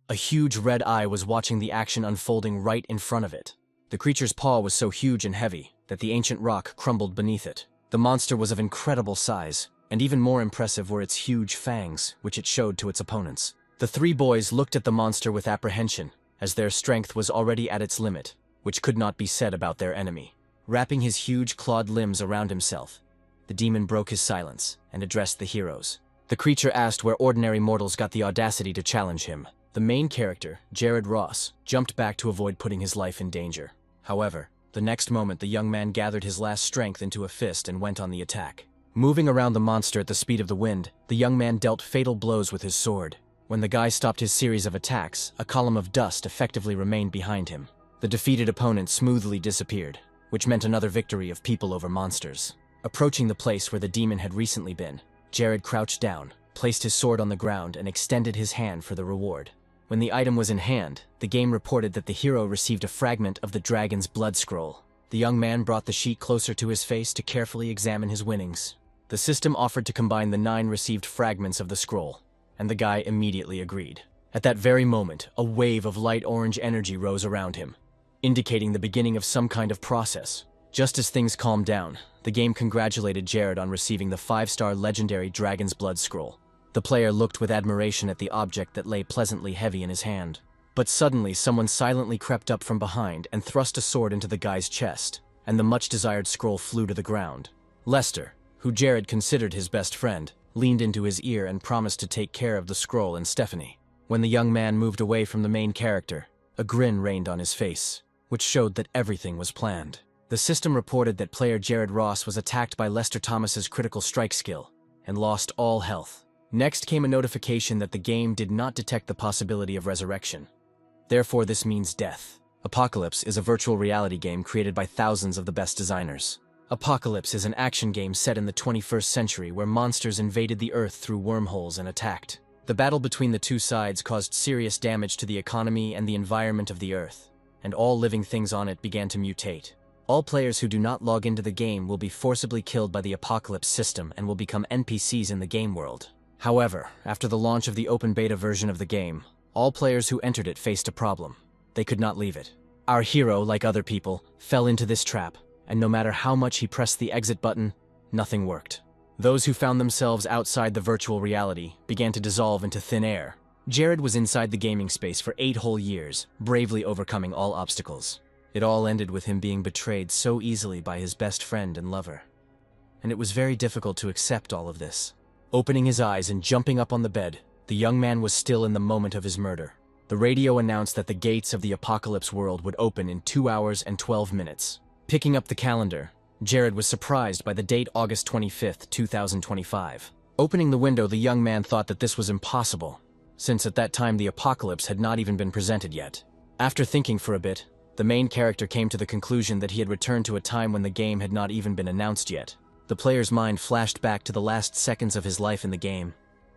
A huge red eye was watching the action unfolding right in front of it. The creature's paw was so huge and heavy that the ancient rock crumbled beneath it. The monster was of incredible size, and even more impressive were its huge fangs, which it showed to its opponents. The three boys looked at the monster with apprehension, as their strength was already at its limit, which could not be said about their enemy. Wrapping his huge clawed limbs around himself, the demon broke his silence and addressed the heroes. The creature asked where ordinary mortals got the audacity to challenge him. The main character, Jared Ross, jumped back to avoid putting his life in danger. However, the next moment the young man gathered his last strength into a fist and went on the attack. Moving around the monster at the speed of the wind, the young man dealt fatal blows with his sword. When the guy stopped his series of attacks, a column of dust effectively remained behind him. The defeated opponent smoothly disappeared, which meant another victory of people over monsters. Approaching the place where the demon had recently been, Jared crouched down, placed his sword on the ground, and extended his hand for the reward. When the item was in hand, the game reported that the hero received a fragment of the dragon's blood scroll. The young man brought the sheet closer to his face to carefully examine his winnings. The system offered to combine the 9 received fragments of the scroll, and the guy immediately agreed. At that very moment, a wave of light orange energy rose around him, indicating the beginning of some kind of process. Just as things calmed down, the game congratulated Jared on receiving the 5-star legendary Dragon's Blood Scroll. The player looked with admiration at the object that lay pleasantly heavy in his hand. But suddenly, someone silently crept up from behind and thrust a sword into the guy's chest, and the much-desired scroll flew to the ground. Lester, who Jared considered his best friend, leaned into his ear and promised to take care of the scroll and Stephanie. When the young man moved away from the main character, a grin reigned on his face, which showed that everything was planned. The system reported that player Jared Ross was attacked by Lester Thomas's critical strike skill and lost all health. Next came a notification that the game did not detect the possibility of resurrection. Therefore, this means death. Apocalypse is a virtual reality game created by thousands of the best designers. Apocalypse is an action game set in the 21st century where monsters invaded the Earth through wormholes and attacked. The battle between the two sides caused serious damage to the economy and the environment of the Earth, and all living things on it began to mutate. All players who do not log into the game will be forcibly killed by the Apocalypse system and will become NPCs in the game world. However, after the launch of the open beta version of the game, all players who entered it faced a problem. They could not leave it. Our hero, like other people, fell into this trap, and no matter how much he pressed the exit button, nothing worked. Those who found themselves outside the virtual reality began to dissolve into thin air. Jared was inside the gaming space for 8 whole years, bravely overcoming all obstacles. It all ended with him being betrayed so easily by his best friend and lover. And it was very difficult to accept all of this. Opening his eyes and jumping up on the bed, the young man was still in the moment of his murder. The radio announced that the gates of the Apocalypse world would open in 2 hours and 12 minutes. Picking up the calendar, Jared was surprised by the date August 25th, 2025. Opening the window, the young man thought that this was impossible, since at that time the apocalypse had not even been presented yet. After thinking for a bit, the main character came to the conclusion that he had returned to a time when the game had not even been announced yet. The player's mind flashed back to the last seconds of his life in the game,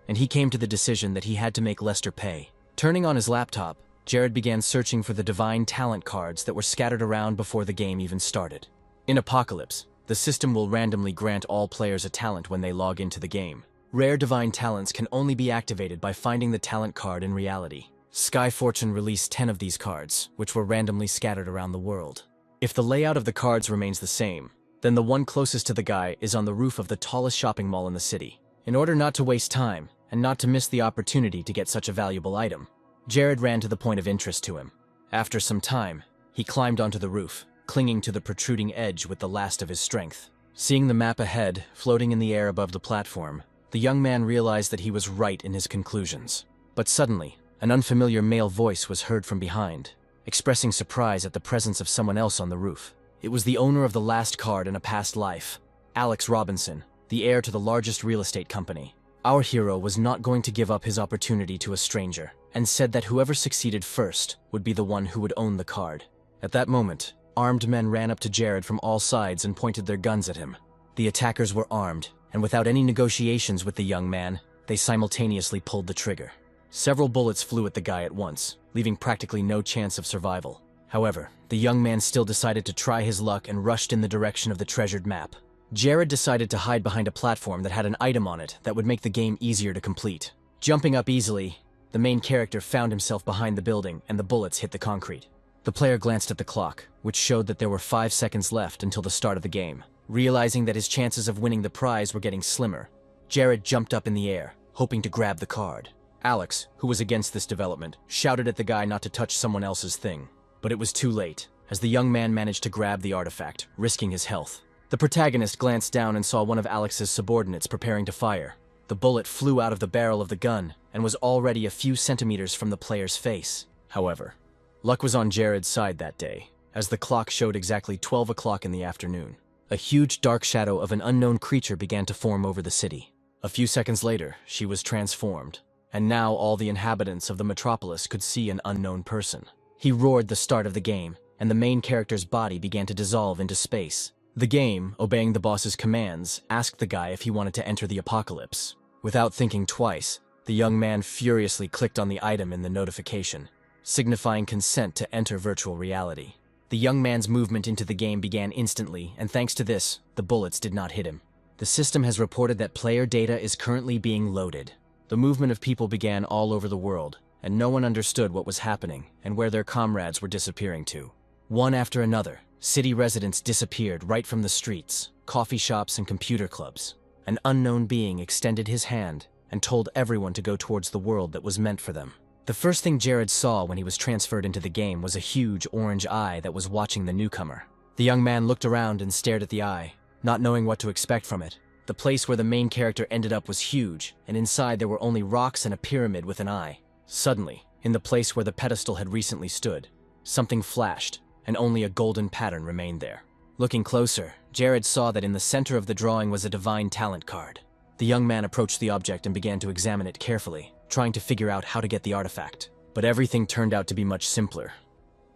and he came to the decision that he had to make Lester pay. Turning on his laptop, Jared began searching for the divine talent cards that were scattered around before the game even started. In Apocalypse, the system will randomly grant all players a talent when they log into the game. Rare divine talents can only be activated by finding the talent card in reality. Sky Fortune released 10 of these cards, which were randomly scattered around the world. If the layout of the cards remains the same, then the one closest to the guy is on the roof of the tallest shopping mall in the city. In order not to waste time, and not to miss the opportunity to get such a valuable item, Jared ran to the point of interest to him. After some time, he climbed onto the roof, clinging to the protruding edge with the last of his strength. Seeing the map ahead, floating in the air above the platform, the young man realized that he was right in his conclusions. But suddenly, an unfamiliar male voice was heard from behind, expressing surprise at the presence of someone else on the roof. It was the owner of the last card in a past life, Alex Robinson, the heir to the largest real estate company. Our hero was not going to give up his opportunity to a stranger, and said that whoever succeeded first would be the one who would own the card. At that moment, armed men ran up to Jared from all sides and pointed their guns at him. The attackers were armed, and without any negotiations with the young man, they simultaneously pulled the trigger. Several bullets flew at the guy at once, leaving practically no chance of survival. However, the young man still decided to try his luck and rushed in the direction of the treasured map. Jared decided to hide behind a platform that had an item on it that would make the game easier to complete. Jumping up easily, the main character found himself behind the building and the bullets hit the concrete. The player glanced at the clock, which showed that there were 5 seconds left until the start of the game. Realizing that his chances of winning the prize were getting slimmer, Jared jumped up in the air, hoping to grab the card. Alex, who was against this development, shouted at the guy not to touch someone else's thing. But it was too late, as the young man managed to grab the artifact, risking his health. The protagonist glanced down and saw one of Alex's subordinates preparing to fire. The bullet flew out of the barrel of the gun and was already a few centimeters from the player's face. However, luck was on Jared's side that day, as the clock showed exactly 12 o'clock in the afternoon. A huge dark shadow of an unknown creature began to form over the city. A few seconds later, she was transformed, and now all the inhabitants of the metropolis could see an unknown person. He roared the start of the game, and the main character's body began to dissolve into space. The game, obeying the boss's commands, asked the guy if he wanted to enter the apocalypse. Without thinking twice, the young man furiously clicked on the item in the notification, signifying consent to enter virtual reality. The young man's movement into the game began instantly, and thanks to this, the bullets did not hit him. The system has reported that player data is currently being loaded. The movement of people began all over the world, and no one understood what was happening and where their comrades were disappearing to. One after another, city residents disappeared right from the streets, coffee shops, and computer clubs. An unknown being extended his hand and told everyone to go towards the world that was meant for them. The first thing Jared saw when he was transferred into the game was a huge orange eye that was watching the newcomer. The young man looked around and stared at the eye, not knowing what to expect from it. The place where the main character ended up was huge, and inside there were only rocks and a pyramid with an eye. Suddenly, in the place where the pedestal had recently stood, something flashed, and only a golden pattern remained there. Looking closer, Jared saw that in the center of the drawing was a divine talent card. The young man approached the object and began to examine it carefully, trying to figure out how to get the artifact. But everything turned out to be much simpler.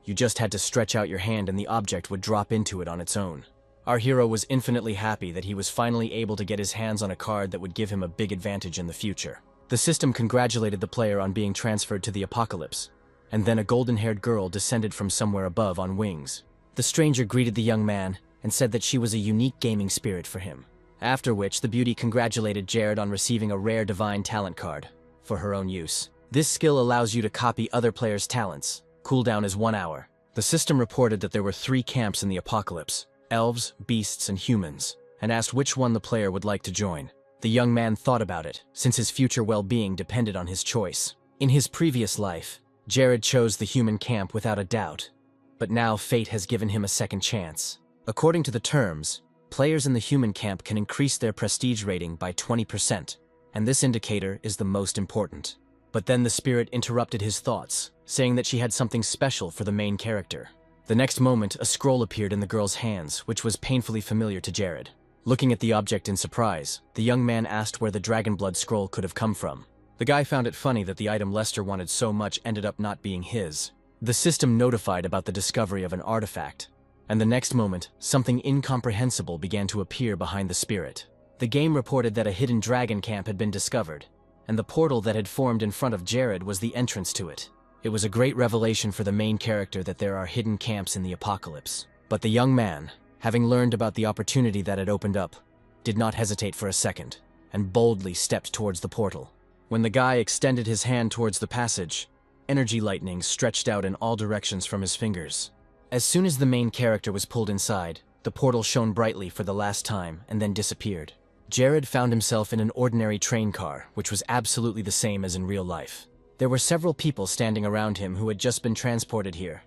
You just had to stretch out your hand and the object would drop into it on its own. Our hero was infinitely happy that he was finally able to get his hands on a card that would give him a big advantage in the future. The system congratulated the player on being transferred to the apocalypse, and then a golden-haired girl descended from somewhere above on wings. The stranger greeted the young man and said that she was a unique gaming spirit for him. After which, the beauty congratulated Jared on receiving a rare divine talent card for her own use. This skill allows you to copy other players' talents. Cooldown is 1 hour. The system reported that there were 3 camps in the apocalypse: elves, beasts, and humans, and asked which one the player would like to join. The young man thought about it, since his future well-being depended on his choice. In his previous life, Jared chose the human camp without a doubt, but now fate has given him a second chance. According to the terms, players in the human camp can increase their prestige rating by 20%, and this indicator is the most important. But then the spirit interrupted his thoughts, saying that she had something special for the main character. The next moment, a scroll appeared in the girl's hands, which was painfully familiar to Jared. Looking at the object in surprise, the young man asked where the Dragonblood scroll could have come from. The guy found it funny that the item Lester wanted so much ended up not being his. The system notified about the discovery of an artifact, and the next moment, something incomprehensible began to appear behind the spirit. The game reported that a hidden dragon camp had been discovered, and the portal that had formed in front of Jared was the entrance to it. It was a great revelation for the main character that there are hidden camps in the apocalypse. But the young man, having learned about the opportunity that had opened up, did not hesitate for a second, and boldly stepped towards the portal. When the guy extended his hand towards the passage, energy lightning stretched out in all directions from his fingers. As soon as the main character was pulled inside, the portal shone brightly for the last time and then disappeared. Jared found himself in an ordinary train car, which was absolutely the same as in real life. There were several people standing around him who had just been transported here,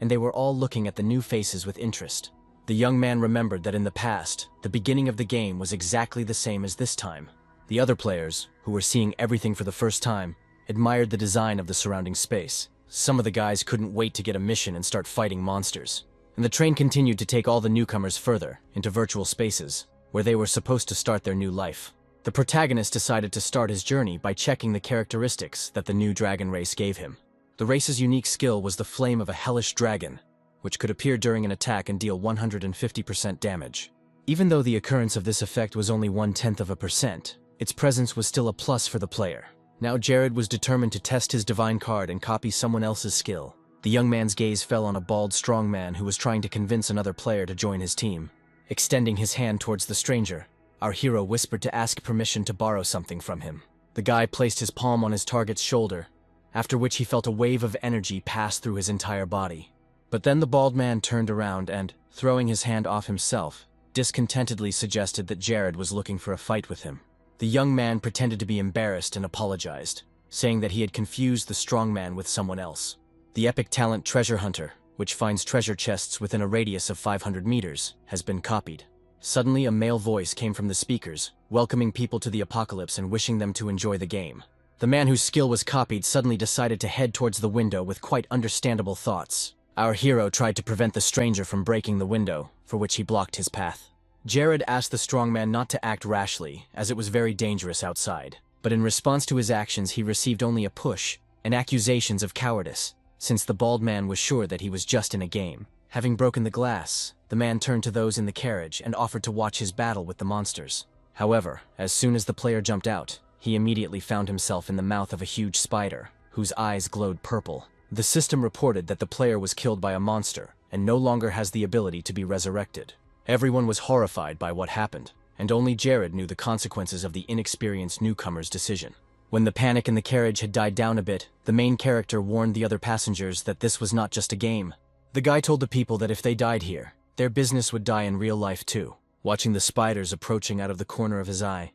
and they were all looking at the new faces with interest. The young man remembered that in the past, the beginning of the game was exactly the same as this time. The other players, who were seeing everything for the first time, admired the design of the surrounding space. Some of the guys couldn't wait to get a mission and start fighting monsters. And the train continued to take all the newcomers further, into virtual spaces, where they were supposed to start their new life. The protagonist decided to start his journey by checking the characteristics that the new dragon race gave him. The race's unique skill was the flame of a hellish dragon, which could appear during an attack and deal 150% damage. Even though the occurrence of this effect was only 0.1%, its presence was still a plus for the player. Now Jared was determined to test his divine card and copy someone else's skill. The young man's gaze fell on a bald, strong man who was trying to convince another player to join his team. Extending his hand towards the stranger, our hero whispered to ask permission to borrow something from him. The guy placed his palm on his target's shoulder after which he felt a wave of energy pass through his entire body. But then the bald man turned around and, throwing his hand off himself, discontentedly suggested that Jared was looking for a fight with him. The young man pretended to be embarrassed and apologized, saying that he had confused the strong man with someone else. The epic talent Treasure Hunter, which finds treasure chests within a radius of 500 meters, has been copied. Suddenly, a male voice came from the speakers, welcoming people to the apocalypse and wishing them to enjoy the game. The man whose skill was copied suddenly decided to head towards the window with quite understandable thoughts. Our hero tried to prevent the stranger from breaking the window, for which he blocked his path. Jared asked the strongman not to act rashly, as it was very dangerous outside. But in response to his actions, he received only a push and accusations of cowardice, since the bald man was sure that he was just in a game. Having broken the glass, the man turned to those in the carriage and offered to watch his battle with the monsters. However, as soon as the player jumped out, he immediately found himself in the mouth of a huge spider, whose eyes glowed purple. The system reported that the player was killed by a monster and no longer has the ability to be resurrected. Everyone was horrified by what happened, and only Jared knew the consequences of the inexperienced newcomer's decision. When the panic in the carriage had died down a bit, the main character warned the other passengers that this was not just a game. The guy told the people that if they died here, their business would die in real life too. Watching the spiders approaching out of the corner of his eye,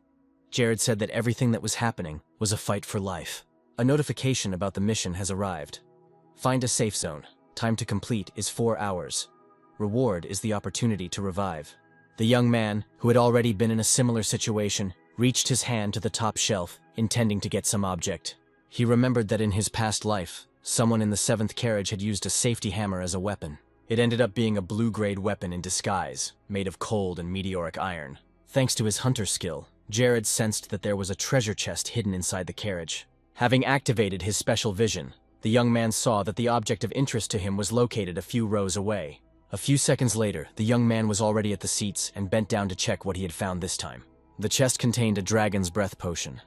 Jared said that everything that was happening was a fight for life. A notification about the mission has arrived. Find a safe zone. Time to complete is 4 hours. Reward is the opportunity to revive. The young man, who had already been in a similar situation, reached his hand to the top shelf, intending to get some object. He remembered that in his past life, someone in the 7th carriage had used a safety hammer as a weapon. It ended up being a blue-grade weapon in disguise, made of cold and meteoric iron. Thanks to his hunter skill, Jared sensed that there was a treasure chest hidden inside the carriage. Having activated his special vision, the young man saw that the object of interest to him was located a few rows away. A few seconds later, the young man was already at the seats and bent down to check what he had found this time. The chest contained a dragon's breath potion.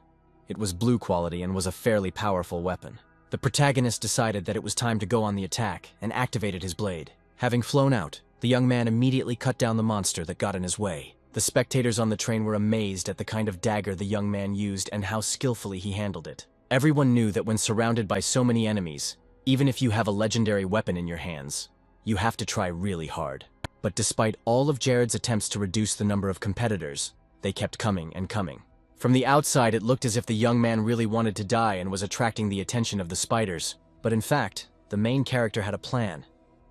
It was blue quality and was a fairly powerful weapon. The protagonist decided that it was time to go on the attack and activated his blade. Having flown out, the young man immediately cut down the monster that got in his way. The spectators on the train were amazed at the kind of dagger the young man used and how skillfully he handled it. Everyone knew that when surrounded by so many enemies, even if you have a legendary weapon in your hands, you have to try really hard. But despite all of Jared's attempts to reduce the number of competitors, they kept coming and coming. From the outside, it looked as if the young man really wanted to die and was attracting the attention of the spiders. But in fact, the main character had a plan,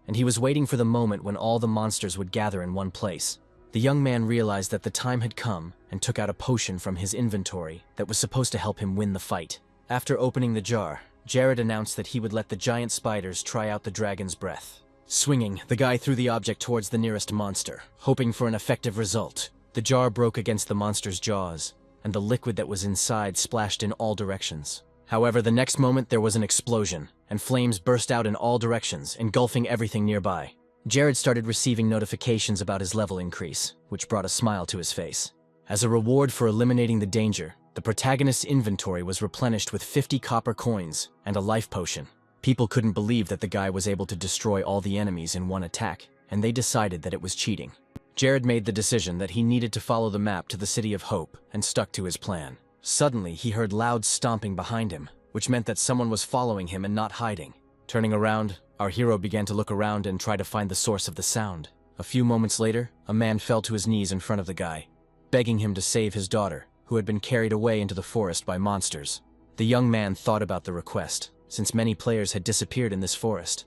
and he was waiting for the moment when all the monsters would gather in one place. The young man realized that the time had come and took out a potion from his inventory that was supposed to help him win the fight. After opening the jar, Jared announced that he would let the giant spiders try out the dragon's breath. Swinging, the guy threw the object towards the nearest monster, hoping for an effective result. The jar broke against the monster's jaws, and the liquid that was inside splashed in all directions. However, the next moment there was an explosion, and flames burst out in all directions, engulfing everything nearby. Jared started receiving notifications about his level increase, which brought a smile to his face. As a reward for eliminating the danger, the protagonist's inventory was replenished with 50 copper coins and a life potion. People couldn't believe that the guy was able to destroy all the enemies in one attack, and they decided that it was cheating. Jared made the decision that he needed to follow the map to the City of Hope and stuck to his plan. Suddenly, he heard loud stomping behind him, which meant that someone was following him and not hiding. Turning around, our hero began to look around and try to find the source of the sound. A few moments later, a man fell to his knees in front of the guy, begging him to save his daughter, who had been carried away into the forest by monsters. The young man thought about the request, since many players had disappeared in this forest.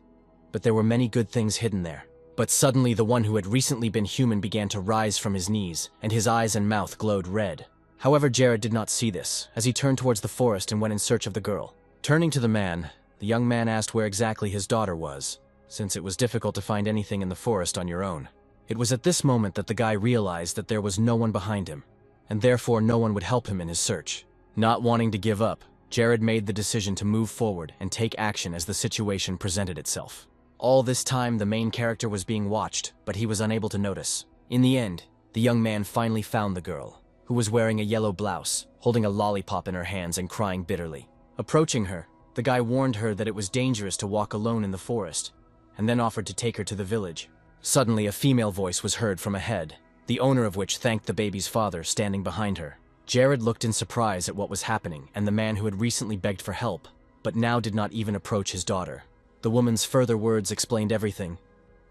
But there were many good things hidden there. But suddenly the one who had recently been human began to rise from his knees, and his eyes and mouth glowed red. However, Jared did not see this, as he turned towards the forest and went in search of the girl. Turning to the young man asked where exactly his daughter was, since it was difficult to find anything in the forest on your own. It was at this moment that the guy realized that there was no one behind him, and therefore no one would help him in his search. Not wanting to give up, Jared made the decision to move forward and take action as the situation presented itself. All this time, the main character was being watched, but he was unable to notice. In the end, the young man finally found the girl, who was wearing a yellow blouse, holding a lollipop in her hands and crying bitterly. Approaching her, the guy warned her that it was dangerous to walk alone in the forest, and then offered to take her to the village. Suddenly, a female voice was heard from ahead, the owner of which thanked the baby's father standing behind her. Jared looked in surprise at what was happening, and the man who had recently begged for help but now did not even approach his daughter. The woman's further words explained everything.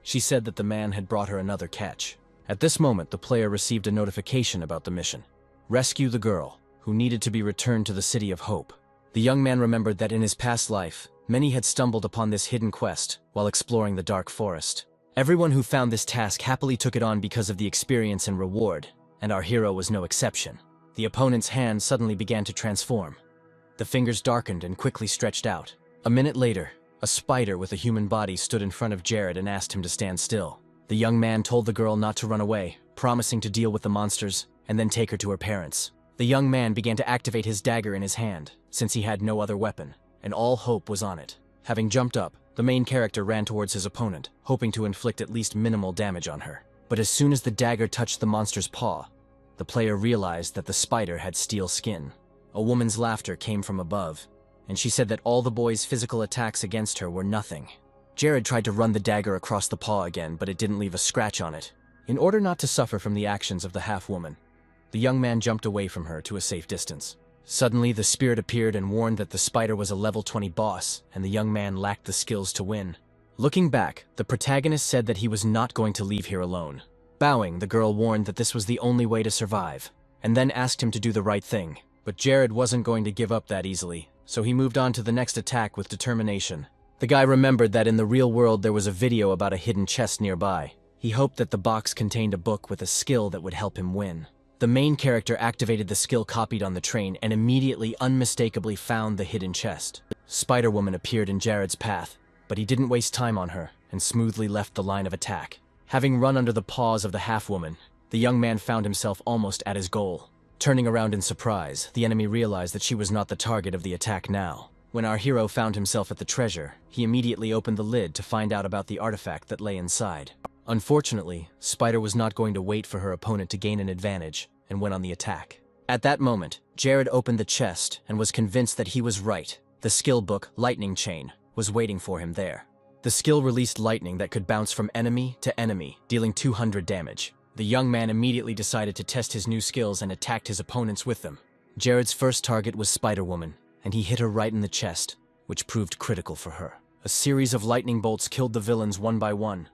She said that the man had brought her another catch. At this moment, the player received a notification about the mission. Rescue the girl, who needed to be returned to the City of Hope. The young man remembered that in his past life, many had stumbled upon this hidden quest while exploring the dark forest. Everyone who found this task happily took it on because of the experience and reward, and our hero was no exception. The opponent's hand suddenly began to transform. The fingers darkened and quickly stretched out. A minute later, a spider with a human body stood in front of Jared and asked him to stand still. The young man told the girl not to run away, promising to deal with the monsters and then take her to her parents. The young man began to activate his dagger in his hand, since he had no other weapon, and all hope was on it. Having jumped up, the main character ran towards his opponent, hoping to inflict at least minimal damage on her. But as soon as the dagger touched the monster's paw, the player realized that the spider had steel skin. A woman's laughter came from above, and she said that all the boy's physical attacks against her were nothing. Jared tried to run the dagger across the paw again, but it didn't leave a scratch on it. In order not to suffer from the actions of the half-woman, the young man jumped away from her to a safe distance. Suddenly, the spirit appeared and warned that the spider was a level 20 boss, and the young man lacked the skills to win. Looking back, the protagonist said that he was not going to leave here alone. Bowing, the girl warned that this was the only way to survive, and then asked him to do the right thing. But Jared wasn't going to give up that easily, so he moved on to the next attack with determination. The guy remembered that in the real world there was a video about a hidden chest nearby. He hoped that the box contained a book with a skill that would help him win. The main character activated the skill copied on the train and immediately unmistakably found the hidden chest. Spider-Woman appeared in Jared's path, but he didn't waste time on her and smoothly left the line of attack. Having run under the paws of the half-woman, the young man found himself almost at his goal. Turning around in surprise, the enemy realized that she was not the target of the attack now. When our hero found himself at the treasure, he immediately opened the lid to find out about the artifact that lay inside. Unfortunately, Spider was not going to wait for her opponent to gain an advantage and went on the attack. At that moment, Jared opened the chest and was convinced that he was right. The skill book, Lightning Chain, was waiting for him there. The skill released lightning that could bounce from enemy to enemy, dealing 200 damage. The young man immediately decided to test his new skills and attacked his opponents with them. Jared's first target was Spider-Woman, and he hit her right in the chest, which proved critical for her. A series of lightning bolts killed the villains one by one,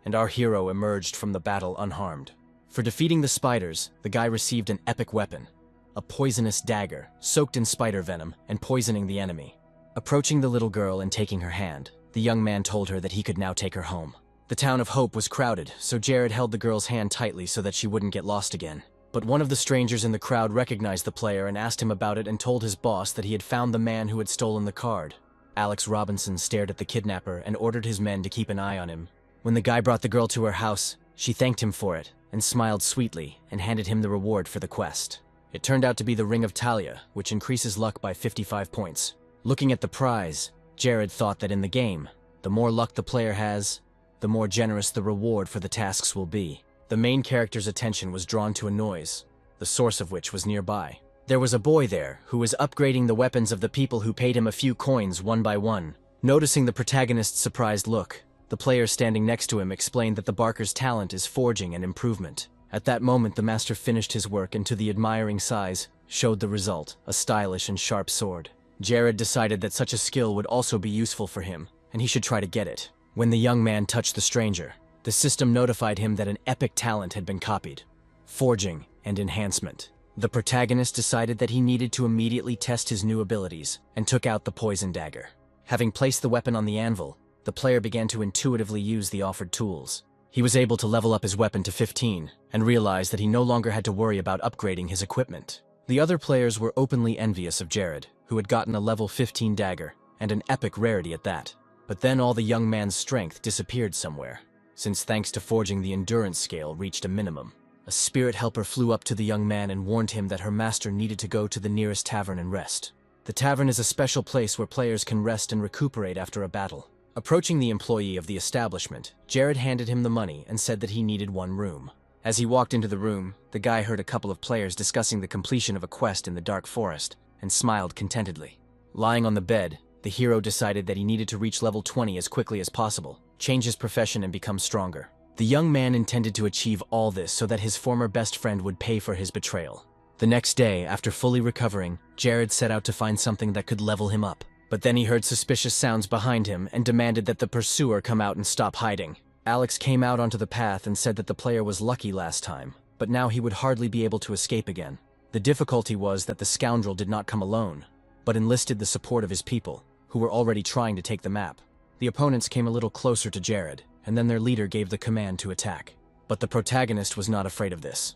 and our hero emerged from the battle unharmed. For defeating the spiders, the guy received an epic weapon, a poisonous dagger, soaked in spider venom and poisoning the enemy. Approaching the little girl and taking her hand, the young man told her that he could now take her home. The town of Hope was crowded, so Jared held the girl's hand tightly so that she wouldn't get lost again. But one of the strangers in the crowd recognized the player and asked him about it and told his boss that he had found the man who had stolen the card. Alex Robinson stared at the kidnapper and ordered his men to keep an eye on him. When the guy brought the girl to her house, she thanked him for it and smiled sweetly and handed him the reward for the quest. It turned out to be the Ring of Talia, which increases luck by 55 points. Looking at the prize, Jared thought that in the game, the more luck the player has, the more generous the reward for the tasks will be. The main character's attention was drawn to a noise, the source of which was nearby. There was a boy there who was upgrading the weapons of the people who paid him a few coins one by one. Noticing the protagonist's surprised look, the player standing next to him explained that the Barker's talent is forging and improvement. At that moment, the master finished his work and to the admiring size, showed the result, a stylish and sharp sword. Jared decided that such a skill would also be useful for him, and he should try to get it. When the young man touched the stranger, the system notified him that an epic talent had been copied: forging and enhancement. The protagonist decided that he needed to immediately test his new abilities and took out the poison dagger. Having placed the weapon on the anvil, the player began to intuitively use the offered tools. He was able to level up his weapon to 15 and realized that he no longer had to worry about upgrading his equipment. The other players were openly envious of Jared, who had gotten a level 15 dagger, and an epic rarity at that. But then all the young man's strength disappeared somewhere, since thanks to forging the endurance scale reached a minimum. A spirit helper flew up to the young man and warned him that her master needed to go to the nearest tavern and rest. The tavern is a special place where players can rest and recuperate after a battle. Approaching the employee of the establishment, Jared handed him the money and said that he needed one room. As he walked into the room, the guy heard a couple of players discussing the completion of a quest in the dark forest and smiled contentedly. Lying on the bed, the hero decided that he needed to reach level 20 as quickly as possible, change his profession and become stronger. The young man intended to achieve all this so that his former best friend would pay for his betrayal. The next day, after fully recovering, Jared set out to find something that could level him up. But then he heard suspicious sounds behind him and demanded that the pursuer come out and stop hiding. Alex came out onto the path and said that the player was lucky last time, but now he would hardly be able to escape again. The difficulty was that the scoundrel did not come alone, but enlisted the support of his people, who were already trying to take the map. The opponents came a little closer to Jared, and then their leader gave the command to attack. But the protagonist was not afraid of this,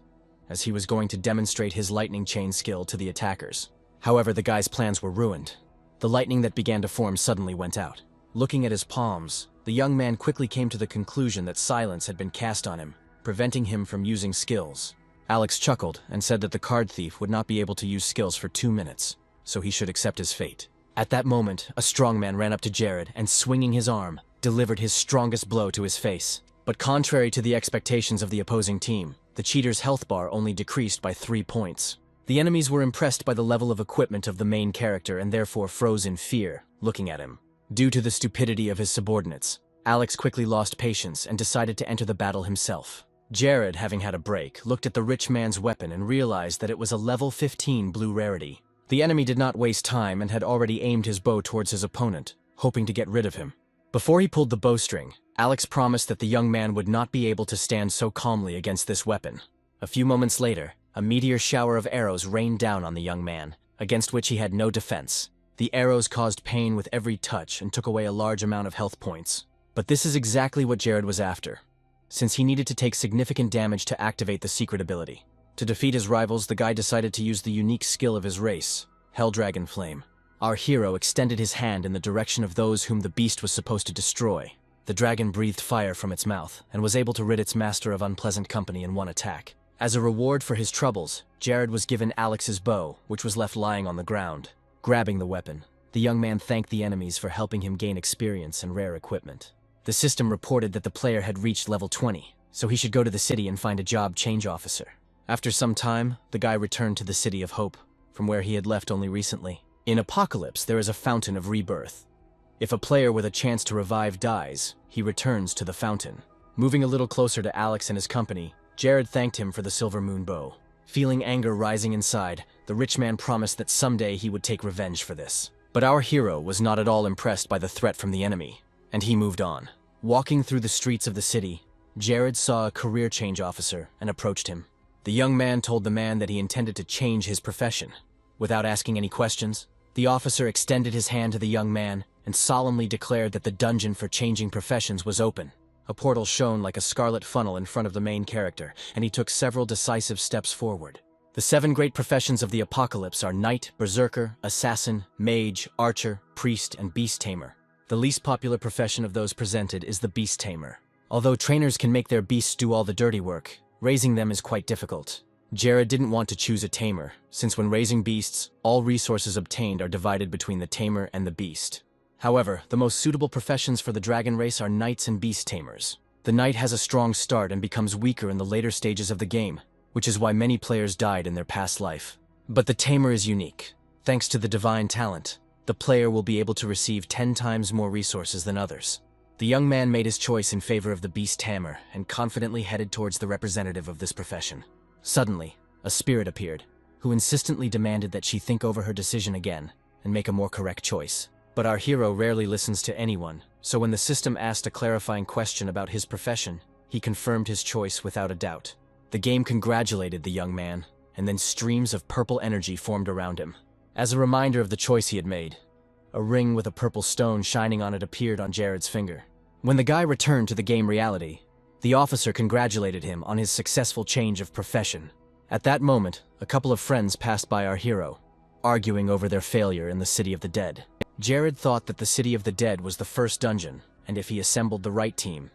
as he was going to demonstrate his lightning chain skill to the attackers. However, the guy's plans were ruined. The lightning that began to form suddenly went out. Looking at his palms, the young man quickly came to the conclusion that silence had been cast on him, preventing him from using skills. Alex chuckled and said that the card thief would not be able to use skills for 2 minutes, so he should accept his fate. At that moment, a strong man ran up to Jared and, swinging his arm, delivered his strongest blow to his face. But contrary to the expectations of the opposing team, the cheater's health bar only decreased by 3 points. The enemies were impressed by the level of equipment of the main character and therefore froze in fear, looking at him. Due to the stupidity of his subordinates, Alex quickly lost patience and decided to enter the battle himself. Jared, having had a break, looked at the rich man's weapon and realized that it was a level 15 blue rarity. The enemy did not waste time and had already aimed his bow towards his opponent, hoping to get rid of him. Before he pulled the bowstring, Alex promised that the young man would not be able to stand so calmly against this weapon. A few moments later, a meteor shower of arrows rained down on the young man, against which he had no defense. The arrows caused pain with every touch and took away a large amount of health points. But this is exactly what Jared was after, since he needed to take significant damage to activate the secret ability. To defeat his rivals, the guy decided to use the unique skill of his race, Hell Dragon Flame. Our hero extended his hand in the direction of those whom the beast was supposed to destroy. The dragon breathed fire from its mouth and was able to rid its master of unpleasant company in one attack. As a reward for his troubles, Jared was given Alex's bow, which was left lying on the ground. Grabbing the weapon, the young man thanked the enemies for helping him gain experience and rare equipment. The system reported that the player had reached level 20, so he should go to the city and find a job change officer. After some time, the guy returned to the City of Hope, from where he had left only recently. In Apocalypse, there is a fountain of rebirth. If a player with a chance to revive dies, he returns to the fountain. Moving a little closer to Alex and his company, Jared thanked him for the silver moon bow. Feeling anger rising inside, the rich man promised that someday he would take revenge for this. But our hero was not at all impressed by the threat from the enemy, and he moved on. Walking through the streets of the city, Jared saw a career change officer and approached him. The young man told the man that he intended to change his profession. Without asking any questions, the officer extended his hand to the young man and solemnly declared that the dungeon for changing professions was open. A portal shone like a scarlet funnel in front of the main character, and he took several decisive steps forward. The 7 great professions of the Apocalypse are Knight, Berserker, Assassin, Mage, Archer, Priest, and Beast Tamer. The least popular profession of those presented is the Beast Tamer. Although trainers can make their beasts do all the dirty work, raising them is quite difficult. Jared didn't want to choose a tamer, since when raising beasts, all resources obtained are divided between the tamer and the beast. However, the most suitable professions for the dragon race are knights and beast tamers. The knight has a strong start and becomes weaker in the later stages of the game, which is why many players died in their past life. But the tamer is unique. Thanks to the divine talent, the player will be able to receive 10 times more resources than others. The young man made his choice in favor of the beast tamer and confidently headed towards the representative of this profession. Suddenly, a spirit appeared, who insistently demanded that she think over her decision again and make a more correct choice. But our hero rarely listens to anyone, so when the system asked a clarifying question about his profession, he confirmed his choice without a doubt. The game congratulated the young man, and then streams of purple energy formed around him. As a reminder of the choice he had made, a ring with a purple stone shining on it appeared on Jared's finger. When the guy returned to the game reality, the officer congratulated him on his successful change of profession. At that moment, a couple of friends passed by our hero, arguing over their failure in the City of the Dead. Jared thought that the City of the Dead was the first dungeon, and if he assembled the right team,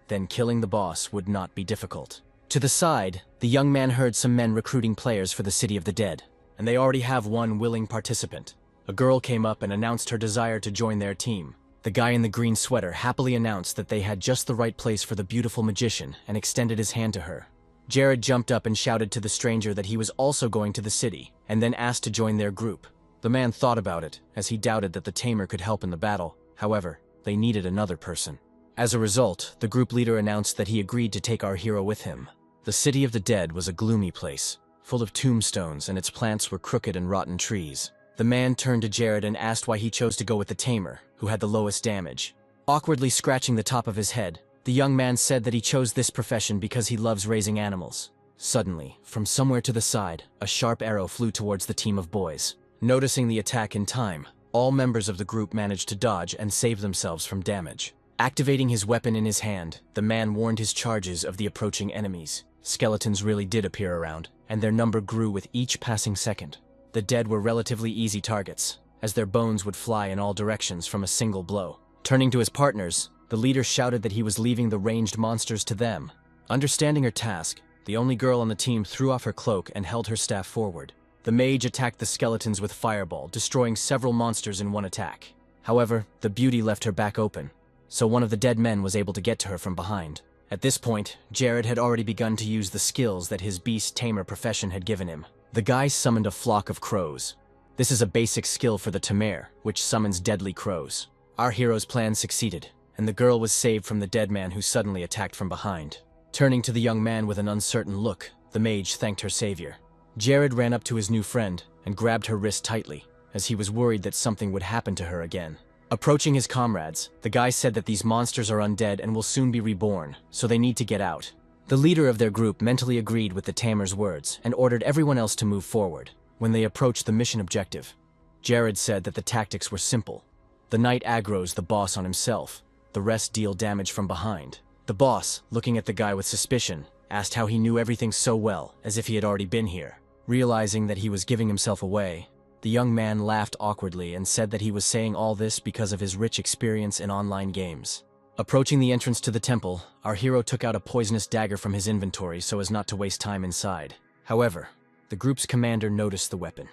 then killing the boss would not be difficult. To the side, the young man heard some men recruiting players for the City of the Dead, and they already have one willing participant. A girl came up and announced her desire to join their team. The guy in the green sweater happily announced that they had just the right place for the beautiful magician and extended his hand to her. Jared jumped up and shouted to the stranger that he was also going to the city, and then asked to join their group. The man thought about it, as he doubted that the tamer could help in the battle. However, they needed another person. As a result, the group leader announced that he agreed to take our hero with him. The City of the Dead was a gloomy place, full of tombstones, and its plants were crooked and rotten trees. The man turned to Jared and asked why he chose to go with the tamer, who had the lowest damage. Awkwardly scratching the top of his head, the young man said that he chose this profession because he loves raising animals. Suddenly, from somewhere to the side, a sharp arrow flew towards the team of boys. Noticing the attack in time, all members of the group managed to dodge and save themselves from damage. Activating his weapon in his hand, the man warned his charges of the approaching enemies. Skeletons really did appear around, and their number grew with each passing second. The dead were relatively easy targets, as their bones would fly in all directions from a single blow. Turning to his partners, the leader shouted that he was leaving the ranged monsters to them. Understanding her task, the only girl on the team threw off her cloak and held her staff forward. The mage attacked the skeletons with fireball, destroying several monsters in one attack. However, the beauty left her back open, so one of the dead men was able to get to her from behind. At this point, Jared had already begun to use the skills that his beast tamer profession had given him. The guy summoned a flock of crows. This is a basic skill for the tamer, which summons deadly crows. Our hero's plan succeeded, and the girl was saved from the dead man who suddenly attacked from behind. Turning to the young man with an uncertain look, the mage thanked her savior. Jared ran up to his new friend and grabbed her wrist tightly, as he was worried that something would happen to her again. Approaching his comrades, the guy said that these monsters are undead and will soon be reborn, so they need to get out. The leader of their group mentally agreed with the tamer's words and ordered everyone else to move forward. When they approached the mission objective, Jared said that the tactics were simple. The knight aggroes the boss on himself, the rest deal damage from behind. The boss, looking at the guy with suspicion, asked how he knew everything so well, as if he had already been here. Realizing that he was giving himself away, the young man laughed awkwardly and said that he was saying all this because of his rich experience in online games. Approaching the entrance to the temple, our hero took out a poisonous dagger from his inventory so as not to waste time inside. However, the group's commander noticed the weapon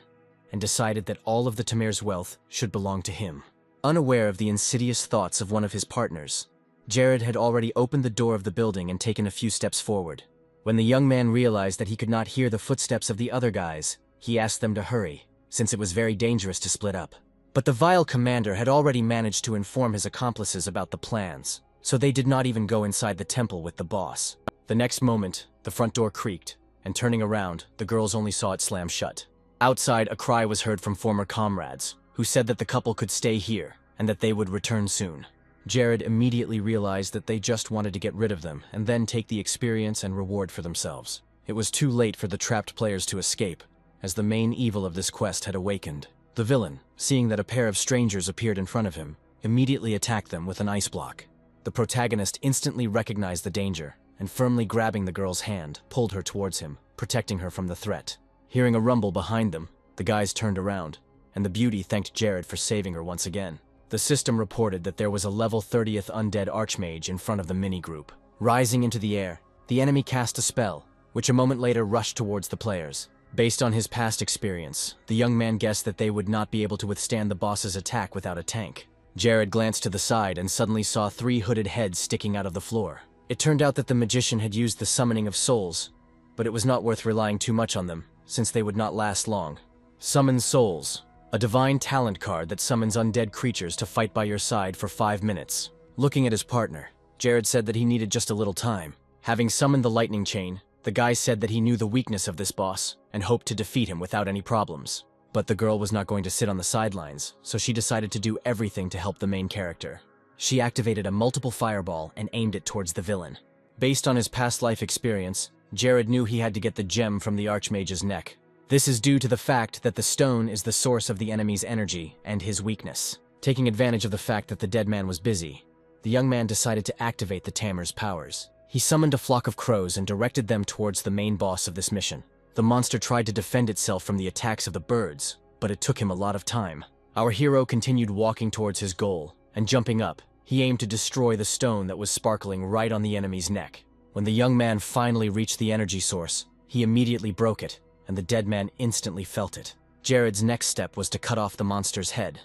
and decided that all of the tamer's wealth should belong to him. Unaware of the insidious thoughts of one of his partners, Jared had already opened the door of the building and taken a few steps forward. When the young man realized that he could not hear the footsteps of the other guys, he asked them to hurry, since it was very dangerous to split up. But the vile commander had already managed to inform his accomplices about the plans, so they did not even go inside the temple with the boss. The next moment, the front door creaked, and turning around, the girls only saw it slam shut. Outside, a cry was heard from former comrades, who said that the couple could stay here, and that they would return soon. Jared immediately realized that they just wanted to get rid of them and then take the experience and reward for themselves. It was too late for the trapped players to escape, as the main evil of this quest had awakened. The villain, seeing that a pair of strangers appeared in front of him, immediately attacked them with an ice block. The protagonist instantly recognized the danger, and firmly grabbing the girl's hand, pulled her towards him, protecting her from the threat. Hearing a rumble behind them, the guys turned around, and the beauty thanked Jared for saving her once again. The system reported that there was a level 30th undead archmage in front of the mini-group. Rising into the air, the enemy cast a spell, which a moment later rushed towards the players. Based on his past experience, the young man guessed that they would not be able to withstand the boss's attack without a tank. Jared glanced to the side and suddenly saw 3 hooded heads sticking out of the floor. It turned out that the magician had used the summoning of souls, but it was not worth relying too much on them, since they would not last long. Summon Souls, a divine talent card that summons undead creatures to fight by your side for 5 minutes. Looking at his partner, Jared said that he needed just a little time. Having summoned the lightning chain, the guy said that he knew the weakness of this boss and hoped to defeat him without any problems. But the girl was not going to sit on the sidelines, so she decided to do everything to help the main character. She activated a multiple fireball and aimed it towards the villain. Based on his past life experience, Jared knew he had to get the gem from the Archmage's neck. This is due to the fact that the stone is the source of the enemy's energy and his weakness. Taking advantage of the fact that the dead man was busy, the young man decided to activate the tamer's powers. He summoned a flock of crows and directed them towards the main boss of this mission. The monster tried to defend itself from the attacks of the birds, but it took him a lot of time. Our hero continued walking towards his goal, and jumping up, he aimed to destroy the stone that was sparkling right on the enemy's neck. When the young man finally reached the energy source, he immediately broke it, and the dead man instantly felt it. Jared's next step was to cut off the monster's head,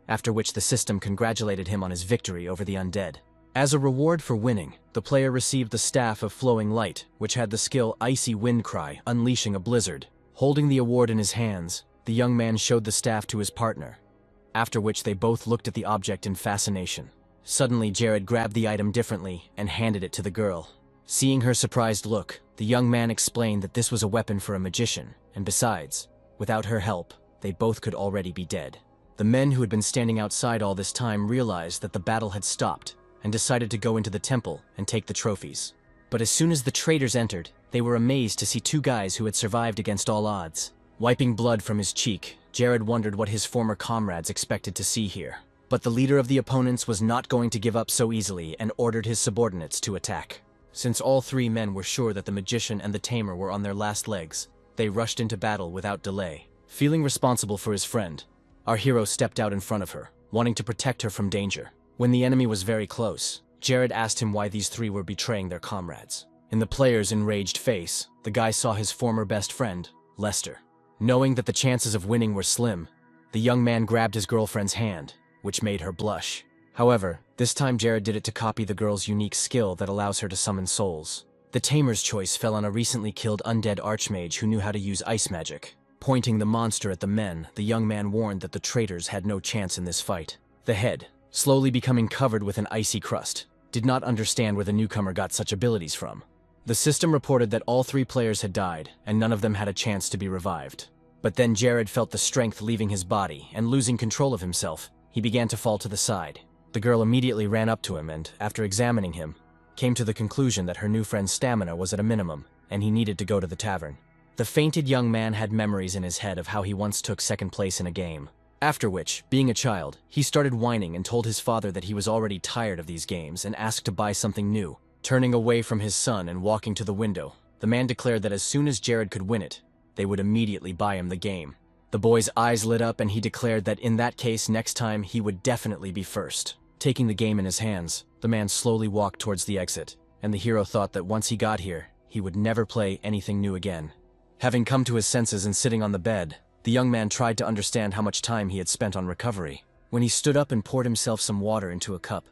after which the system congratulated him on his victory over the undead. As a reward for winning, the player received the Staff of Flowing Light, which had the skill Icy Wind Cry, unleashing a blizzard. Holding the award in his hands, the young man showed the staff to his partner, after which they both looked at the object in fascination. Suddenly, Jared grabbed the item differently and handed it to the girl. Seeing her surprised look, the young man explained that this was a weapon for a magician, and besides, without her help, they both could already be dead. The men who had been standing outside all this time realized that the battle had stopped and decided to go into the temple and take the trophies. But as soon as the traitors entered, they were amazed to see two guys who had survived against all odds. Wiping blood from his cheek, Jared wondered what his former comrades expected to see here. But the leader of the opponents was not going to give up so easily and ordered his subordinates to attack. Since all three men were sure that the magician and the tamer were on their last legs, they rushed into battle without delay. Feeling responsible for his friend, our hero stepped out in front of her, wanting to protect her from danger. When the enemy was very close, Jared asked him why these three were betraying their comrades. In the player's enraged face, the guy saw his former best friend, Lester. Knowing that the chances of winning were slim, the young man grabbed his girlfriend's hand, which made her blush. However, this time Jared did it to copy the girl's unique skill that allows her to summon souls. The tamer's choice fell on a recently killed undead archmage who knew how to use ice magic. Pointing the monster at the men, the young man warned that the traitors had no chance in this fight. The head, slowly becoming covered with an icy crust, did not understand where the newcomer got such abilities from. The system reported that all three players had died, and none of them had a chance to be revived. But then Jared felt the strength leaving his body, and losing control of himself, he began to fall to the side. The girl immediately ran up to him and, after examining him, came to the conclusion that her new friend's stamina was at a minimum, and he needed to go to the tavern. The fainted young man had memories in his head of how he once took second place in a game. After which, being a child, he started whining and told his father that he was already tired of these games and asked to buy something new. Turning away from his son and walking to the window, the man declared that as soon as Jared could win it, they would immediately buy him the game. The boy's eyes lit up and he declared that in that case next time he would definitely be first. Taking the game in his hands, the man slowly walked towards the exit, and the hero thought that once he got here, he would never play anything new again. Having come to his senses and sitting on the bed, the young man tried to understand how much time he had spent on recovery. When he stood up and poured himself some water into a cup,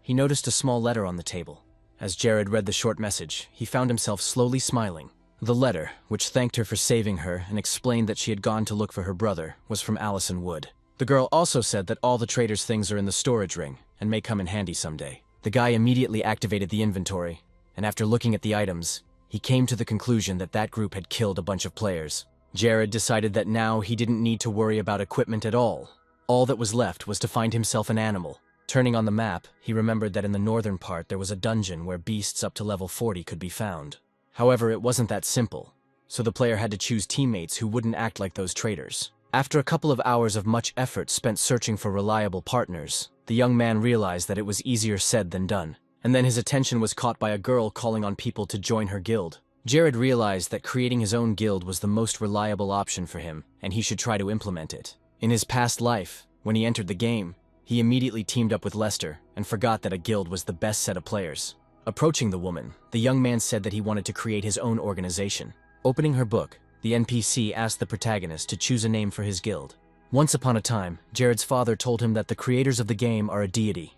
he noticed a small letter on the table. As Jared read the short message, he found himself slowly smiling. The letter, which thanked her for saving her and explained that she had gone to look for her brother, was from Allison Wood. The girl also said that all the traitors' things are in the storage ring and may come in handy someday. The guy immediately activated the inventory, and after looking at the items, he came to the conclusion that that group had killed a bunch of players. Jared decided that now he didn't need to worry about equipment at all. All that was left was to find himself an animal. Turning on the map, he remembered that in the northern part there was a dungeon where beasts up to level 40 could be found. However, it wasn't that simple, so the player had to choose teammates who wouldn't act like those traitors. After a couple of hours of much effort spent searching for reliable partners, the young man realized that it was easier said than done. And then his attention was caught by a girl calling on people to join her guild. Jared realized that creating his own guild was the most reliable option for him, and he should try to implement it. In his past life, when he entered the game, he immediately teamed up with Lester and forgot that a guild was the best set of players. Approaching the woman, the young man said that he wanted to create his own organization. Opening her book, the NPC asked the protagonist to choose a name for his guild. Once upon a time, Jared's father told him that the creators of the game are a deity,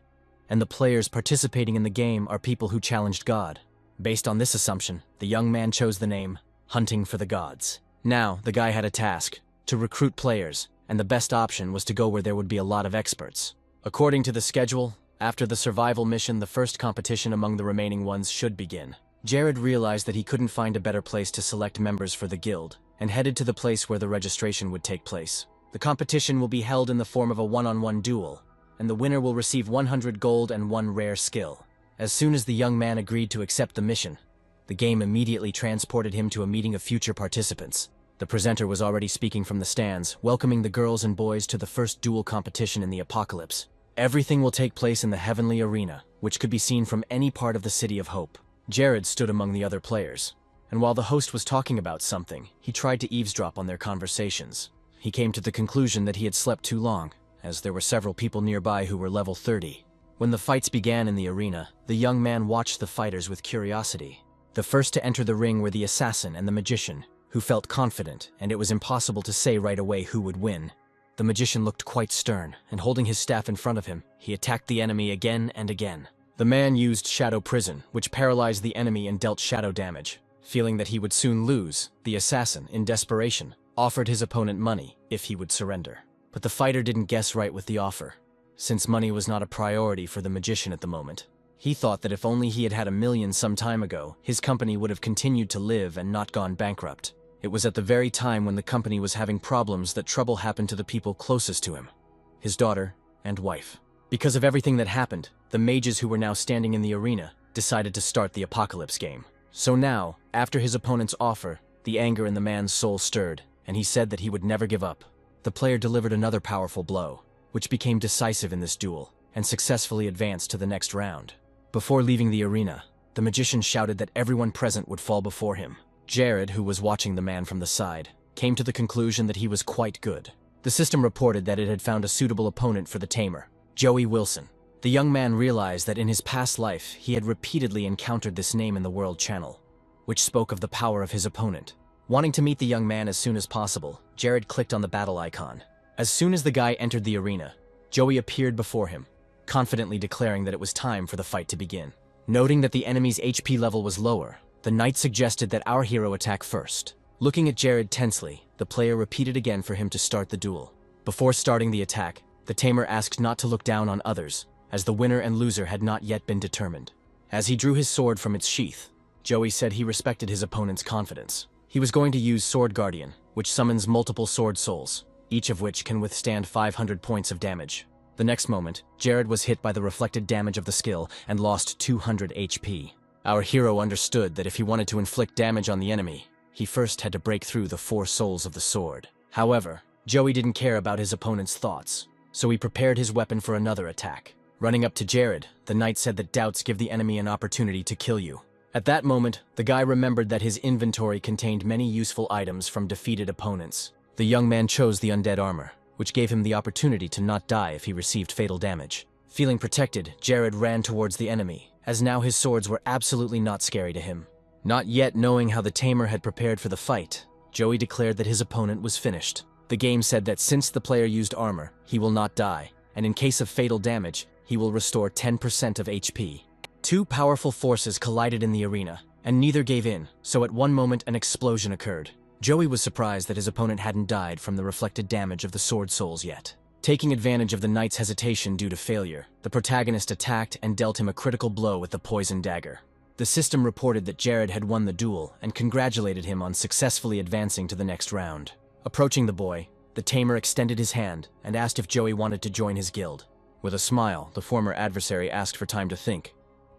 and the players participating in the game are people who challenged God. Based on this assumption, the young man chose the name Hunting for the Gods. Now, the guy had a task, to recruit players, and the best option was to go where there would be a lot of experts. According to the schedule, after the survival mission, the first competition among the remaining ones should begin. Jared realized that he couldn't find a better place to select members for the guild, and headed to the place where the registration would take place. The competition will be held in the form of a one-on-one duel, and the winner will receive 100 gold and 1 rare skill. As soon as the young man agreed to accept the mission, the game immediately transported him to a meeting of future participants. The presenter was already speaking from the stands, welcoming the girls and boys to the first duel competition in the apocalypse. Everything will take place in the Heavenly Arena, which could be seen from any part of the City of Hope. Jared stood among the other players, and while the host was talking about something, he tried to eavesdrop on their conversations. He came to the conclusion that he had slept too long, as there were several people nearby who were level 30. When the fights began in the arena, the young man watched the fighters with curiosity. The first to enter the ring were the Assassin and the Magician, who felt confident, and it was impossible to say right away who would win. The Magician looked quite stern, and holding his staff in front of him, he attacked the enemy again and again. The man used Shadow Prison, which paralyzed the enemy and dealt shadow damage. Feeling that he would soon lose, the Assassin, in desperation, offered his opponent money if he would surrender. But the fighter didn't guess right with the offer. Since money was not a priority for the Magician at the moment, he thought that if only he had had $1 million some time ago, his company would have continued to live and not gone bankrupt. It was at the very time when the company was having problems that trouble happened to the people closest to him, his daughter and wife. Because of everything that happened, the mages who were now standing in the arena decided to start the apocalypse game. So now, after his opponent's offer, the anger in the man's soul stirred, and he said that he would never give up. The player delivered another powerful blow, which became decisive in this duel, and successfully advanced to the next round. Before leaving the arena, the magician shouted that everyone present would fall before him. Jared, who was watching the man from the side, came to the conclusion that he was quite good. The system reported that it had found a suitable opponent for the tamer, Joey Wilson. The young man realized that in his past life he had repeatedly encountered this name in the World Channel, which spoke of the power of his opponent. Wanting to meet the young man as soon as possible, Jared clicked on the battle icon. As soon as the guy entered the arena, Joey appeared before him, confidently declaring that it was time for the fight to begin. Noting that the enemy's HP level was lower, the knight suggested that our hero attack first. Looking at Jared tensely, the player repeated again for him to start the duel. Before starting the attack, the tamer asked not to look down on others, as the winner and loser had not yet been determined. As he drew his sword from its sheath, Joey said he respected his opponent's confidence. He was going to use Sword Guardian, which summons multiple sword souls, each of which can withstand 500 points of damage. The next moment, Jared was hit by the reflected damage of the skill and lost 200 HP. Our hero understood that if he wanted to inflict damage on the enemy, he first had to break through the 4 souls of the sword. However, Joey didn't care about his opponent's thoughts, so he prepared his weapon for another attack. Running up to Jared, the knight said that doubts give the enemy an opportunity to kill you. At that moment, the guy remembered that his inventory contained many useful items from defeated opponents. The young man chose the undead armor, which gave him the opportunity to not die if he received fatal damage. Feeling protected, Jared ran towards the enemy, as now his swords were absolutely not scary to him. Not yet knowing how the tamer had prepared for the fight, Joey declared that his opponent was finished. The game said that since the player used armor, he will not die, and in case of fatal damage, he will restore 10% of HP. 2 powerful forces collided in the arena, and neither gave in, so at one moment an explosion occurred. Joey was surprised that his opponent hadn't died from the reflected damage of the sword souls yet. Taking advantage of the knight's hesitation due to failure, the protagonist attacked and dealt him a critical blow with the poison dagger. The system reported that Jared had won the duel and congratulated him on successfully advancing to the next round. Approaching the boy, the tamer extended his hand and asked if Joey wanted to join his guild. With a smile, the former adversary asked for time to think,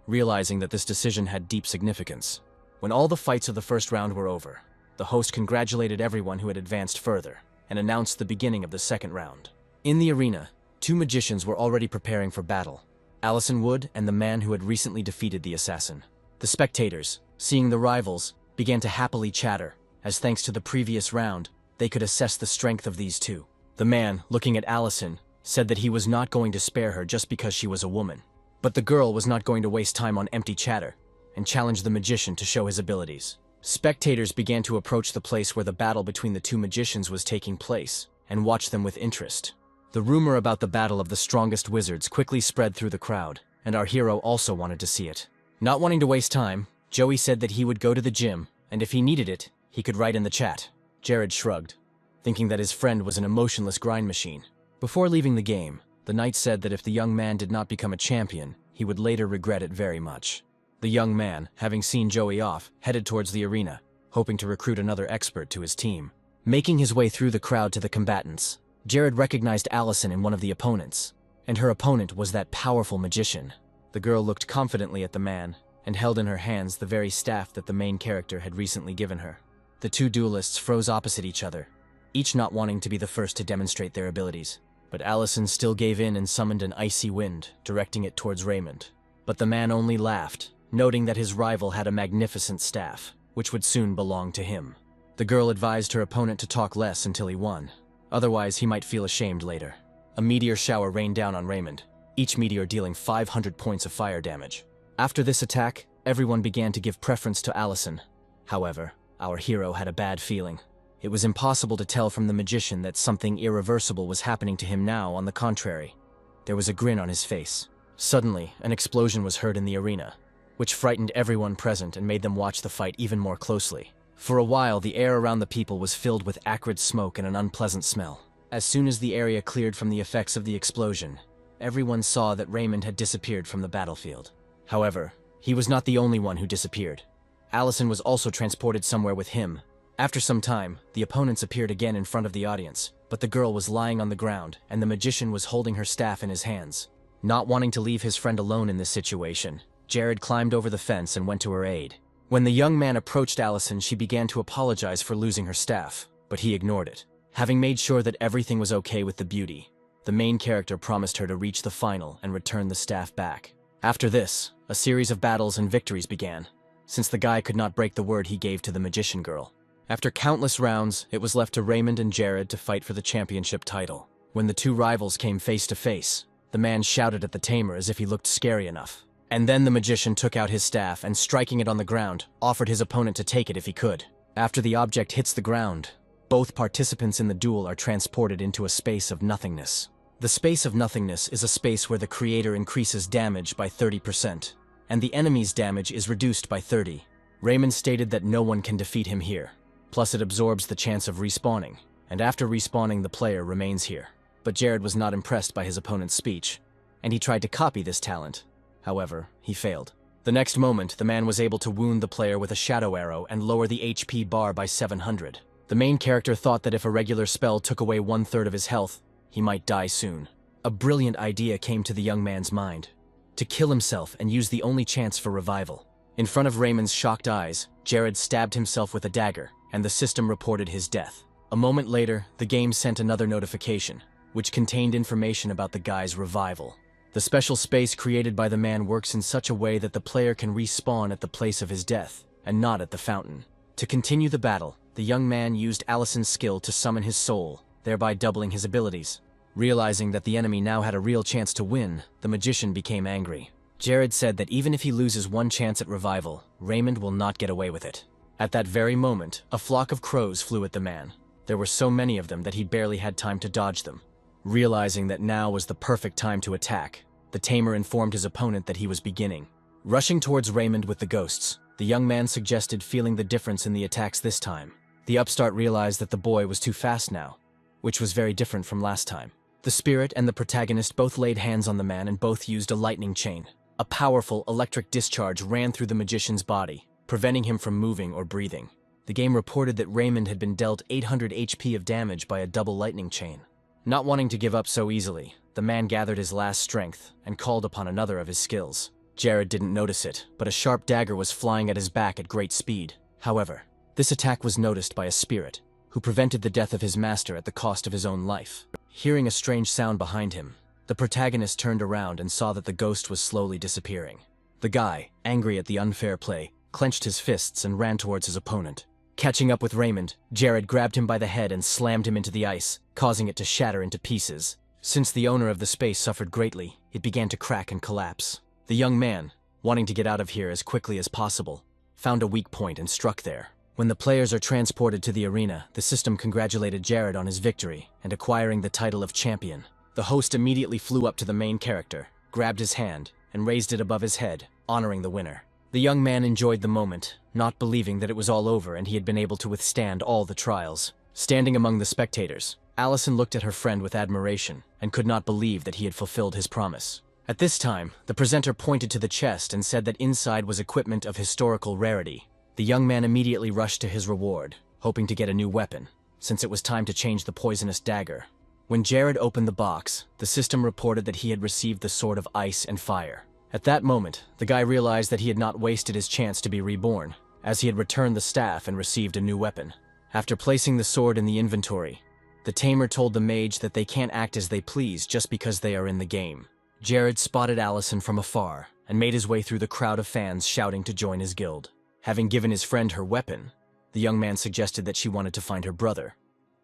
realizing that this decision had deep significance. When all the fights of the first round were over, the host congratulated everyone who had advanced further and announced the beginning of the second round. In the arena, 2 magicians were already preparing for battle, Allison Wood and the man who had recently defeated the assassin. The spectators, seeing the rivals, began to happily chatter, as thanks to the previous round, they could assess the strength of these 2. The man, looking at Allison, said that he was not going to spare her just because she was a woman. But the girl was not going to waste time on empty chatter, and challenged the magician to show his abilities. Spectators began to approach the place where the battle between the 2 magicians was taking place, and watched them with interest. The rumor about the battle of the strongest wizards quickly spread through the crowd, and our hero also wanted to see it. Not wanting to waste time, Joey said that he would go to the gym, and if he needed it, he could write in the chat. Jared shrugged, thinking that his friend was an emotionless grind machine. Before leaving the game, the knight said that if the young man did not become a champion, he would later regret it very much. The young man, having seen Joey off, headed towards the arena, hoping to recruit another expert to his team. Making his way through the crowd to the combatants, Jared recognized Allison in one of the opponents, and her opponent was that powerful magician. The girl looked confidently at the man, and held in her hands the very staff that the main character had recently given her. The 2 duelists froze opposite each other, each not wanting to be the first to demonstrate their abilities. But Allison still gave in and summoned an icy wind, directing it towards Raymond. But the man only laughed, noting that his rival had a magnificent staff, which would soon belong to him. The girl advised her opponent to talk less until he won, otherwise he might feel ashamed later. A meteor shower rained down on Raymond, each meteor dealing 500 points of fire damage. After this attack, everyone began to give preference to Allison. However, our hero had a bad feeling. It was impossible to tell from the magician that something irreversible was happening to him now. On the contrary, there was a grin on his face. Suddenly, an explosion was heard in the arena, which frightened everyone present and made them watch the fight even more closely. For a while, the air around the people was filled with acrid smoke and an unpleasant smell. As soon as the area cleared from the effects of the explosion, everyone saw that Raymond had disappeared from the battlefield. However, he was not the only one who disappeared. Allison was also transported somewhere with him, After some time, the opponents appeared again in front of the audience, but the girl was lying on the ground and the magician was holding her staff in his hands. Not wanting to leave his friend alone in this situation, Jared climbed over the fence and went to her aid. When the young man approached Assasin, she began to apologize for losing her staff, but he ignored it. Having made sure that everything was okay with the beauty, the main character promised her to reach the final and return the staff back. After this, a series of battles and victories began, since the guy could not break the word he gave to the magician girl. After countless rounds, it was left to Raymond and Jared to fight for the championship title. When the two rivals came face to face, the man shouted at the tamer as if he looked scary enough. And then the magician took out his staff and, striking it on the ground, offered his opponent to take it if he could. After the object hits the ground, both participants in the duel are transported into a space of nothingness. The space of nothingness is a space where the creator increases damage by 30%, and the enemy's damage is reduced by 30%. Raymond stated that no one can defeat him here. Plus it absorbs the chance of respawning, and after respawning the player remains here. But Jared was not impressed by his opponent's speech, and he tried to copy this talent. However, he failed. The next moment, the man was able to wound the player with a shadow arrow and lower the HP bar by 700. The main character thought that if a regular spell took away 1/3 of his health, he might die soon. A brilliant idea came to the young man's mind: to kill himself and use the only chance for revival. In front of Raymond's shocked eyes, Jared stabbed himself with a dagger, and the system reported his death. A moment later, the game sent another notification, which contained information about the guy's revival. The special space created by the man works in such a way that the player can respawn at the place of his death, and not at the fountain. To continue the battle, the young man used Assasin's skill to summon his soul, thereby doubling his abilities. Realizing that the enemy now had a real chance to win, the magician became angry. Jared said that even if he loses one chance at revival, Raymond will not get away with it. At that very moment, a flock of crows flew at the man. There were so many of them that he barely had time to dodge them. Realizing that now was the perfect time to attack, the tamer informed his opponent that he was beginning. Rushing towards Raymond with the ghosts, the young man suggested feeling the difference in the attacks this time. The upstart realized that the boy was too fast now, which was very different from last time. The spirit and the protagonist both laid hands on the man and both used a lightning chain. A powerful electric discharge ran through the magician's body, preventing him from moving or breathing. The game reported that Raymond had been dealt 800 HP of damage by a double lightning chain. Not wanting to give up so easily, the man gathered his last strength and called upon another of his skills. Jared didn't notice it, but a sharp dagger was flying at his back at great speed. However, this attack was noticed by a spirit, who prevented the death of his master at the cost of his own life. Hearing a strange sound behind him, the protagonist turned around and saw that the ghost was slowly disappearing. The guy, angry at the unfair play, clenched his fists and ran towards his opponent. Catching up with Raymond, Jared grabbed him by the head and slammed him into the ice, causing it to shatter into pieces. Since the owner of the space suffered greatly, it began to crack and collapse. The young man, wanting to get out of here as quickly as possible, found a weak point and struck there. When the players are transported to the arena, the system congratulated Jared on his victory and acquiring the title of champion. The host immediately flew up to the main character, grabbed his hand, and raised it above his head, honoring the winner. The young man enjoyed the moment, not believing that it was all over and he had been able to withstand all the trials. Standing among the spectators, Assasin looked at her friend with admiration and could not believe that he had fulfilled his promise. At this time, the presenter pointed to the chest and said that inside was equipment of historical rarity. The young man immediately rushed to his reward, hoping to get a new weapon, since it was time to change the poisonous dagger. When Jared opened the box, the system reported that he had received the Sword of Ice and Fire. At that moment, the guy realized that he had not wasted his chance to be reborn, as he had returned the staff and received a new weapon. After placing the sword in the inventory, the tamer told the mage that they can't act as they please just because they are in the game. Jared spotted Assasin from afar and made his way through the crowd of fans shouting to join his guild. Having given his friend her weapon, the young man suggested that she wanted to find her brother,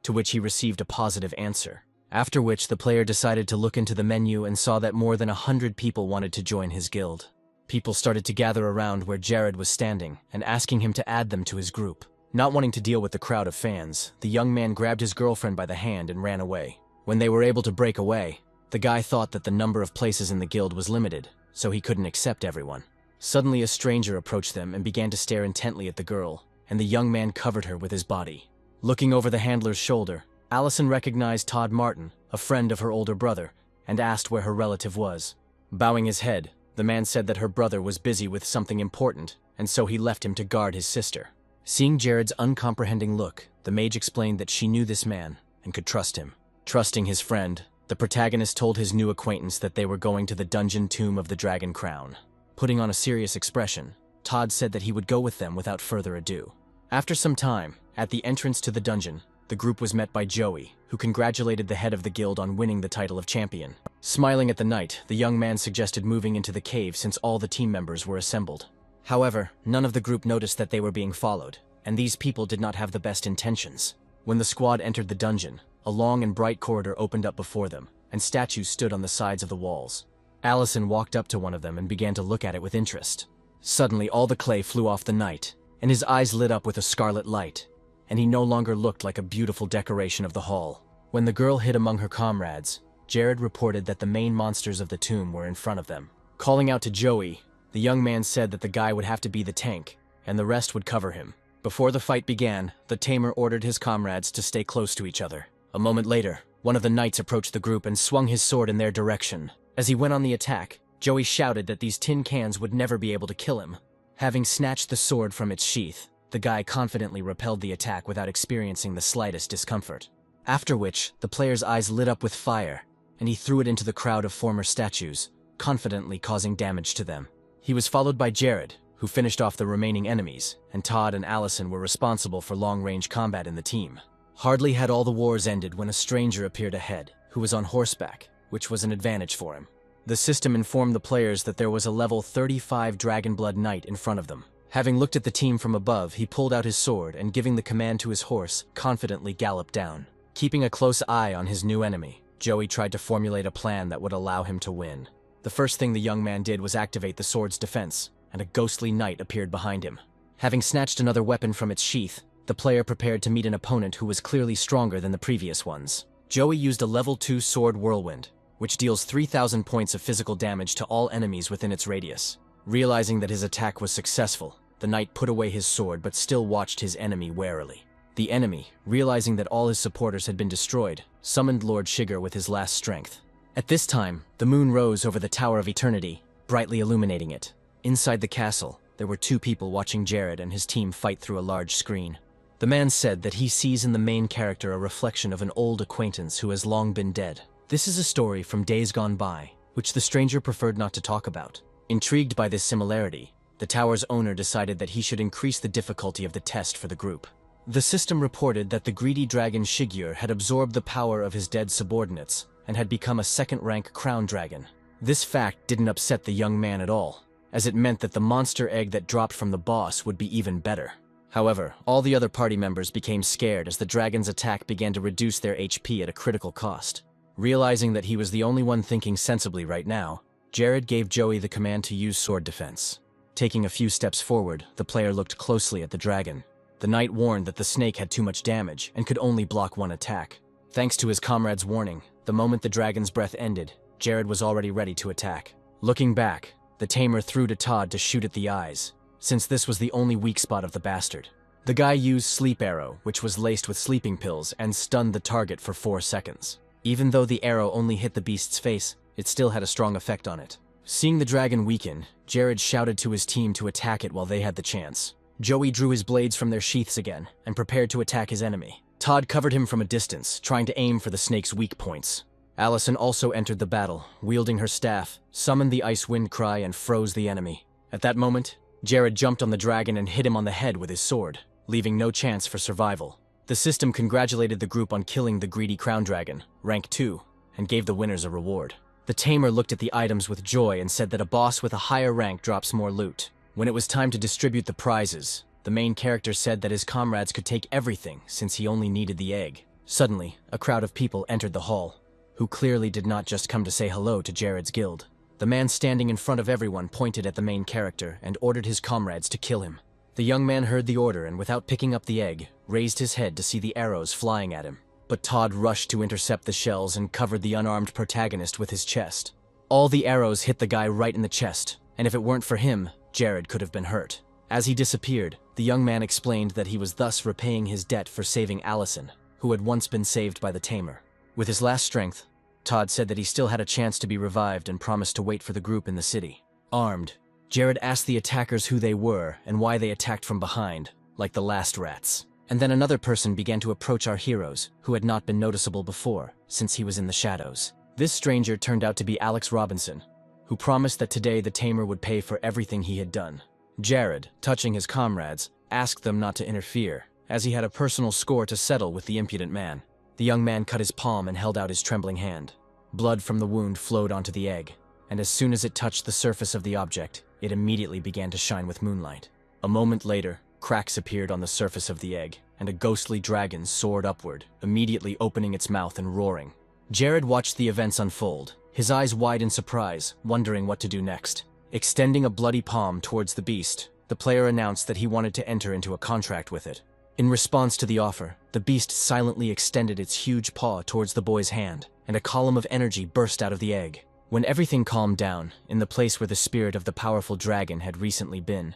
to which he received a positive answer. After which the player decided to look into the menu and saw that more than 100 people wanted to join his guild. People started to gather around where Jared was standing and asking him to add them to his group. Not wanting to deal with the crowd of fans, the young man grabbed his girlfriend by the hand and ran away. When they were able to break away, the guy thought that the number of places in the guild was limited, so he couldn't accept everyone. Suddenly a stranger approached them and began to stare intently at the girl, and the young man covered her with his body. Looking over the handler's shoulder, Assasin recognized Todd Martin, a friend of her older brother, and asked where her relative was. Bowing his head, the man said that her brother was busy with something important, and so he left him to guard his sister. Seeing Jared's uncomprehending look, the mage explained that she knew this man and could trust him. Trusting his friend, the protagonist told his new acquaintance that they were going to the dungeon tomb of the Dragon Crown. Putting on a serious expression, Todd said that he would go with them without further ado. After some time, at the entrance to the dungeon, the group was met by Joey, who congratulated the head of the guild on winning the title of champion. Smiling at the knight, the young man suggested moving into the cave since all the team members were assembled. However, none of the group noticed that they were being followed, and these people did not have the best intentions. When the squad entered the dungeon, a long and bright corridor opened up before them, and statues stood on the sides of the walls. Assasin walked up to one of them and began to look at it with interest. Suddenly, all the clay flew off the knight, and his eyes lit up with a scarlet light, and he no longer looked like a beautiful decoration of the hall. When the girl hid among her comrades, Jared reported that the main monsters of the tomb were in front of them. Calling out to Joey, the young man said that the guy would have to be the tank, and the rest would cover him. Before the fight began, the tamer ordered his comrades to stay close to each other. A moment later, one of the knights approached the group and swung his sword in their direction. As he went on the attack, Joey shouted that these tin cans would never be able to kill him. Having snatched the sword from its sheath, the guy confidently repelled the attack without experiencing the slightest discomfort. After which, the player's eyes lit up with fire, and he threw it into the crowd of former statues, confidently causing damage to them. He was followed by Jared, who finished off the remaining enemies, and Todd and Assasin were responsible for long-range combat in the team. Hardly had all the wars ended when a stranger appeared ahead, who was on horseback, which was an advantage for him. The system informed the players that there was a level 35 Dragonblood Knight in front of them. Having looked at the team from above, he pulled out his sword and, giving the command to his horse, confidently galloped down. Keeping a close eye on his new enemy, Joey tried to formulate a plan that would allow him to win. The first thing the young man did was activate the sword's defense, and a ghostly knight appeared behind him. Having snatched another weapon from its sheath, the player prepared to meet an opponent who was clearly stronger than the previous ones. Joey used a level 2 sword Whirlwind, which deals 3,000 points of physical damage to all enemies within its radius. Realizing that his attack was successful, the knight put away his sword but still watched his enemy warily. The enemy, realizing that all his supporters had been destroyed, summoned Lord Shiger with his last strength. At this time, the moon rose over the Tower of Eternity, brightly illuminating it. Inside the castle, there were two people watching Jared and his team fight through a large screen. The man said that he sees in the main character a reflection of an old acquaintance who has long been dead. This is a story from days gone by, which the stranger preferred not to talk about. Intrigued by this similarity, the tower's owner decided that he should increase the difficulty of the test for the group. The system reported that the greedy dragon Shigyur had absorbed the power of his dead subordinates and had become a second-rank crown dragon. This fact didn't upset the young man at all, as it meant that the monster egg that dropped from the boss would be even better. However, all the other party members became scared as the dragon's attack began to reduce their HP at a critical cost. Realizing that he was the only one thinking sensibly right now, Jared gave Joey the command to use sword defense. Taking a few steps forward, the player looked closely at the dragon. The knight warned that the snake had too much damage and could only block one attack. Thanks to his comrade's warning, the moment the dragon's breath ended, Jared was already ready to attack. Looking back, the tamer threw to Todd to shoot at the eyes, since this was the only weak spot of the bastard. The guy used Sleep Arrow, which was laced with sleeping pills, and stunned the target for 4 seconds. Even though the arrow only hit the beast's face, it still had a strong effect on it. Seeing the dragon weaken, Jared shouted to his team to attack it while they had the chance. Joey drew his blades from their sheaths again, and prepared to attack his enemy. Todd covered him from a distance, trying to aim for the snake's weak points. Assasin also entered the battle, wielding her staff, summoned the ice wind cry, and froze the enemy. At that moment, Jared jumped on the dragon and hit him on the head with his sword, leaving no chance for survival. The system congratulated the group on killing the greedy crown dragon, rank 2, and gave the winners a reward. The tamer looked at the items with joy and said that a boss with a higher rank drops more loot. When it was time to distribute the prizes, the main character said that his comrades could take everything since he only needed the egg. Suddenly, a crowd of people entered the hall, who clearly did not just come to say hello to Jared's guild. The man standing in front of everyone pointed at the main character and ordered his comrades to kill him. The young man heard the order and, without picking up the egg, raised his head to see the arrows flying at him. But Todd rushed to intercept the shells and covered the unarmed protagonist with his chest. All the arrows hit the guy right in the chest, and if it weren't for him, Jared could have been hurt. As he disappeared, the young man explained that he was thus repaying his debt for saving Assasin, who had once been saved by the tamer. With his last strength, Todd said that he still had a chance to be revived and promised to wait for the group in the city. Armed, Jared asked the attackers who they were and why they attacked from behind, like the last rats. And then another person began to approach our heroes, who had not been noticeable before, since he was in the shadows. This stranger turned out to be Alex Robinson, who promised that today the tamer would pay for everything he had done. Jared, touching his comrades, asked them not to interfere, as he had a personal score to settle with the impudent man. The young man cut his palm and held out his trembling hand. Blood from the wound flowed onto the egg, and as soon as it touched the surface of the object, it immediately began to shine with moonlight. A moment later, cracks appeared on the surface of the egg, and a ghostly dragon soared upward, immediately opening its mouth and roaring. Jared watched the events unfold, his eyes wide in surprise, wondering what to do next. Extending a bloody palm towards the beast, the player announced that he wanted to enter into a contract with it. In response to the offer, the beast silently extended its huge paw towards the boy's hand, and a column of energy burst out of the egg. When everything calmed down, in the place where the spirit of the powerful dragon had recently been,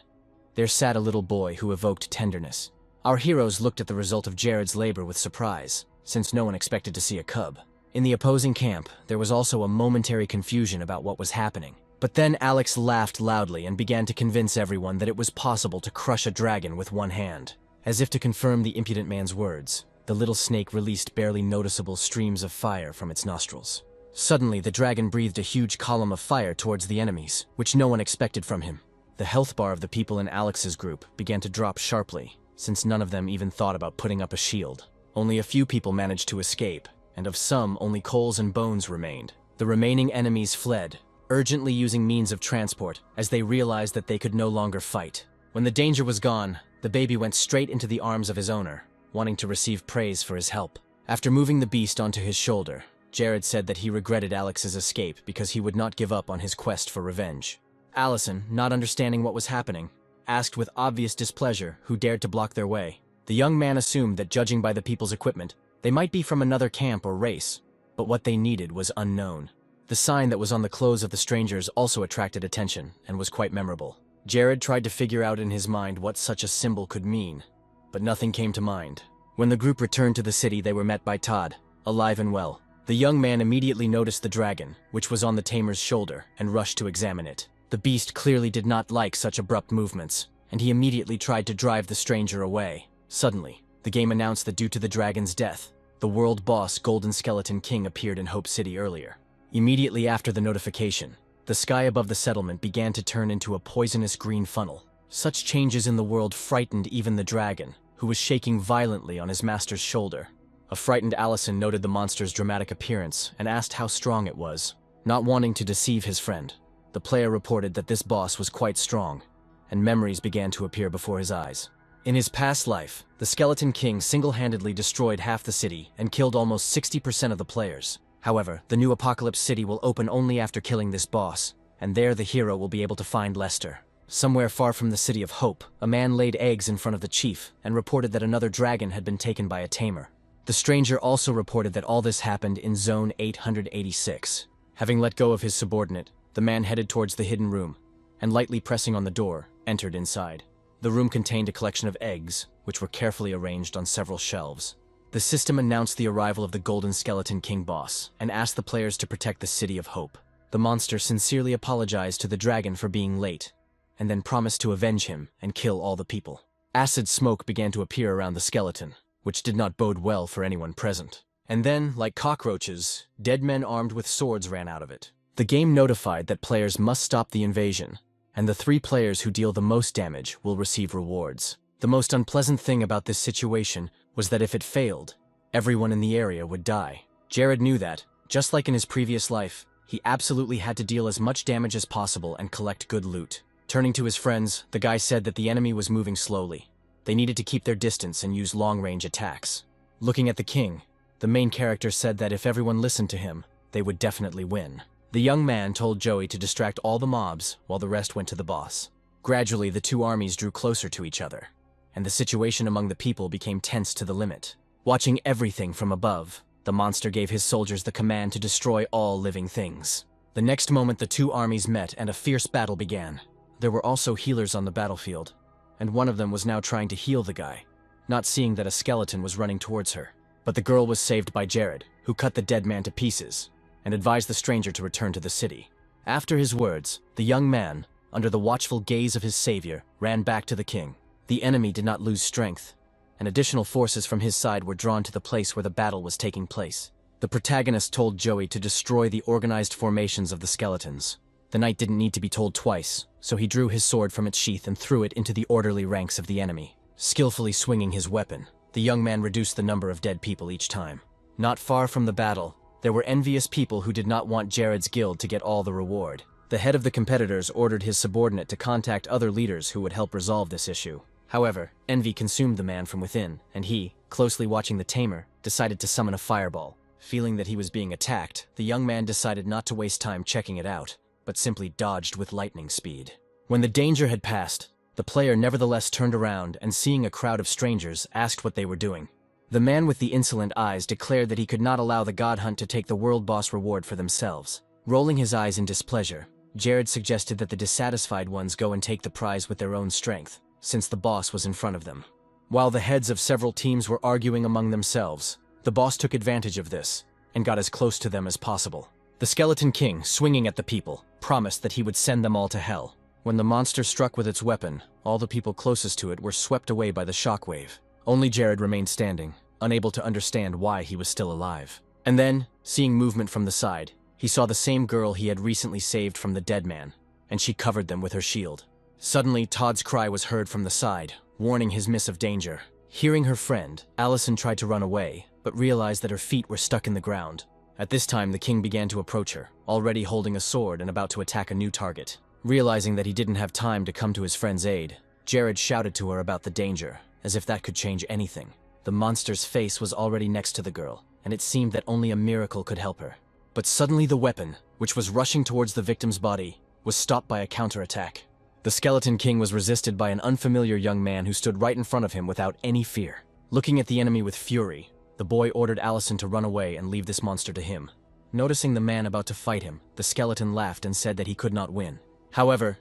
there sat a little boy who evoked tenderness. Our heroes looked at the result of Jared's labor with surprise, since no one expected to see a cub. In the opposing camp, there was also a momentary confusion about what was happening. But then Alex laughed loudly and began to convince everyone that it was possible to crush a dragon with one hand. As if to confirm the impudent man's words, the little snake released barely noticeable streams of fire from its nostrils. Suddenly, the dragon breathed a huge column of fire towards the enemies, which no one expected from him. The health bar of the people in Alex's group began to drop sharply, since none of them even thought about putting up a shield. Only a few people managed to escape, and of some, only coals and bones remained. The remaining enemies fled, urgently using means of transport, as they realized that they could no longer fight. When the danger was gone, the baby went straight into the arms of his owner, wanting to receive praise for his help. After moving the beast onto his shoulder, Jared said that he regretted Alex's escape because he would not give up on his quest for revenge. Allison, not understanding what was happening, asked with obvious displeasure who dared to block their way. The young man assumed that judging by the people's equipment, they might be from another camp or race, but what they needed was unknown. The sign that was on the clothes of the strangers also attracted attention and was quite memorable. Jared tried to figure out in his mind what such a symbol could mean, but nothing came to mind. When the group returned to the city, they were met by Todd, alive and well. The young man immediately noticed the dragon, which was on the tamer's shoulder, and rushed to examine it. The beast clearly did not like such abrupt movements, and he immediately tried to drive the stranger away. Suddenly, the game announced that due to the dragon's death, the world boss Golden Skeleton King appeared in Hope City earlier. Immediately after the notification, the sky above the settlement began to turn into a poisonous green funnel. Such changes in the world frightened even the dragon, who was shaking violently on his master's shoulder. A frightened Allison noted the monster's dramatic appearance and asked how strong it was. Not wanting to deceive his friend, the player reported that this boss was quite strong, and memories began to appear before his eyes. In his past life, the Skeleton King single-handedly destroyed half the city and killed almost 60% of the players. However, the new Apocalypse City will open only after killing this boss, and there the hero will be able to find Lester. Somewhere far from the City of Hope, a man laid eggs in front of the chief and reported that another dragon had been taken by a tamer. The stranger also reported that all this happened in Zone 886. Having let go of his subordinate, the man headed towards the hidden room, and lightly pressing on the door, entered inside. The room contained a collection of eggs, which were carefully arranged on several shelves. The system announced the arrival of the Golden Skeleton King boss, and asked the players to protect the City of Hope. The monster sincerely apologized to the dragon for being late, and then promised to avenge him and kill all the people. Acid smoke began to appear around the skeleton, which did not bode well for anyone present. And then, like cockroaches, dead men armed with swords ran out of it. The game notified that players must stop the invasion, and the 3 players who deal the most damage will receive rewards. The most unpleasant thing about this situation was that if it failed, everyone in the area would die. Jared knew that, just like in his previous life, he absolutely had to deal as much damage as possible and collect good loot. Turning to his friends, the guy said that the enemy was moving slowly. They needed to keep their distance and use long-range attacks. Looking at the king, the main character said that if everyone listened to him, they would definitely win. The young man told Joey to distract all the mobs while the rest went to the boss. Gradually, the 2 armies drew closer to each other, and the situation among the people became tense to the limit. Watching everything from above, the monster gave his soldiers the command to destroy all living things. The next moment, the 2 armies met and a fierce battle began. There were also healers on the battlefield, and one of them was now trying to heal the guy, not seeing that a skeleton was running towards her. But the girl was saved by Jared, who cut the dead man to pieces, and advised the stranger to return to the city. After his words, the young man, under the watchful gaze of his savior, ran back to the king. The enemy did not lose strength, and additional forces from his side were drawn to the place where the battle was taking place. The protagonist told Joey to destroy the organized formations of the skeletons. The knight didn't need to be told twice, so he drew his sword from its sheath and threw it into the orderly ranks of the enemy. Skillfully swinging his weapon, the young man reduced the number of dead people each time. Not far from the battle, there were envious people who did not want Jared's guild to get all the reward. The head of the competitors ordered his subordinate to contact other leaders who would help resolve this issue. However, envy consumed the man from within, and he, closely watching the tamer, decided to summon a fireball. Feeling that he was being attacked, the young man decided not to waste time checking it out, but simply dodged with lightning speed. When the danger had passed, the player nevertheless turned around and, seeing a crowd of strangers, asked what they were doing. The man with the insolent eyes declared that he could not allow the god hunt to take the world boss reward for themselves. Rolling his eyes in displeasure, Jared suggested that the dissatisfied ones go and take the prize with their own strength, since the boss was in front of them. While the heads of several teams were arguing among themselves, the boss took advantage of this and got as close to them as possible. The Skeleton King, swinging at the people, promised that he would send them all to hell. When the monster struck with its weapon, all the people closest to it were swept away by the shockwave. Only Jared remained standing, unable to understand why he was still alive. And then, seeing movement from the side, he saw the same girl he had recently saved from the dead man, and she covered them with her shield. Suddenly, Todd's cry was heard from the side, warning his miss of danger. Hearing her friend, Allison tried to run away, but realized that her feet were stuck in the ground. At this time, the king began to approach her, already holding a sword and about to attack a new target. Realizing that he didn't have time to come to his friend's aid, Jared shouted to her about the danger, as if that could change anything. The monster's face was already next to the girl, and it seemed that only a miracle could help her. But suddenly the weapon, which was rushing towards the victim's body, was stopped by a counterattack. The Skeleton King was resisted by an unfamiliar young man who stood right in front of him without any fear. Looking at the enemy with fury, the boy ordered Allison to run away and leave this monster to him. Noticing the man about to fight him, the skeleton laughed and said that he could not win. However,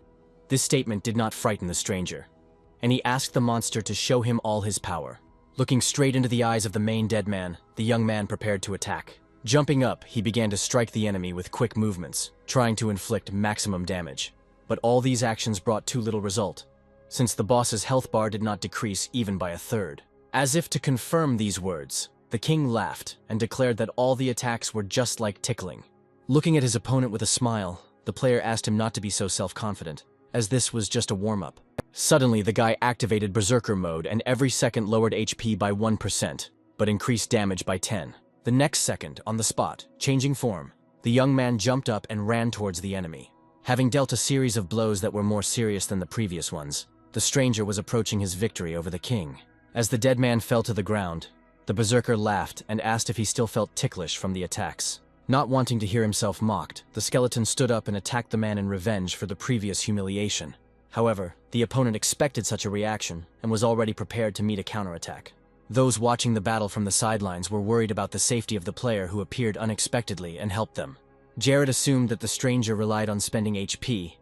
this statement did not frighten the stranger, and he asked the monster to show him all his power. Looking straight into the eyes of the main dead man, the young man prepared to attack. Jumping up, he began to strike the enemy with quick movements, trying to inflict maximum damage. But all these actions brought too little result, since the boss's health bar did not decrease even by a third. As if to confirm these words, the king laughed and declared that all the attacks were just like tickling. Looking at his opponent with a smile, the player asked him not to be so self-confident, as this was just a warm-up. Suddenly, the guy activated Berserker mode and every second lowered HP by 1%, but increased damage by 10. The next second, on the spot, changing form, the young man jumped up and ran towards the enemy. Having dealt a series of blows that were more serious than the previous ones, the stranger was approaching his victory over the king. As the dead man fell to the ground, the Berserker laughed and asked if he still felt ticklish from the attacks. Not wanting to hear himself mocked, the skeleton stood up and attacked the man in revenge for the previous humiliation. However, the opponent expected such a reaction and was already prepared to meet a counterattack. Those watching the battle from the sidelines were worried about the safety of the player who appeared unexpectedly and helped them. Jared assumed that the stranger relied on spending HP,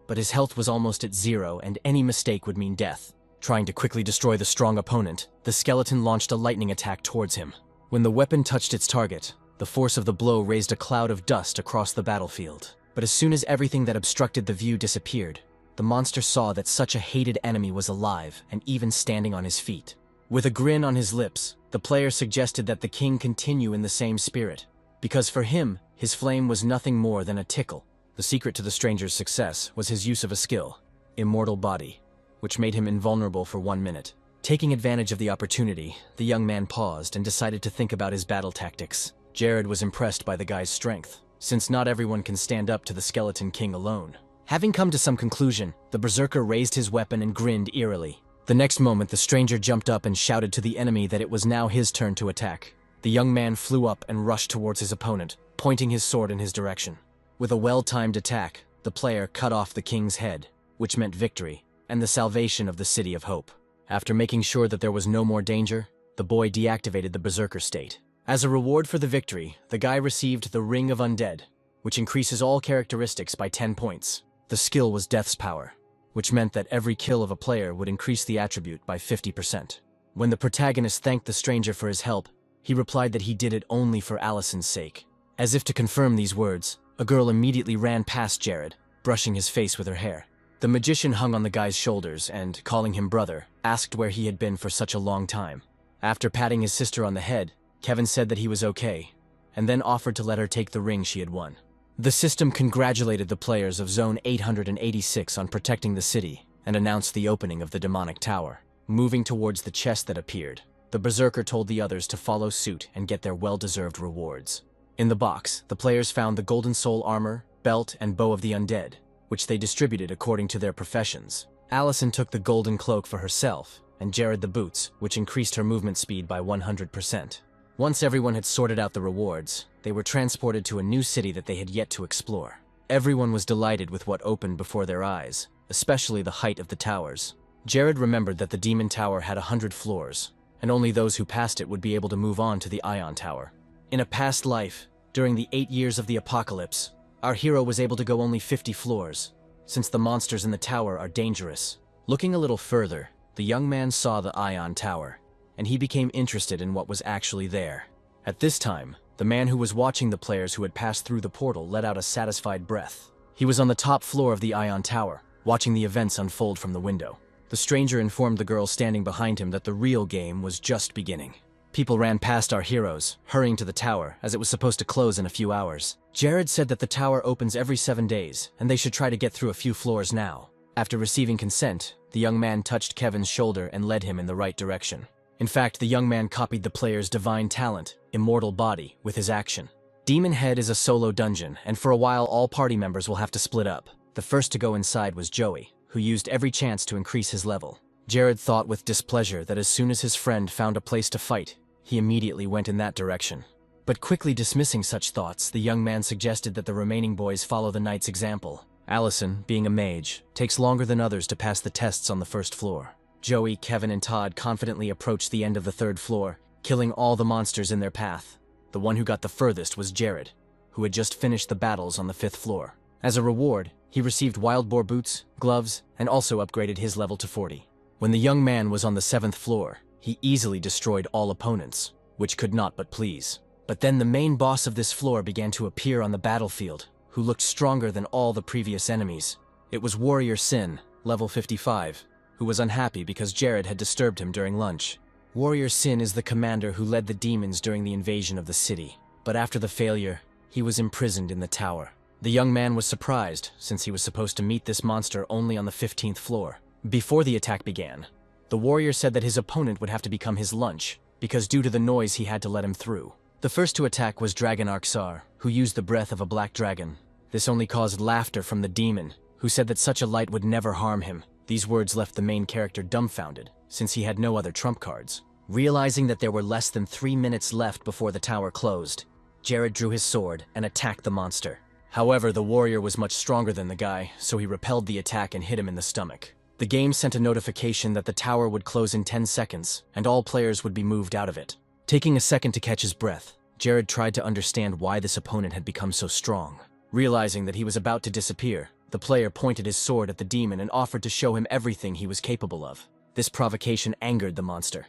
but his health was almost at 0 and any mistake would mean death. Trying to quickly destroy the strong opponent, the skeleton launched a lightning attack towards him. When the weapon touched its target, the force of the blow raised a cloud of dust across the battlefield. But as soon as everything that obstructed the view disappeared, the monster saw that such a hated enemy was alive and even standing on his feet. With a grin on his lips, the player suggested that the king continue in the same spirit, because for him, his flame was nothing more than a tickle. The secret to the stranger's success was his use of a skill, Immortal Body, which made him invulnerable for 1 minute. Taking advantage of the opportunity, the young man paused and decided to think about his battle tactics. Jared was impressed by the guy's strength, since not everyone can stand up to the Skeleton King alone. Having come to some conclusion, the Berserker raised his weapon and grinned eerily. The next moment, the stranger jumped up and shouted to the enemy that it was now his turn to attack. The young man flew up and rushed towards his opponent, pointing his sword in his direction. With a well-timed attack, the player cut off the king's head, which meant victory and the salvation of the City of Hope. After making sure that there was no more danger, the boy deactivated the Berserker state. As a reward for the victory, the guy received the Ring of Undead, which increases all characteristics by 10 points. The skill was Death's Power, which meant that every kill of a player would increase the attribute by 50%. When the protagonist thanked the stranger for his help, he replied that he did it only for Allison's sake. As if to confirm these words, a girl immediately ran past Jared, brushing his face with her hair. The magician hung on the guy's shoulders and, calling him brother, asked where he had been for such a long time. After patting his sister on the head, Kevin said that he was okay, and then offered to let her take the ring she had won. The system congratulated the players of Zone 886 on protecting the city and announced the opening of the demonic tower. Moving towards the chest that appeared, the berserker told the others to follow suit and get their well-deserved rewards. In the box, the players found the golden soul armor, belt, and bow of the undead, which they distributed according to their professions. Allison took the golden cloak for herself, and Jared the boots, which increased her movement speed by 100%. Once everyone had sorted out the rewards, they were transported to a new city that they had yet to explore. Everyone was delighted with what opened before their eyes, especially the height of the towers. Jared remembered that the Demon Tower had 100 floors, and only those who passed it would be able to move on to the Ion Tower. In a past life, during the 8 years of the apocalypse, our hero was able to go only 50 floors, since the monsters in the tower are dangerous. Looking a little further, the young man saw the Ion Tower, and he became interested in what was actually there. At this time, the man who was watching the players who had passed through the portal let out a satisfied breath. He was on the top floor of the Ion Tower, watching the events unfold from the window. The stranger informed the girl standing behind him that the real game was just beginning. People ran past our heroes, hurrying to the tower, as it was supposed to close in a few hours. Jared said that the tower opens every 7 days, and they should try to get through a few floors now. After receiving consent, the young man touched Kevin's shoulder and led him in the right direction. In fact, the young man copied the player's divine talent, Immortal Body, with his action. Demon Head is a solo dungeon, and for a while all party members will have to split up. The first to go inside was Joey, who used every chance to increase his level. Jared thought with displeasure that as soon as his friend found a place to fight, he immediately went in that direction. But quickly dismissing such thoughts, the young man suggested that the remaining boys follow the knight's example. Allison, being a mage, takes longer than others to pass the tests on the first floor. Joey, Kevin, and Todd confidently approached the end of the 3rd floor, killing all the monsters in their path. The one who got the furthest was Jared, who had just finished the battles on the 5th floor. As a reward, he received wild boar boots, gloves, and also upgraded his level to 40. When the young man was on the 7th floor, he easily destroyed all opponents, which could not but please. But then the main boss of this floor began to appear on the battlefield, who looked stronger than all the previous enemies. It was Warrior Sin, level 55, who was unhappy because Jared had disturbed him during lunch. Warrior Sin is the commander who led the demons during the invasion of the city, but after the failure, he was imprisoned in the tower. The young man was surprised, since he was supposed to meet this monster only on the 15th floor. Before the attack began, the warrior said that his opponent would have to become his lunch, because due to the noise he had to let him through. The first to attack was Dragon Arxar, who used the breath of a black dragon. This only caused laughter from the demon, who said that such a light would never harm him. These words left the main character dumbfounded, since he had no other trump cards. Realizing that there were less than 3 minutes left before the tower closed, Jared drew his sword and attacked the monster. However, the warrior was much stronger than the guy, so he repelled the attack and hit him in the stomach. The game sent a notification that the tower would close in 10 seconds, and all players would be moved out of it. Taking a second to catch his breath, Jared tried to understand why this opponent had become so strong. Realizing that he was about to disappear, the player pointed his sword at the demon and offered to show him everything he was capable of. This provocation angered the monster,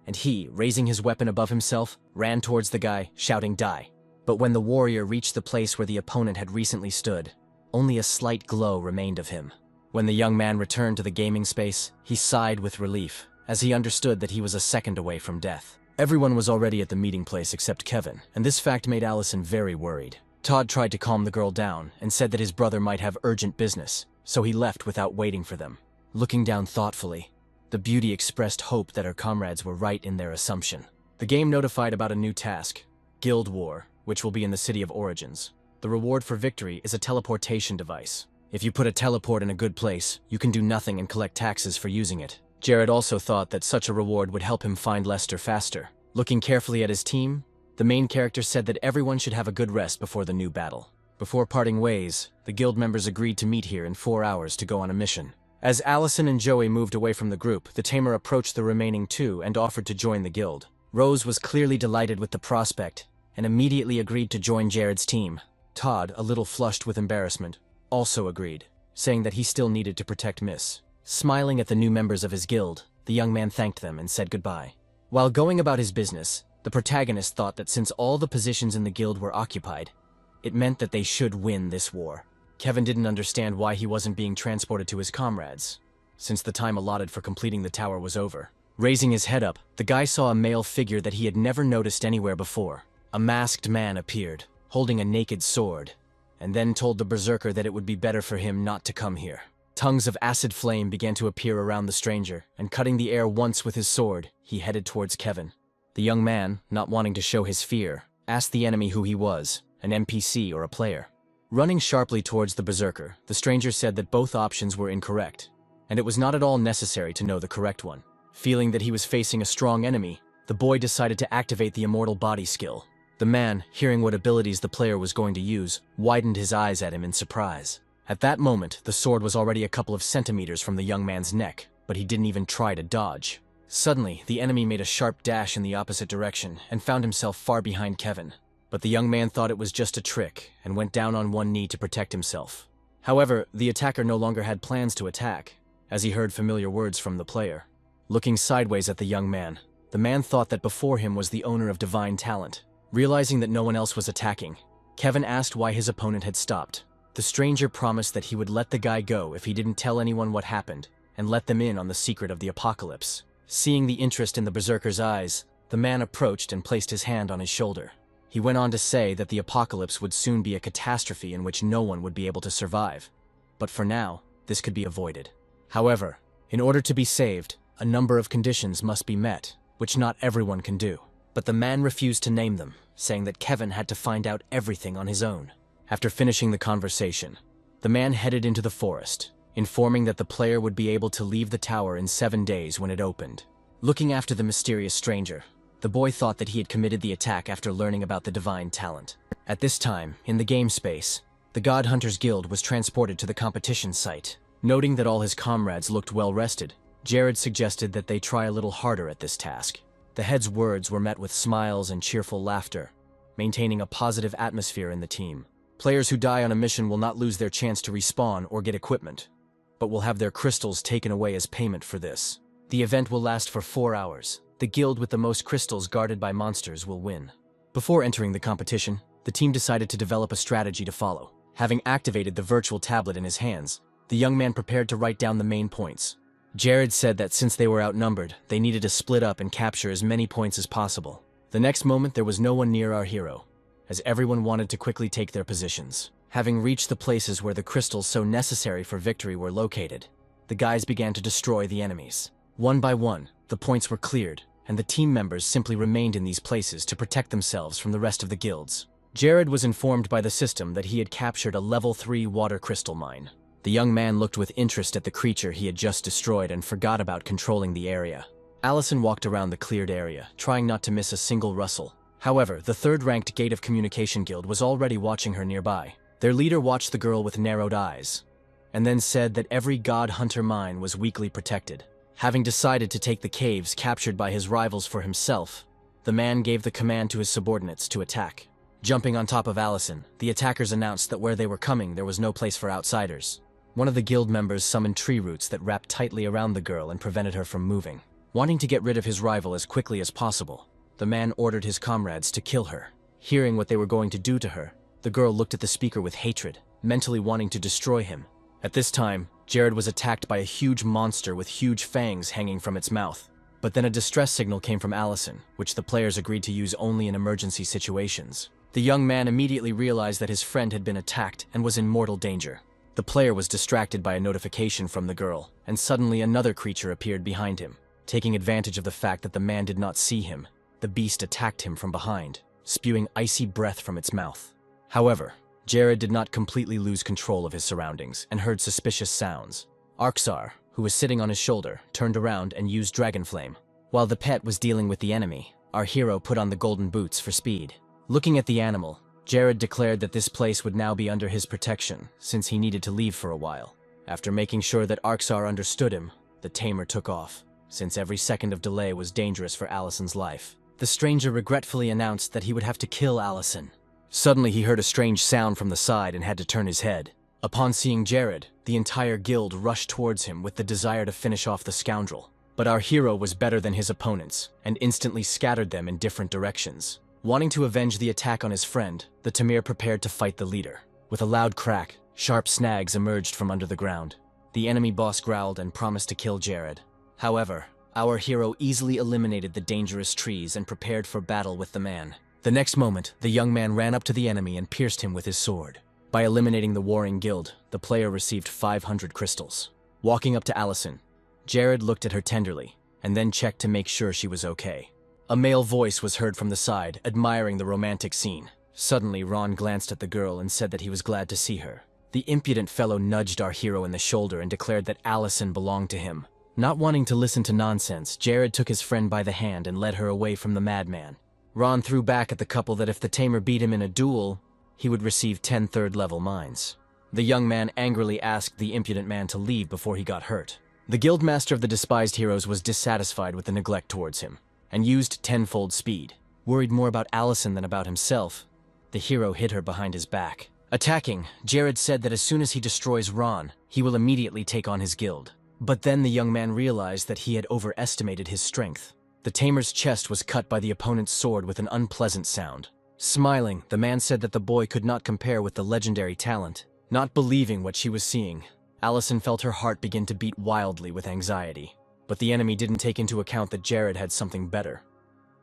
and he, raising his weapon above himself, ran towards the guy, shouting "Die." But when the warrior reached the place where the opponent had recently stood, only a slight glow remained of him. When the young man returned to the gaming space, he sighed with relief, as he understood that he was a second away from death. Everyone was already at the meeting place except Kevin, and this fact made Allison very worried. Todd tried to calm the girl down and said that his brother might have urgent business, so he left without waiting for them. Looking down thoughtfully, the beauty expressed hope that her comrades were right in their assumption. The game notified about a new task, Guild War, which will be in the City of Origins. The reward for victory is a teleportation device. If you put a teleport in a good place, you can do nothing and collect taxes for using it. Jared also thought that such a reward would help him find Lester faster. Looking carefully at his team, the main character said that everyone should have a good rest before the new battle. Before parting ways, the guild members agreed to meet here in 4 hours to go on a mission. As Allison and Joey moved away from the group, the tamer approached the remaining 2 and offered to join the guild. Rose was clearly delighted with the prospect and immediately agreed to join Jared's team. Todd, a little flushed with embarrassment, also agreed, saying that he still needed to protect Miss. Smiling at the new members of his guild, the young man thanked them and said goodbye. While going about his business, the protagonist thought that since all the positions in the guild were occupied, it meant that they should win this war. Kevin didn't understand why he wasn't being transported to his comrades, since the time allotted for completing the tower was over. Raising his head up, the guy saw a male figure that he had never noticed anywhere before. A masked man appeared, holding a naked sword, and then told the berserker that it would be better for him not to come here. Tongues of acid flame began to appear around the stranger, and cutting the air once with his sword, he headed towards Kevin. The young man, not wanting to show his fear, asked the enemy who he was, an NPC or a player. Running sharply towards the berserker, the stranger said that both options were incorrect, and it was not at all necessary to know the correct one. Feeling that he was facing a strong enemy, the boy decided to activate the immortal body skill. The man, hearing what abilities the player was going to use, widened his eyes at him in surprise. At that moment, the sword was already a couple of centimeters from the young man's neck, but he didn't even try to dodge. Suddenly, the enemy made a sharp dash in the opposite direction and found himself far behind Kevin. But the young man thought it was just a trick and went down on one knee to protect himself. However, the attacker no longer had plans to attack, as he heard familiar words from the player. Looking sideways at the young man, the man thought that before him was the owner of divine talent. Realizing that no one else was attacking, Kevin asked why his opponent had stopped. The stranger promised that he would let the guy go if he didn't tell anyone what happened, and let them in on the secret of the apocalypse. Seeing the interest in the berserker's eyes, the man approached and placed his hand on his shoulder. He went on to say that the apocalypse would soon be a catastrophe in which no one would be able to survive. But for now, this could be avoided. However, in order to be saved, a number of conditions must be met, which not everyone can do. But the man refused to name them, saying that Kevin had to find out everything on his own. After finishing the conversation, the man headed into the forest, informing that the player would be able to leave the tower in 7 days when it opened. Looking after the mysterious stranger, the boy thought that he had committed the attack after learning about the divine talent. At this time, in the game space, the God Hunters Guild was transported to the competition site. Noting that all his comrades looked well rested, Jared suggested that they try a little harder at this task. The head's words were met with smiles and cheerful laughter, maintaining a positive atmosphere in the team. Players who die on a mission will not lose their chance to respawn or get equipment, but will have their crystals taken away as payment for this. The event will last for 4 hours. The guild with the most crystals guarded by monsters will win. Before entering the competition, the team decided to develop a strategy to follow. Having activated the virtual tablet in his hands, the young man prepared to write down the main points. Jared said that since they were outnumbered, they needed to split up and capture as many points as possible. The next moment, there was no one near our hero, as everyone wanted to quickly take their positions. Having reached the places where the crystals so necessary for victory were located, the guys began to destroy the enemies. One by one, the points were cleared, and the team members simply remained in these places to protect themselves from the rest of the guilds. Jared was informed by the system that he had captured a level 3 water crystal mine. The young man looked with interest at the creature he had just destroyed and forgot about controlling the area. Allison walked around the cleared area, trying not to miss a single rustle. However, the third-ranked Gate of Communication Guild was already watching her nearby. Their leader watched the girl with narrowed eyes, and then said that every God Hunter mine was weakly protected. Having decided to take the caves captured by his rivals for himself, the man gave the command to his subordinates to attack. Jumping on top of Allison, the attackers announced that where they were coming there was no place for outsiders. One of the guild members summoned tree roots that wrapped tightly around the girl and prevented her from moving. Wanting to get rid of his rival as quickly as possible, the man ordered his comrades to kill her. Hearing what they were going to do to her, the girl looked at the speaker with hatred, mentally wanting to destroy him. At this time, Jared was attacked by a huge monster with huge fangs hanging from its mouth. But then a distress signal came from Allison, which the players agreed to use only in emergency situations. The young man immediately realized that his friend had been attacked and was in mortal danger. The player was distracted by a notification from the girl, and suddenly another creature appeared behind him. Taking advantage of the fact that the man did not see him, the beast attacked him from behind, spewing icy breath from its mouth. However, Jared did not completely lose control of his surroundings and heard suspicious sounds. Arxar, who was sitting on his shoulder, turned around and used Dragon Flame. While the pet was dealing with the enemy, our hero put on the golden boots for speed. Looking at the animal, Jared declared that this place would now be under his protection, since he needed to leave for a while. After making sure that Arxar understood him, the tamer took off, since every second of delay was dangerous for Allison's life. The stranger regretfully announced that he would have to kill Allison. Suddenly he heard a strange sound from the side and had to turn his head. Upon seeing Jared, the entire guild rushed towards him with the desire to finish off the scoundrel. But our hero was better than his opponents, and instantly scattered them in different directions. Wanting to avenge the attack on his friend, the Tamir prepared to fight the leader. With a loud crack, Sharp snags emerged from under the ground. The enemy boss growled and promised to kill Jared. However, our hero easily eliminated the dangerous trees and prepared for battle with the man. The next moment, the young man ran up to the enemy and pierced him with his sword. By eliminating the warring guild, the player received 500 crystals. Walking up to Assasin, Jared looked at her tenderly, and then checked to make sure she was okay. A male voice was heard from the side, admiring the romantic scene. Suddenly, Ron glanced at the girl and said that he was glad to see her. The impudent fellow nudged our hero in the shoulder and declared that Assasin belonged to him. Not wanting to listen to nonsense, Jared took his friend by the hand and led her away from the madman. Ron threw back at the couple that if the tamer beat him in a duel, he would receive 10 third-level mines. The young man angrily asked the impudent man to leave before he got hurt. The guildmaster of the despised heroes was dissatisfied with the neglect towards him, and used tenfold speed. Worried more about Assasin than about himself, the hero hid her behind his back. Attacking, Jared said that as soon as he destroys Ron, he will immediately take on his guild. But then the young man realized that he had overestimated his strength. The tamer's chest was cut by the opponent's sword with an unpleasant sound. Smiling, the man said that the boy could not compare with the legendary talent. Not believing what she was seeing, Assasin felt her heart begin to beat wildly with anxiety. But the enemy didn't take into account that Jared had something better.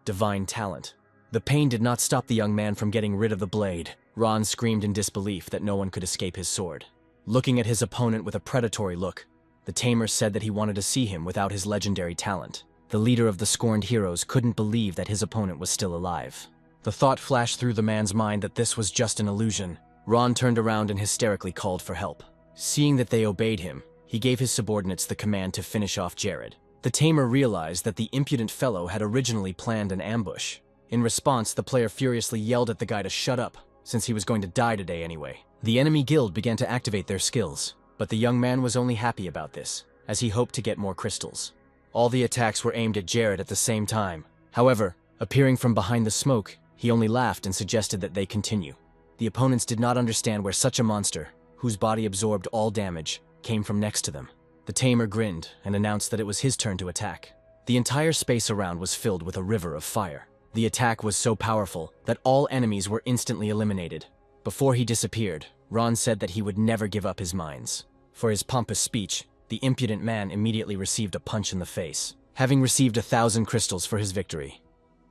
Divine talent. The pain did not stop the young man from getting rid of the blade. Ron screamed in disbelief that no one could escape his sword. Looking at his opponent with a predatory look, the tamer said that he wanted to see him without his legendary talent. The leader of the scorned heroes couldn't believe that his opponent was still alive. The thought flashed through the man's mind that this was just an illusion. Ron turned around and hysterically called for help. Seeing that they obeyed him, he gave his subordinates the command to finish off Jared. The tamer realized that the impudent fellow had originally planned an ambush. In response, the player furiously yelled at the guy to shut up, since he was going to die today anyway. The enemy guild began to activate their skills, but the young man was only happy about this, as he hoped to get more crystals. All the attacks were aimed at Jared at the same time. However, appearing from behind the smoke, he only laughed and suggested that they continue. The opponents did not understand where such a monster, whose body absorbed all damage, came from next to them. The tamer grinned and announced that it was his turn to attack. The entire space around was filled with a river of fire. The attack was so powerful that all enemies were instantly eliminated. Before he disappeared, Ron said that he would never give up his mines. For his pompous speech, the impudent man immediately received a punch in the face, having received 1,000 crystals for his victory.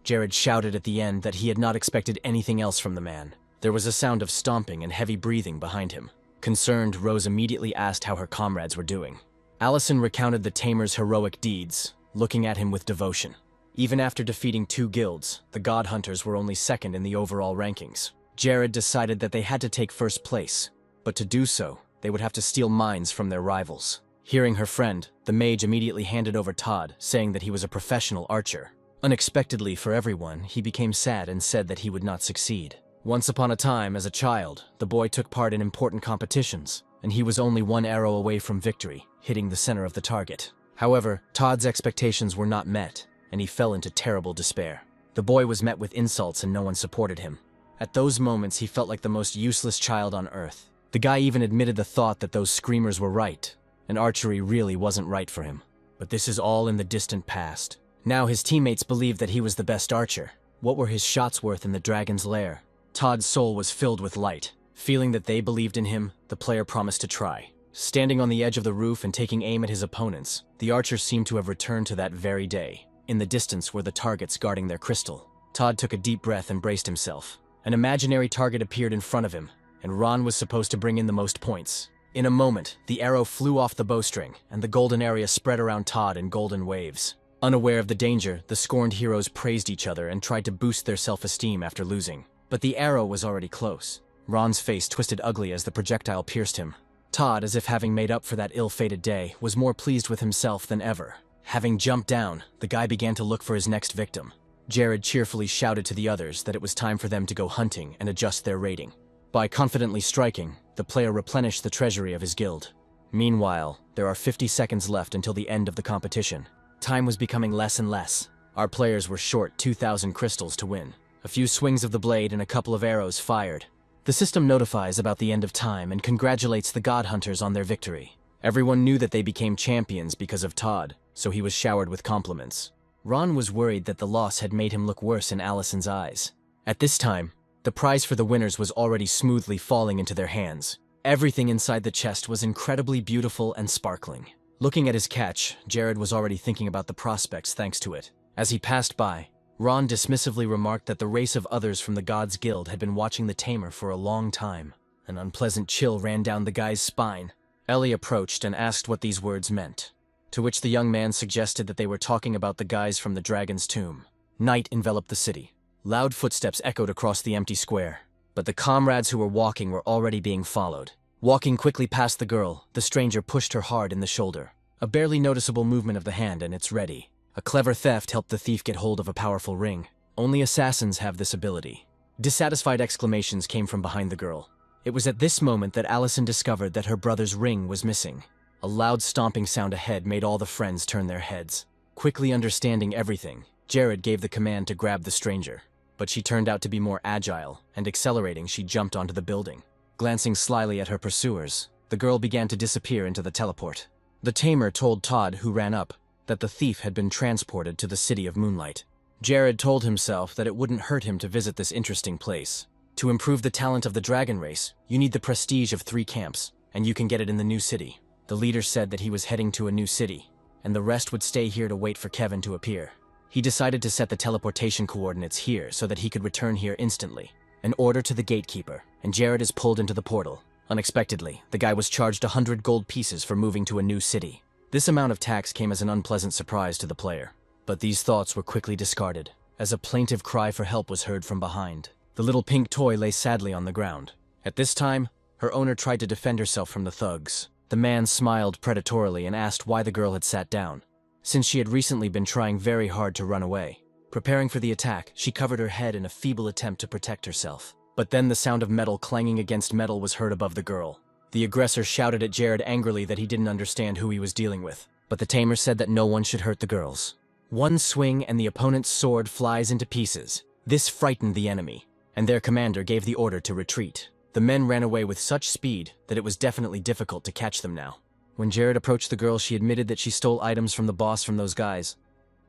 Jared shouted at the end that he had not expected anything else from the man. There was a sound of stomping and heavy breathing behind him. Concerned, Rose immediately asked how her comrades were doing. Assasin recounted the tamer's heroic deeds, looking at him with devotion. Even after defeating 2 guilds, the God Hunters were only second in the overall rankings. Jared decided that they had to take first place, but to do so, they would have to steal mines from their rivals. Hearing her friend, the mage immediately handed over Todd, saying that he was a professional archer. Unexpectedly for everyone, he became sad and said that he would not succeed. Once upon a time, as a child, the boy took part in important competitions, and he was only 1 arrow away from victory, hitting the center of the target. However, Todd's expectations were not met, and he fell into terrible despair. The boy was met with insults and no one supported him. At those moments, he felt like the most useless child on earth. The guy even admitted the thought that those screamers were right, and archery really wasn't right for him. But this is all in the distant past. Now his teammates believed that he was the best archer. What were his shots worth in the dragon's lair? Todd's soul was filled with light. Feeling that they believed in him, the player promised to try. Standing on the edge of the roof and taking aim at his opponents, the archer seemed to have returned to that very day. In the distance were the targets guarding their crystal. Todd took a deep breath and braced himself. An imaginary target appeared in front of him, and Ron was supposed to bring in the most points. In a moment, the arrow flew off the bowstring, and the golden area spread around Todd in golden waves. Unaware of the danger, the scorned heroes praised each other and tried to boost their self-esteem after losing. But the arrow was already close. Ron's face twisted ugly as the projectile pierced him. Todd, as if having made up for that ill-fated day, was more pleased with himself than ever. Having jumped down, the guy began to look for his next victim. Jared cheerfully shouted to the others that it was time for them to go hunting and adjust their rating. By confidently striking, the player replenished the treasury of his guild. Meanwhile, there are 50 seconds left until the end of the competition. Time was becoming less and less. Our players were short 2,000 crystals to win. A few swings of the blade and a couple of arrows fired. The system notifies about the end of time and congratulates the God Hunters on their victory. Everyone knew that they became champions because of Todd, so he was showered with compliments. Ron was worried that the loss had made him look worse in Allison's eyes. At this time, the prize for the winners was already smoothly falling into their hands. Everything inside the chest was incredibly beautiful and sparkling. Looking at his catch, Jared was already thinking about the prospects thanks to it. As he passed by, Ron dismissively remarked that the race of others from the Gods Guild had been watching the tamer for a long time. An unpleasant chill ran down the guy's spine. Ellie approached and asked what these words meant, to which the young man suggested that they were talking about the guys from the Dragon's Tomb. Night enveloped the city. Loud footsteps echoed across the empty square, but the comrades who were walking were already being followed. Walking quickly past the girl, the stranger pushed her hard in the shoulder. A barely noticeable movement of the hand and it's ready. A clever theft helped the thief get hold of a powerful ring. Only assassins have this ability. Dissatisfied exclamations came from behind the girl. It was at this moment that Allison discovered that her brother's ring was missing. A loud stomping sound ahead made all the friends turn their heads. Quickly understanding everything, Jared gave the command to grab the stranger. But she turned out to be more agile, and accelerating, she jumped onto the building. Glancing slyly at her pursuers, the girl began to disappear into the teleport. The tamer told Todd, who ran up, that the thief had been transported to the City of Moonlight. Jared told himself that it wouldn't hurt him to visit this interesting place. To improve the talent of the dragon race, you need the prestige of 3 camps, and you can get it in the new city. The leader said that he was heading to a new city, and the rest would stay here to wait for Kevin to appear. He decided to set the teleportation coordinates here so that he could return here instantly. An order to the gatekeeper, and Jared is pulled into the portal. Unexpectedly, the guy was charged 100 gold pieces for moving to a new city. This amount of tax came as an unpleasant surprise to the player. But these thoughts were quickly discarded, as a plaintive cry for help was heard from behind. The little pink toy lay sadly on the ground. At this time, her owner tried to defend herself from the thugs. The man smiled predatorily and asked why the girl had sat down, since she had recently been trying very hard to run away. Preparing for the attack, she covered her head in a feeble attempt to protect herself. But then the sound of metal clanging against metal was heard above the girl. The aggressor shouted at Jared angrily that he didn't understand who he was dealing with, but the tamer said that no one should hurt the girls. One swing and the opponent's sword flies into pieces. This frightened the enemy, and their commander gave the order to retreat. The men ran away with such speed that it was definitely difficult to catch them now. When Jared approached the girl, she admitted that she stole items from the boss from those guys,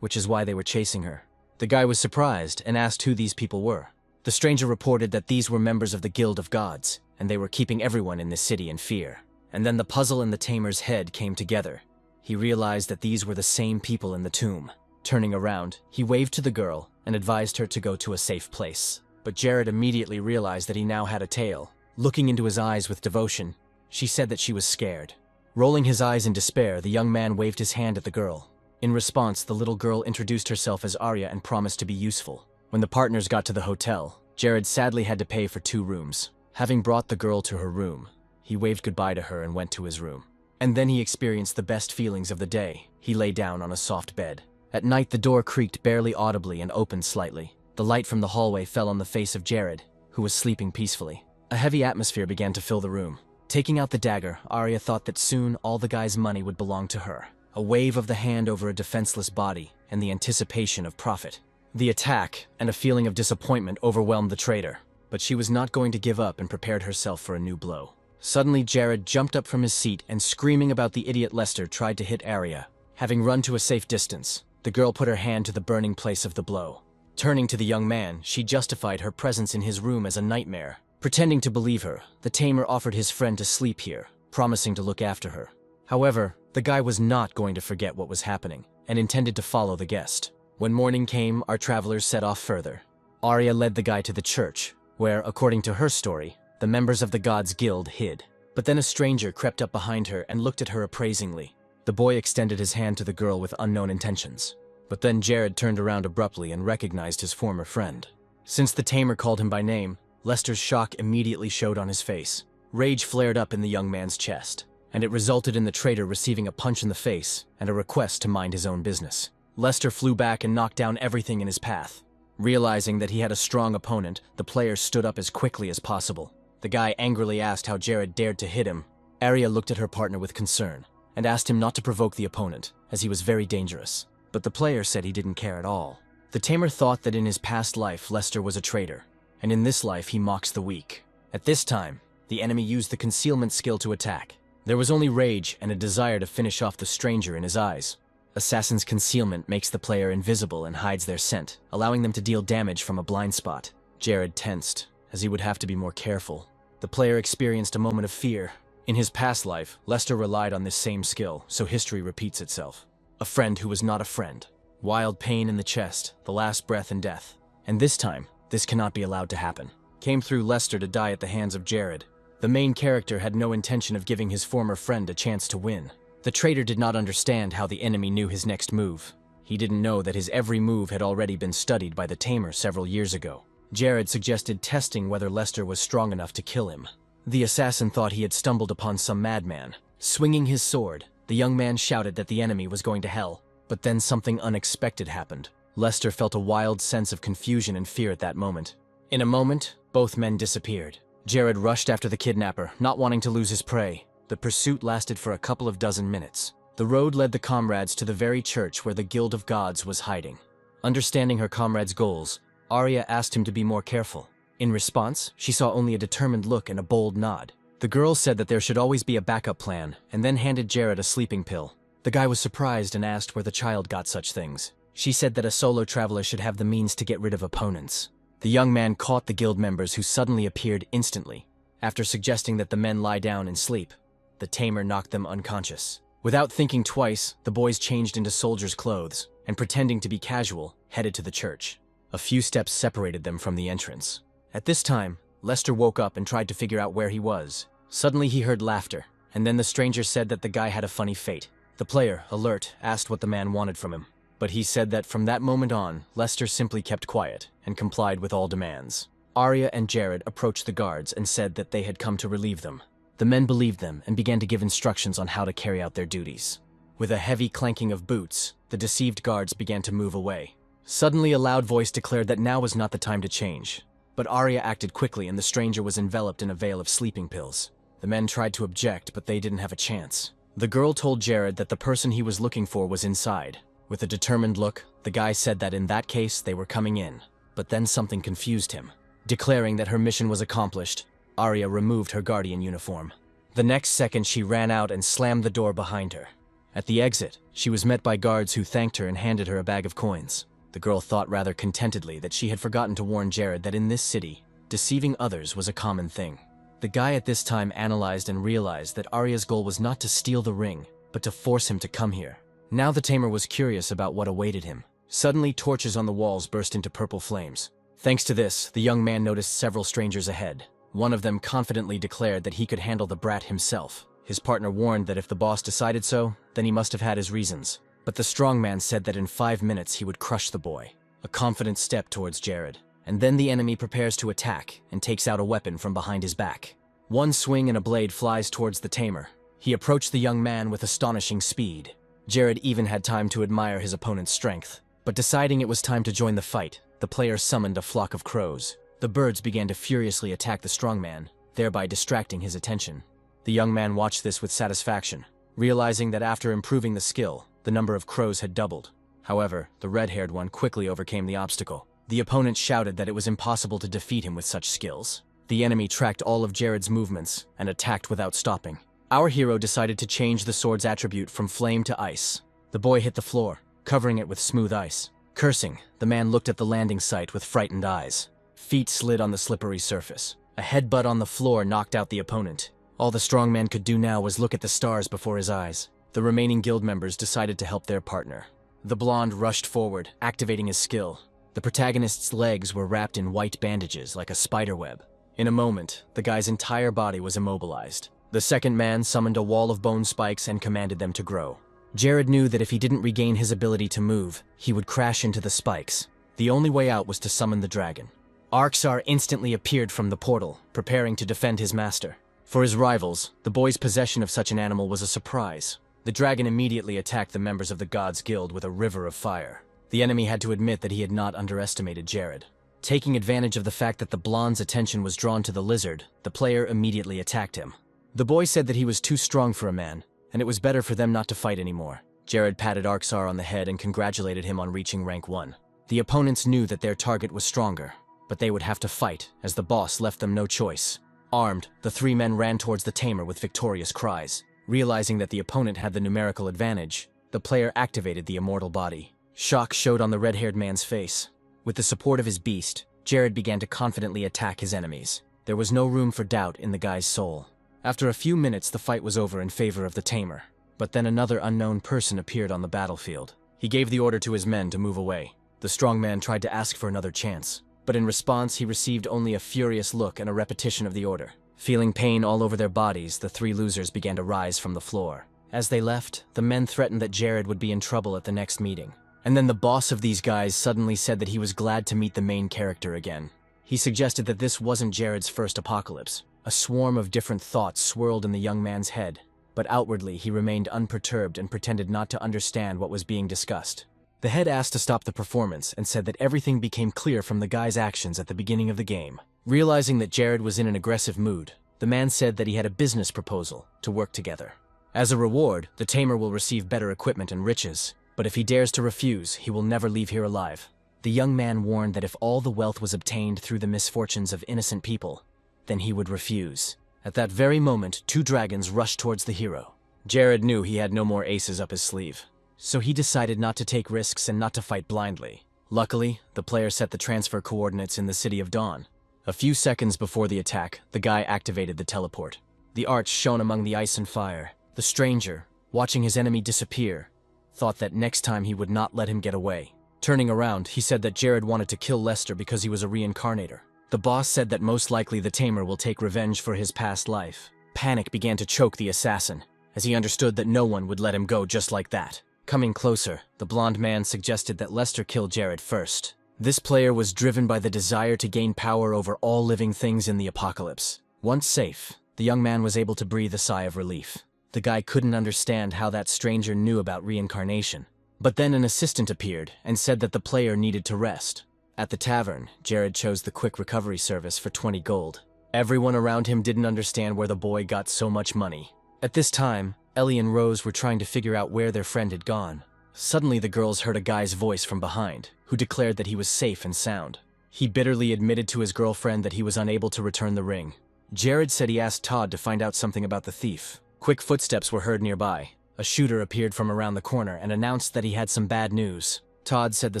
which is why they were chasing her. The guy was surprised and asked who these people were. The stranger reported that these were members of the Guild of Gods, and they were keeping everyone in the city in fear. And then the puzzle in the tamer's head came together. He realized that these were the same people in the tomb. Turning around, he waved to the girl and advised her to go to a safe place. But Jared immediately realized that he now had a tail. Looking into his eyes with devotion, she said that she was scared. Rolling his eyes in despair, the young man waved his hand at the girl. In response, the little girl introduced herself as Arya and promised to be useful. When the partners got to the hotel, Jared sadly had to pay for 2 rooms. Having brought the girl to her room, he waved goodbye to her and went to his room. And then he experienced the best feelings of the day. He lay down on a soft bed. At night, the door creaked barely audibly and opened slightly. The light from the hallway fell on the face of Jared, who was sleeping peacefully. A heavy atmosphere began to fill the room. Taking out the dagger, Arya thought that soon all the guy's money would belong to her. A wave of the hand over a defenseless body, and the anticipation of profit. The attack and a feeling of disappointment overwhelmed the traitor, but she was not going to give up and prepared herself for a new blow. Suddenly, Jared jumped up from his seat and, screaming about the idiot Lester, tried to hit Arya. Having run to a safe distance, the girl put her hand to the burning place of the blow. Turning to the young man, she justified her presence in his room as a nightmare. Pretending to believe her, the tamer offered his friend to sleep here, promising to look after her. However, the guy was not going to forget what was happening, and intended to follow the guest. When morning came, our travelers set off further. Arya led the guy to the church, where, according to her story, the members of the Gods Guild hid. But then a stranger crept up behind her and looked at her appraisingly. The boy extended his hand to the girl with unknown intentions. But then Jared turned around abruptly and recognized his former friend. Since the tamer called him by name, Lester's shock immediately showed on his face. Rage flared up in the young man's chest, and it resulted in the traitor receiving a punch in the face and a request to mind his own business. Lester flew back and knocked down everything in his path. Realizing that he had a strong opponent, the player stood up as quickly as possible. The guy angrily asked how Jared dared to hit him. Arya looked at her partner with concern, and asked him not to provoke the opponent, as he was very dangerous. But the player said he didn't care at all. The tamer thought that in his past life Lester was a traitor, and in this life he mocks the weak. At this time, the enemy used the concealment skill to attack. There was only rage and a desire to finish off the stranger in his eyes. Assassin's concealment makes the player invisible and hides their scent, allowing them to deal damage from a blind spot. Jared tensed, as he would have to be more careful. The player experienced a moment of fear. In his past life, Lester relied on this same skill, so history repeats itself. A friend who was not a friend. Wild pain in the chest, the last breath in death. And this time, this cannot be allowed to happen. Came through Lester to die at the hands of Jared. The main character had no intention of giving his former friend a chance to win. The traitor did not understand how the enemy knew his next move. He didn't know that his every move had already been studied by the tamer several years ago. Jared suggested testing whether Lester was strong enough to kill him. The assassin thought he had stumbled upon some madman. Swinging his sword, the young man shouted that the enemy was going to hell. But then something unexpected happened. Lester felt a wild sense of confusion and fear at that moment. In a moment, both men disappeared. Jared rushed after the kidnapper, not wanting to lose his prey. The pursuit lasted for a couple of dozen minutes. The road led the comrades to the very church where the Guild of Gods was hiding. Understanding her comrade's goals, Arya asked him to be more careful. In response, she saw only a determined look and a bold nod. The girl said that there should always be a backup plan, and then handed Jared a sleeping pill. The guy was surprised and asked where the child got such things. She said that a solo traveler should have the means to get rid of opponents. The young man caught the guild members who suddenly appeared instantly. After suggesting that the men lie down and sleep, the tamer knocked them unconscious. Without thinking twice, the boys changed into soldiers' clothes, and pretending to be casual, headed to the church. A few steps separated them from the entrance. At this time, Lester woke up and tried to figure out where he was. Suddenly he heard laughter, and then the stranger said that the guy had a funny fate. The player, alert, asked what the man wanted from him. But he said that from that moment on, Lester simply kept quiet and complied with all demands. Arya and Jared approached the guards and said that they had come to relieve them. The men believed them and began to give instructions on how to carry out their duties. With a heavy clanking of boots, the deceived guards began to move away. Suddenly a loud voice declared that now was not the time to change. But Arya acted quickly and the stranger was enveloped in a veil of sleeping pills. The men tried to object, but they didn't have a chance. The girl told Jared that the person he was looking for was inside. With a determined look, the guy said that in that case they were coming in. But then something confused him. Declaring that her mission was accomplished, Arya removed her guardian uniform. The next second she ran out and slammed the door behind her. At the exit, she was met by guards who thanked her and handed her a bag of coins. The girl thought rather contentedly that she had forgotten to warn Jared that in this city, deceiving others was a common thing. The guy at this time analyzed and realized that Arya's goal was not to steal the ring, but to force him to come here. Now the tamer was curious about what awaited him. Suddenly, torches on the walls burst into purple flames. Thanks to this, the young man noticed several strangers ahead. One of them confidently declared that he could handle the brat himself. His partner warned that if the boss decided so, then he must have had his reasons. But the strong man said that in 5 minutes he would crush the boy. A confident step towards Jared. And then the enemy prepares to attack and takes out a weapon from behind his back. One swing and a blade flies towards the tamer. He approached the young man with astonishing speed. Jared even had time to admire his opponent's strength. But deciding it was time to join the fight, the player summoned a flock of crows. The birds began to furiously attack the strongman, thereby distracting his attention. The young man watched this with satisfaction, realizing that after improving the skill, the number of crows had doubled. However, the red-haired one quickly overcame the obstacle. The opponent shouted that it was impossible to defeat him with such skills. The enemy tracked all of Jared's movements and attacked without stopping. Our hero decided to change the sword's attribute from flame to ice. The boy hit the floor, covering it with smooth ice. Cursing, the man looked at the landing site with frightened eyes. Feet slid on the slippery surface. A headbutt on the floor knocked out the opponent. All the strong man could do now was look at the stars before his eyes. The remaining guild members decided to help their partner. The blonde rushed forward, activating his skill. The protagonist's legs were wrapped in white bandages like a spider web. In a moment, the guy's entire body was immobilized. The second man summoned a wall of bone spikes and commanded them to grow. Jared knew that if he didn't regain his ability to move, he would crash into the spikes. The only way out was to summon the dragon. Arxar instantly appeared from the portal, preparing to defend his master. For his rivals, the boy's possession of such an animal was a surprise. The dragon immediately attacked the members of the Gods Guild with a river of fire. The enemy had to admit that he had not underestimated Jared. Taking advantage of the fact that the blonde's attention was drawn to the lizard, the player immediately attacked him. The boy said that he was too strong for a man, and it was better for them not to fight anymore. Jared patted Arxar on the head and congratulated him on reaching rank 1. The opponents knew that their target was stronger, but they would have to fight, as the boss left them no choice. Armed, the 3 men ran towards the tamer with victorious cries. Realizing that the opponent had the numerical advantage, the player activated the immortal body. Shock showed on the red-haired man's face. With the support of his beast, Jared began to confidently attack his enemies. There was no room for doubt in the guy's soul. After a few minutes, the fight was over in favor of the tamer. But then another unknown person appeared on the battlefield. He gave the order to his men to move away. The strong man tried to ask for another chance, but in response he received only a furious look and a repetition of the order. Feeling pain all over their bodies, the three losers began to rise from the floor. As they left, the men threatened that Jared would be in trouble at the next meeting. And then the boss of these guys suddenly said that he was glad to meet the main character again. He suggested that this wasn't Jared's first apocalypse. A swarm of different thoughts swirled in the young man's head, but outwardly he remained unperturbed and pretended not to understand what was being discussed. The head asked to stop the performance and said that everything became clear from the guy's actions at the beginning of the game. Realizing that Jared was in an aggressive mood, the man said that he had a business proposal to work together. As a reward, the tamer will receive better equipment and riches, but if he dares to refuse, he will never leave here alive. The young man warned that if all the wealth was obtained through the misfortunes of innocent people, then he would refuse. At that very moment, two dragons rushed towards the hero. Jared knew he had no more aces up his sleeve, so he decided not to take risks and not to fight blindly. Luckily, the player set the transfer coordinates in the City of Dawn. A few seconds before the attack, the guy activated the teleport. The arch shone among the ice and fire. The stranger, watching his enemy disappear, thought that next time he would not let him get away. Turning around, he said that Jared wanted to kill Lester because he was a reincarnator. The boss said that most likely the tamer will take revenge for his past life. Panic began to choke the assassin, as he understood that no one would let him go just like that. Coming closer, the blonde man suggested that Lester kill Jared first. This player was driven by the desire to gain power over all living things in the apocalypse. Once safe, the young man was able to breathe a sigh of relief. The guy couldn't understand how that stranger knew about reincarnation. But then an assistant appeared and said that the player needed to rest. At the tavern, Jared chose the quick recovery service for 20 gold. Everyone around him didn't understand where the boy got so much money. At this time, Ellie and Rose were trying to figure out where their friend had gone. Suddenly the girls heard a guy's voice from behind, who declared that he was safe and sound. He bitterly admitted to his girlfriend that he was unable to return the ring. Jared said he asked Todd to find out something about the thief. Quick footsteps were heard nearby. A shooter appeared from around the corner and announced that he had some bad news. Todd said the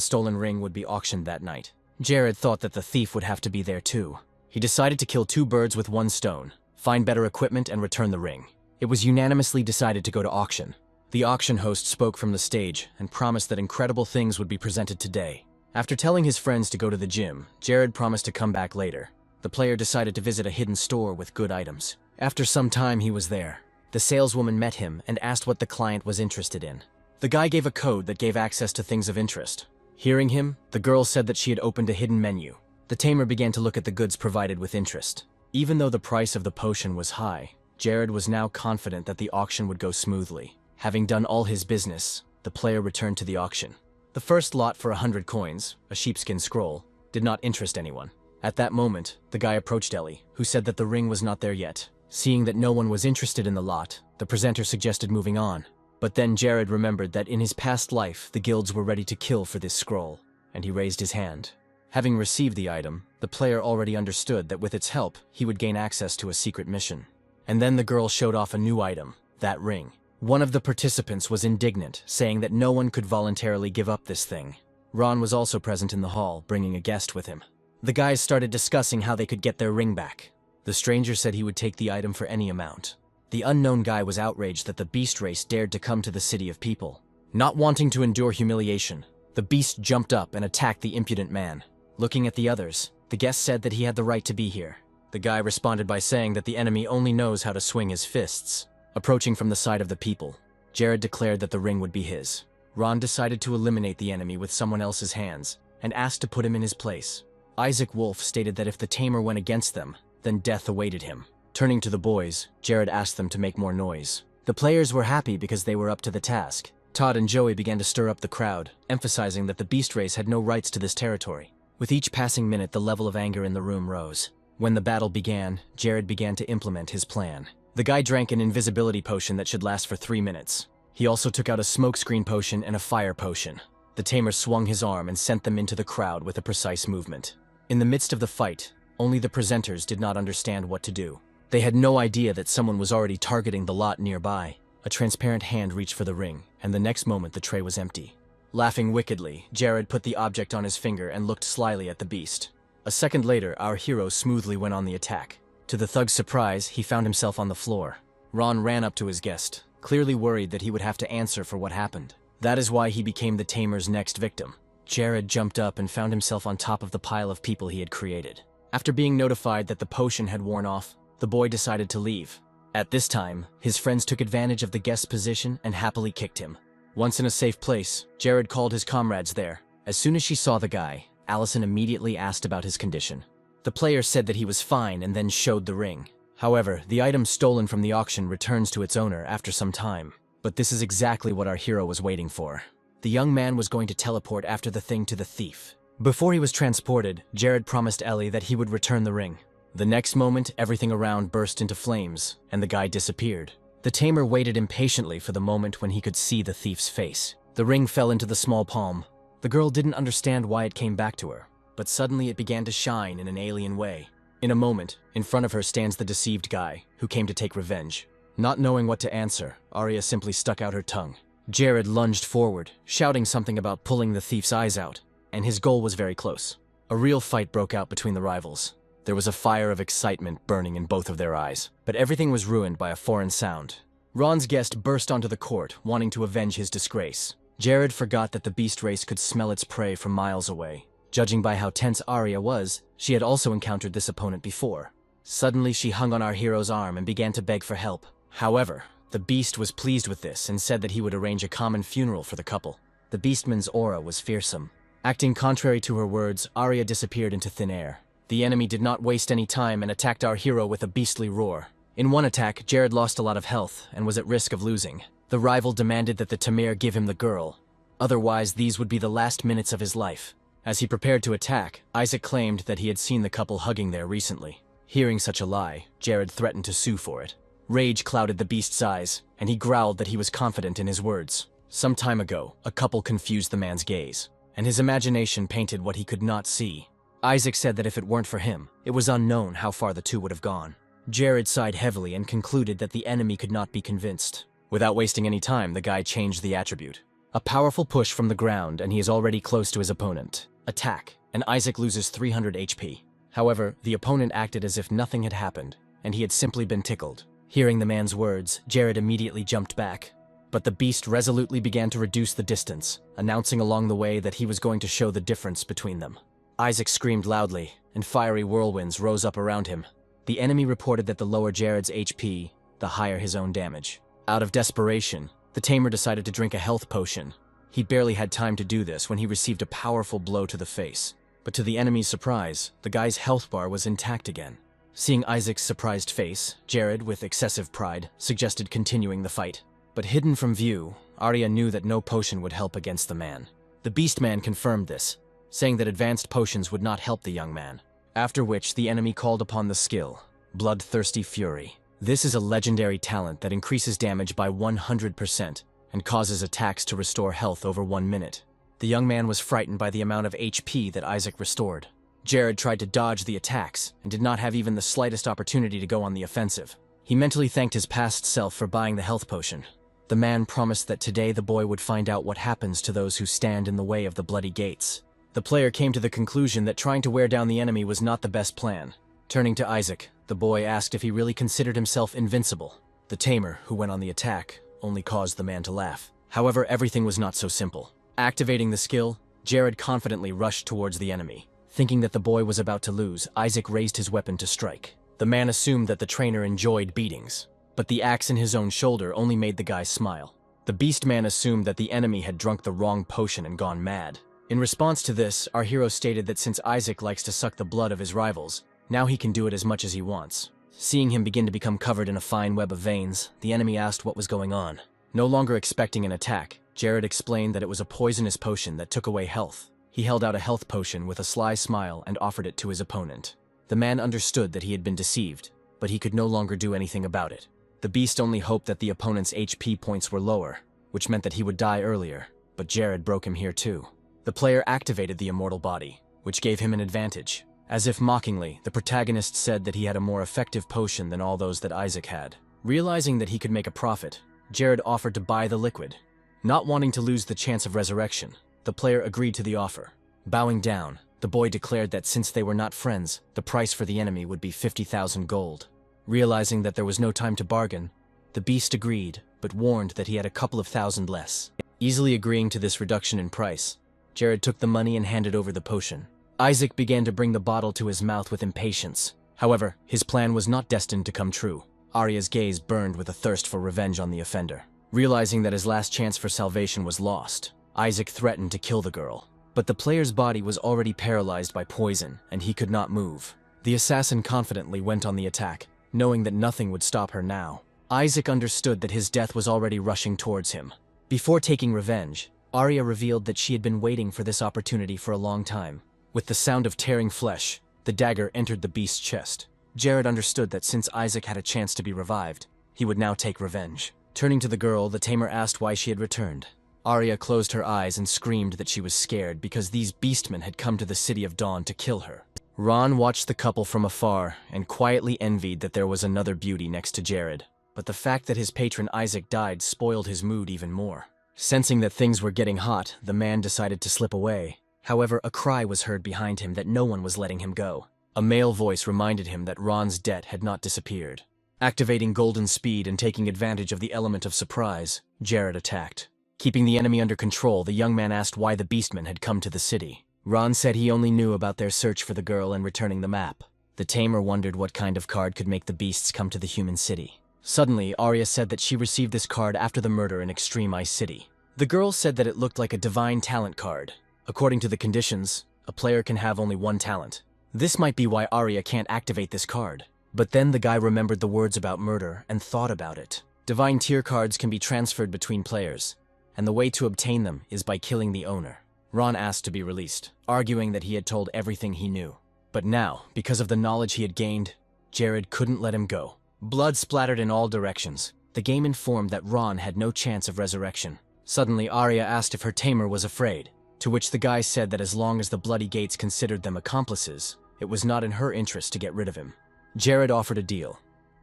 stolen ring would be auctioned that night. Jared thought that the thief would have to be there too. He decided to kill two birds with one stone, find better equipment and return the ring. It was unanimously decided to go to auction. The auction host spoke from the stage and promised that incredible things would be presented today. After telling his friends to go to the gym, Jared promised to come back later. The player decided to visit a hidden store with good items. After some time he was there. The saleswoman met him and asked what the client was interested in. The guy gave a code that gave access to things of interest. Hearing him, the girl said that she had opened a hidden menu. The tamer began to look at the goods provided with interest. Even though the price of the potion was high, Jared was now confident that the auction would go smoothly. Having done all his business, the player returned to the auction. The first lot for 100 coins, a sheepskin scroll, did not interest anyone. At that moment, the guy approached Ellie, who said that the ring was not there yet. Seeing that no one was interested in the lot, the presenter suggested moving on. But then Jared remembered that in his past life, the guilds were ready to kill for this scroll, and he raised his hand. Having received the item, the player already understood that with its help, he would gain access to a secret mission. And then the girl showed off a new item, that ring. One of the participants was indignant, saying that no one could voluntarily give up this thing. Ron was also present in the hall, bringing a guest with him. The guys started discussing how they could get their ring back. The stranger said he would take the item for any amount. The unknown guy was outraged that the beast race dared to come to the city of people. Not wanting to endure humiliation, the beast jumped up and attacked the impudent man. Looking at the others, the guest said that he had the right to be here. The guy responded by saying that the enemy only knows how to swing his fists. Approaching from the side of the people, Jared declared that the ring would be his. Ron decided to eliminate the enemy with someone else's hands, and asked to put him in his place. Isaac Wolf stated that if the tamer went against them, then death awaited him. Turning to the boys, Jared asked them to make more noise. The players were happy because they were up to the task. Todd and Joey began to stir up the crowd, emphasizing that the beast race had no rights to this territory. With each passing minute, the level of anger in the room rose. When the battle began, Jared began to implement his plan. The guy drank an invisibility potion that should last for 3 minutes. He also took out a smokescreen potion and a fire potion. The tamer swung his arm and sent them into the crowd with a precise movement. In the midst of the fight, only the presenters did not understand what to do. They had no idea that someone was already targeting the lot nearby. A transparent hand reached for the ring, and the next moment the tray was empty. Laughing wickedly, Jared put the object on his finger and looked slyly at the beast. A second later, our hero smoothly went on the attack. To the thug's surprise, he found himself on the floor. Ron ran up to his guest, clearly worried that he would have to answer for what happened. That is why he became the tamer's next victim. Jared jumped up and found himself on top of the pile of people he had created. After being notified that the potion had worn off, the boy decided to leave. At this time, his friends took advantage of the guest's position and happily kicked him. Once in a safe place, Jared called his comrades there. As soon as she saw the guy, Allison immediately asked about his condition. The player said that he was fine and then showed the ring. However, the item stolen from the auction returns to its owner after some time. But this is exactly what our hero was waiting for. The young man was going to teleport after the thing to the thief. Before he was transported, Jared promised Ellie that he would return the ring. The next moment, everything around burst into flames, and the guy disappeared. The tamer waited impatiently for the moment when he could see the thief's face. The ring fell into the small palm. The girl didn't understand why it came back to her, but suddenly it began to shine in an alien way. In a moment, in front of her stands the deceived guy, who came to take revenge. Not knowing what to answer, Arya simply stuck out her tongue. Jared lunged forward, shouting something about pulling the thief's eyes out, and his goal was very close. A real fight broke out between the rivals. There was a fire of excitement burning in both of their eyes, but everything was ruined by a foreign sound. Ron's guest burst onto the court, wanting to avenge his disgrace. Jared forgot that the beast race could smell its prey from miles away. Judging by how tense Arya was, she had also encountered this opponent before. Suddenly, she hung on our hero's arm and began to beg for help. However, the beast was pleased with this and said that he would arrange a common funeral for the couple. The beastman's aura was fearsome. Acting contrary to her words, Arya disappeared into thin air. The enemy did not waste any time and attacked our hero with a beastly roar. In one attack, Jared lost a lot of health and was at risk of losing. The rival demanded that the Tamir give him the girl. Otherwise, these would be the last minutes of his life. As he prepared to attack, Isaac claimed that he had seen the couple hugging there recently. Hearing such a lie, Jared threatened to sue for it. Rage clouded the beast's eyes, and he growled that he was confident in his words. Some time ago, a couple confused the man's gaze, and his imagination painted what he could not see. Isaac said that if it weren't for him, it was unknown how far the two would have gone. Jared sighed heavily and concluded that the enemy could not be convinced. Without wasting any time, the guy changed the attribute. A powerful push from the ground, and he is already close to his opponent. Attack, and Isaac loses 300 HP. However, the opponent acted as if nothing had happened, and he had simply been tickled. Hearing the man's words, Jared immediately jumped back. But the beast resolutely began to reduce the distance, announcing along the way that he was going to show the difference between them. Isaac screamed loudly, and fiery whirlwinds rose up around him. The enemy reported that the lower Jared's HP, the higher his own damage. Out of desperation, the tamer decided to drink a health potion. He barely had time to do this when he received a powerful blow to the face. But to the enemy's surprise, the guy's health bar was intact again. Seeing Isaac's surprised face, Jared, with excessive pride, suggested continuing the fight. But hidden from view, Arya knew that no potion would help against the man. The Beastman confirmed this, saying that advanced potions would not help the young man. After which, the enemy called upon the skill, Bloodthirsty Fury. This is a legendary talent that increases damage by 100% and causes attacks to restore health over 1 minute. The young man was frightened by the amount of HP that Isaac restored. Jared tried to dodge the attacks and did not have even the slightest opportunity to go on the offensive. He mentally thanked his past self for buying the health potion. The man promised that today the boy would find out what happens to those who stand in the way of the bloody gates. The player came to the conclusion that trying to wear down the enemy was not the best plan. Turning to Isaac, the boy asked if he really considered himself invincible. The tamer, who went on the attack, only caused the man to laugh. However, everything was not so simple. Activating the skill, Jared confidently rushed towards the enemy. Thinking that the boy was about to lose, Isaac raised his weapon to strike. The man assumed that the trainer enjoyed beatings, but the axe in his own shoulder only made the guy smile. The beast man assumed that the enemy had drunk the wrong potion and gone mad. In response to this, our hero stated that since Isaac likes to suck the blood of his rivals, now he can do it as much as he wants. Seeing him begin to become covered in a fine web of veins, the enemy asked what was going on. No longer expecting an attack, Jared explained that it was a poisonous potion that took away health. He held out a health potion with a sly smile and offered it to his opponent. The man understood that he had been deceived, but he could no longer do anything about it. The beast only hoped that the opponent's HP points were lower, which meant that he would die earlier, but Jared broke him here too. The player activated the immortal body, which gave him an advantage. As if mockingly, the protagonist said that he had a more effective potion than all those that Isaac had. Realizing that he could make a profit, Jared offered to buy the liquid. Not wanting to lose the chance of resurrection, the player agreed to the offer. Bowing down, The boy declared that since they were not friends, the price for the enemy would be 50,000 gold. Realizing that there was no time to bargain, the beast agreed, but warned that he had a couple of thousand less. Easily agreeing to this reduction in price, Jared took the money and handed over the potion. Isaac began to bring the bottle to his mouth with impatience. However, his plan was not destined to come true. Arya's gaze burned with a thirst for revenge on the offender. Realizing that his last chance for salvation was lost, Isaac threatened to kill the girl. But the player's body was already paralyzed by poison, and he could not move. The assassin confidently went on the attack, knowing that nothing would stop her now. Isaac understood that his death was already rushing towards him. Before taking revenge, Arya revealed that she had been waiting for this opportunity for a long time. With the sound of tearing flesh, the dagger entered the beast's chest. Jared understood that since Isaac had a chance to be revived, he would now take revenge. Turning to the girl, the tamer asked why she had returned. Arya closed her eyes and screamed that she was scared because these beastmen had come to the City of Dawn to kill her. Ron watched the couple from afar and quietly envied that there was another beauty next to Jared. But the fact that his patron Isaac died spoiled his mood even more. Sensing that things were getting hot, the man decided to slip away. However, a cry was heard behind him that no one was letting him go. A male voice reminded him that Ron's debt had not disappeared. Activating golden speed and taking advantage of the element of surprise, Jared attacked. Keeping the enemy under control, the young man asked why the beastmen had come to the city. Ron said he only knew about their search for the girl and returning the map. The tamer wondered what kind of card could make the beasts come to the human city. Suddenly, Arya said that she received this card after the murder in Extreme Ice City. The girl said that it looked like a divine talent card. According to the conditions, a player can have only one talent. This might be why Arya can't activate this card. But then the guy remembered the words about murder and thought about it. Divine tier cards can be transferred between players, and the way to obtain them is by killing the owner. Ron asked to be released, arguing that he had told everything he knew. But now, because of the knowledge he had gained, Jared couldn't let him go. Blood splattered in all directions. The game informed that Ron had no chance of resurrection. Suddenly, Arya asked if her tamer was afraid, to which the guy said that as long as the Bloody Gates considered them accomplices, it was not in her interest to get rid of him. Jared offered a deal.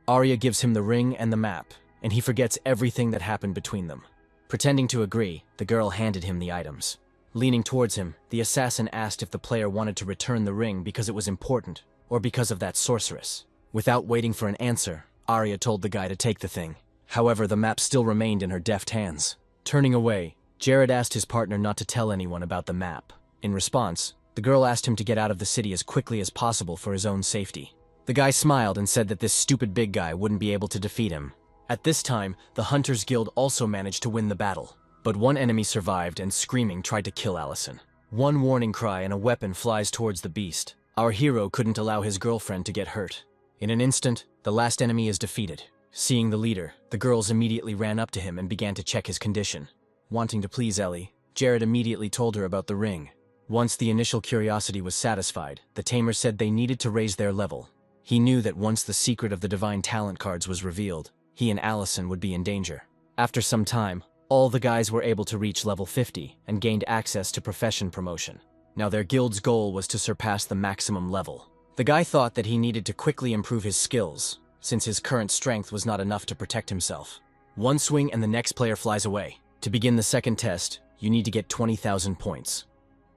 Arya gives him the ring and the map, and he forgets everything that happened between them. Pretending to agree, the girl handed him the items. Leaning towards him, the assassin asked if the player wanted to return the ring because it was important, or because of that sorceress. Without waiting for an answer, Arya told the guy to take the thing. However, the map still remained in her deft hands. Turning away, Jared asked his partner not to tell anyone about the map. In response, the girl asked him to get out of the city as quickly as possible for his own safety. The guy smiled and said that this stupid big guy wouldn't be able to defeat him. At this time, the Hunters Guild also managed to win the battle. But one enemy survived and screaming tried to kill Allison. One warning cry and a weapon flies towards the beast. Our hero couldn't allow his girlfriend to get hurt. In an instant, the last enemy is defeated. Seeing the leader, the girls immediately ran up to him and began to check his condition. Wanting to please Ellie, Jared immediately told her about the ring. Once the initial curiosity was satisfied, the tamer said they needed to raise their level. He knew that once the secret of the divine talent cards was revealed, he and Allison would be in danger. After some time, all the guys were able to reach level 50 and gained access to profession promotion. Now their guild's goal was to surpass the maximum level. The guy thought that he needed to quickly improve his skills, since his current strength was not enough to protect himself. One swing and the next player flies away. To begin the second test, you need to get 20,000 points.